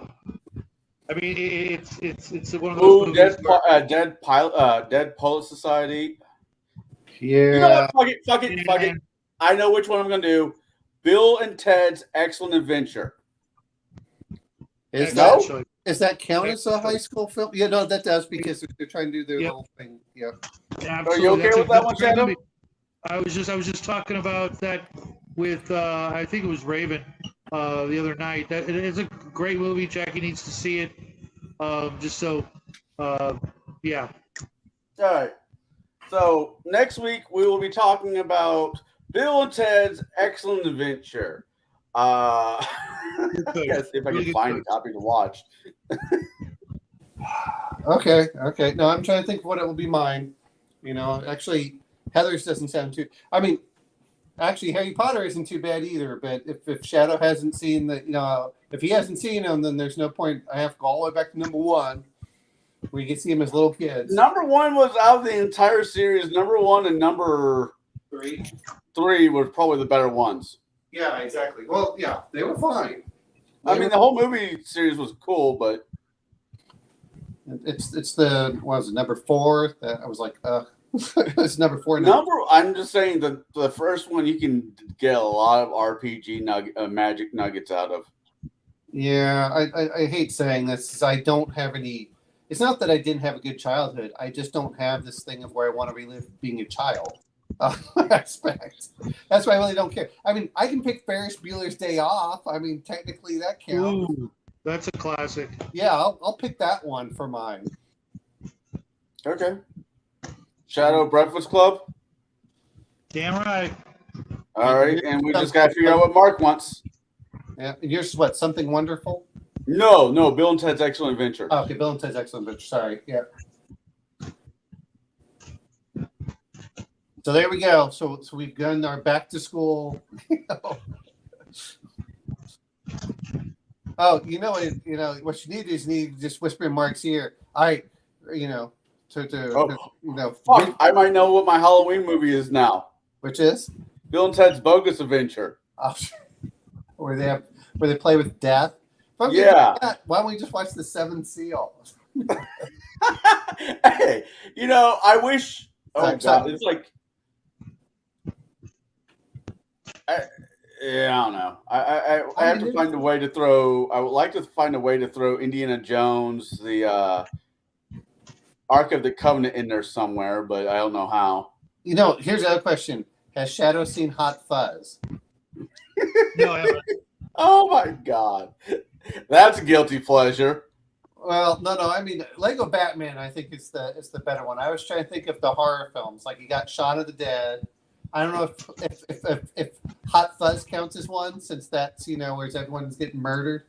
mean, it's one of those Ooh, movies. Dead Poet Society. Yeah. You know what? Fuck it. I know which one I'm going to do. Bill and Ted's Excellent Adventure. Is No? Actually, that count as a high school film? Yeah, no, that does because they're trying to do their Yep. little thing. Yeah. absolutely. Are you okay That's with that one, great Shadow? movie. I was just talking about that with I think it was Raven the other night. That it is a great movie. Jackie needs to see it. Yeah. All right. So next week we will be talking about Bill and Ted's Excellent Adventure. I gotta see if I Really can good find a choice. copy to watch. Okay. No, I'm trying to think of what it will be mine. You know, actually, Heather's doesn't sound too. I mean, actually, Harry Potter isn't too bad either. But if Shadow hasn't seen if he hasn't seen them, then there's no point. I have to go all the way back to number 1, where you can see them as little kids. Number 1 was out of the entire series. Number 1 and number 3 were probably the better ones. Yeah, exactly. Well, yeah, they were fine. I mean, the whole movie series was cool, but It's the what was it, number 4 that I was like, it's number 4. I'm just saying the first one you can get a lot of RPG magic nuggets out of. Yeah, I hate saying this. I don't have any. It's not that I didn't have a good childhood. I just don't have this thing of where I want to relive being a child. Aspect. That's why I really don't care. I mean, I can pick Ferris Bueller's Day Off. I mean, technically that counts. Ooh, that's a classic. Yeah, I'll pick that one for mine. Okay. Shadow Breakfast Club. Damn right. All right, and we just got to figure out what Mark wants. Yeah, and yours is what? Something Wonderful? No, Bill and Ted's Excellent Adventure. Oh, okay, Bill and Ted's Excellent Adventure. Sorry. Yeah. So there we go. So we've done our back to school. Oh, what you need is just whisper in Mark's ear. Fuck, I might know what my Halloween movie is now. Which is Bill and Ted's Bogus Adventure. where they play with death. Yeah. Why don't we just watch The Seventh Seal? Hey, I wish. Oh Sorry, God, it's like. I don't know. I have to find a way to throw. I would like to find a way to throw Indiana Jones, the Ark of the Covenant, in there somewhere, but I don't know how. Here's the other question: has Shadow seen Hot Fuzz? No, I haven't. Oh my God, that's a guilty pleasure. Well, no. I mean, Lego Batman. I think it's the better one. I was trying to think of the horror films, like you got Shaun of the Dead. I don't know if Hot Fuzz counts as one, since that's where everyone's getting murdered.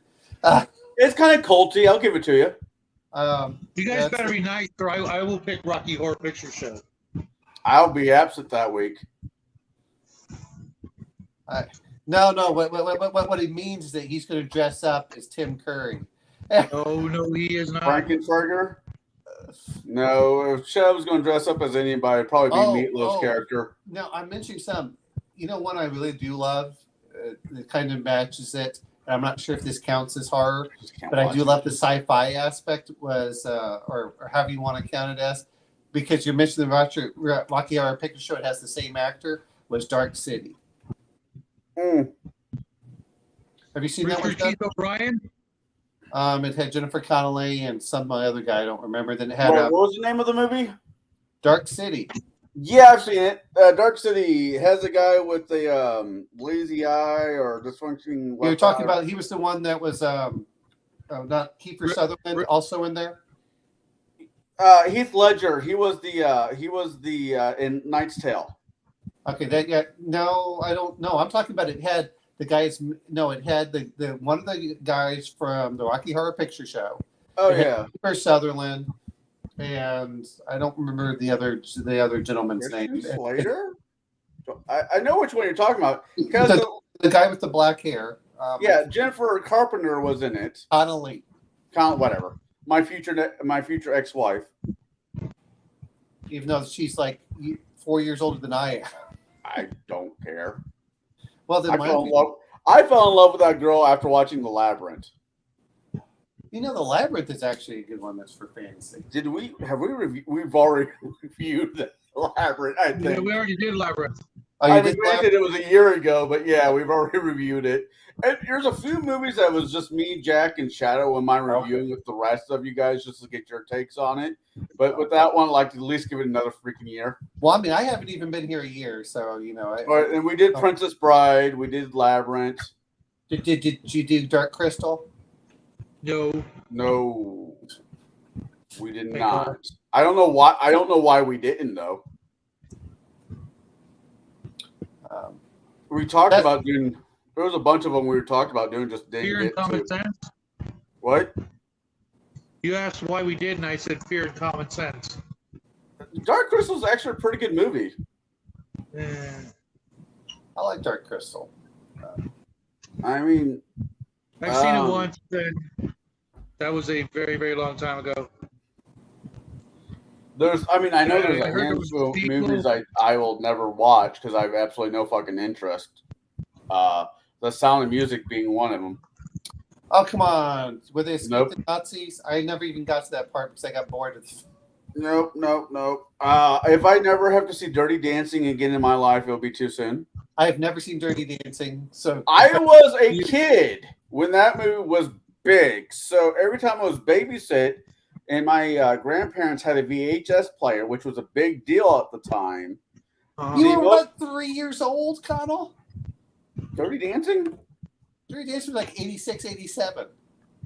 It's kind of culty. I'll give it to you. You guys better be nice, or I will pick Rocky Horror Picture Show. I'll be absent that week. No. What he means is that he's going to dress up as Tim Curry. Oh no, he is not. Frankenfurter? No, if Shadow's going to dress up as anybody, it'd probably be Meatloaf's character. No, I'm mentioning some. One I really do love. It kind of matches it. And I'm not sure if this counts as horror, but I do love the sci-fi aspect. Or however you want to count it as, because you mentioned the Rocky Horror Picture Show. It has the same actor. Was Dark City. Have you seen that one? Keith O'Brien. It had Jennifer Connelly and some other guy I don't remember. Then it had what was the name of the movie? Dark City. Yeah, I've seen it. Dark City has a guy with a lazy eye or dysfunctioning. You're talking about. He was the one that was not Kiefer Sutherland also in there. Heath Ledger. He was the in Knight's Tale. Okay, no, I don't know. I'm talking about it had the guys. No, it had the one of the guys from the Rocky Horror Picture Show. Oh yeah, Kiefer Sutherland, and I don't remember the other gentleman's name. Slater. I know which one you're talking about. Because The guy with the black hair. yeah, Jennifer Carpenter was in it. Connolly. Whatever. My future ex-wife. Even though she's like 4 years older than I am. I don't care. Well, then I fell in love with that girl after watching The Labyrinth. The Labyrinth is actually a good one that's for fantasy. We've already reviewed The Labyrinth, I think. Yeah, we already did Labyrinth. Oh, you I did mean, granted, it was a year ago, but yeah, we've already reviewed it. And there's a few movies that was just me, Jack, and Shadow in my reviewing with the rest of you guys just to get your takes on it. But with that one, I'd like to at least give it another freaking year. Well, I mean, I haven't even been here a year, so And we did Princess Bride, we did Labyrinth. Did you do Dark Crystal? No, we did not. I don't know why. I don't know why we didn't though. We talked about doing. There was a bunch of them we were talking about doing. Just didn't Fear and get Common to. Sense. What? You asked why we did, and I said Fear and Common Sense. Dark Crystal is actually a pretty good movie. I like Dark Crystal. I mean, I've seen it once, and that was a very, very long time ago. I know Yeah, there's I a heard there handful was of people- movies I will never watch because I have absolutely no fucking interest. The Sound of Music being one of them. Oh, come on. Were they escaped Nope. the Nazis? I never even got to that part because I got bored of it. Nope. If I never have to see Dirty Dancing again in my life, it'll be too soon. I have never seen Dirty Dancing, so I was a kid when that movie was big. So every time I was babysit and my grandparents had a VHS player, which was a big deal at the time. You were about 3 years old, Connell? Dirty Dancing? Dirty Dancing was like 86, 87.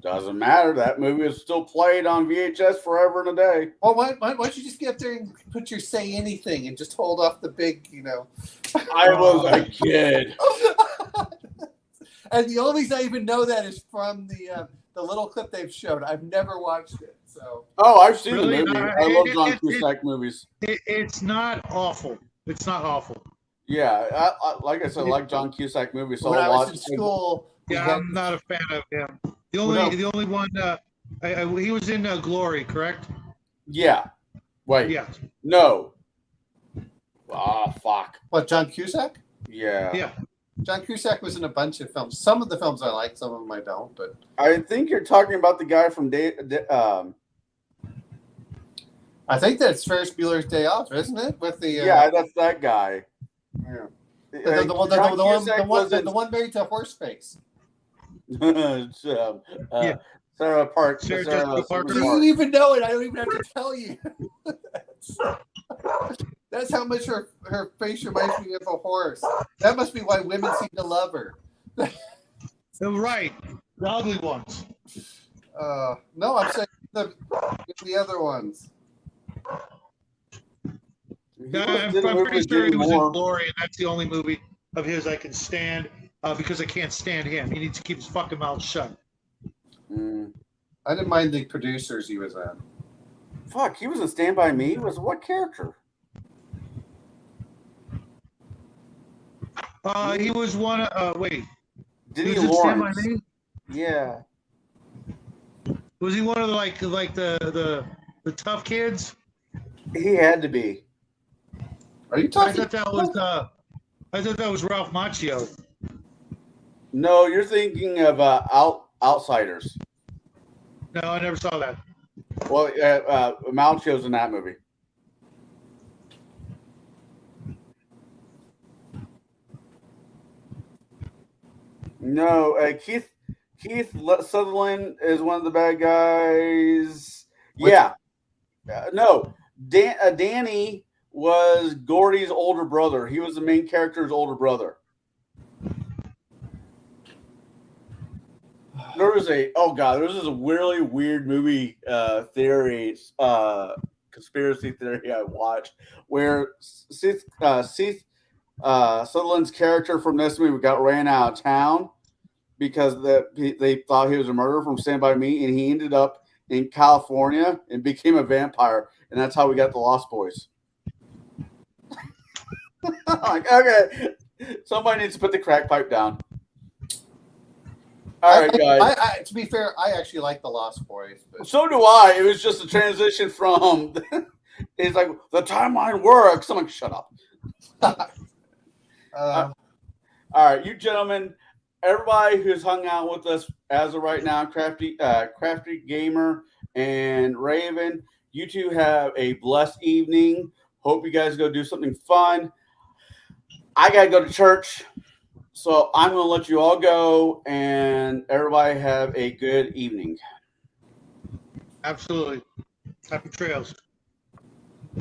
Doesn't matter. That movie is still played on VHS forever and a day. Well, why don't you just get up there and put your say anything and just hold off the big, I was a kid. And the only reason I even know that is from the little clip they've showed. I've never watched it, so. Oh, I've seen Really? the movie. I love John Cusack movies. It's not awful. It's not awful. Yeah, like I said, I like John Cusack movies. So When I I'll was watch in school, we Yeah, had- I'm not a fan of him. The Well, only one he was in Glory, correct? Yeah. Wait. Yeah. No. Ah, fuck. what, John Cusack? Yeah. Yeah. John Cusack was in a bunch of films. Some of the films I like, some of them I don't. But I think you're talking about the guy from I think that's Ferris Bueller's Day Off, isn't it? With the yeah, that's that guy. yeah. John Cusack was in- the one married to Horseface. It's, Yeah. Sarah Park. Sarah Sarah Jessica Parker. You don't even know it. I don't even have to tell you. That's how much her face reminds me of a horse. That must be why women seem to love her. Right. The ugly ones. No, I'm saying the other ones. I'm pretty sure he was in Glory, and that's the only movie of his I can stand because I can't stand him. He needs to keep his fucking mouth shut. I didn't mind the producers he was on. Fuck, he was in Stand By Me? Was what character? He was one. Wait. Denny Was it Stand By Lawrence. Me? Yeah. Was he one of the tough kids? He had to be. Are you I talking? thought that was Ralph Macchio. No, you're thinking of Outsiders. No, I never saw that. Well, Malchio's in that movie. No, Keith Sutherland is one of the bad guys. Yeah. No, Danny was Gordy's older brother. He was the main character's older brother. There was a really weird movie theory, conspiracy theory I watched where Seth Sutherland's character from this movie got ran out of town because they thought he was a murderer from Stand By Me, and he ended up in California and became a vampire, and that's how we got the Lost Boys. I'm like, okay, somebody needs to put the crack pipe down. All right, guys. To be fair, I actually like the Lost Boys. But So do I. It was just a transition from. It's like the timeline works. I'm like, shut up. All right, you gentlemen, everybody who's hung out with us as of right now, Crafty Gamer and Raven, you two have a blessed evening. Hope you guys go do something fun. I gotta go to church, so I'm gonna let you all go, and everybody have a good evening. Absolutely. Happy trails.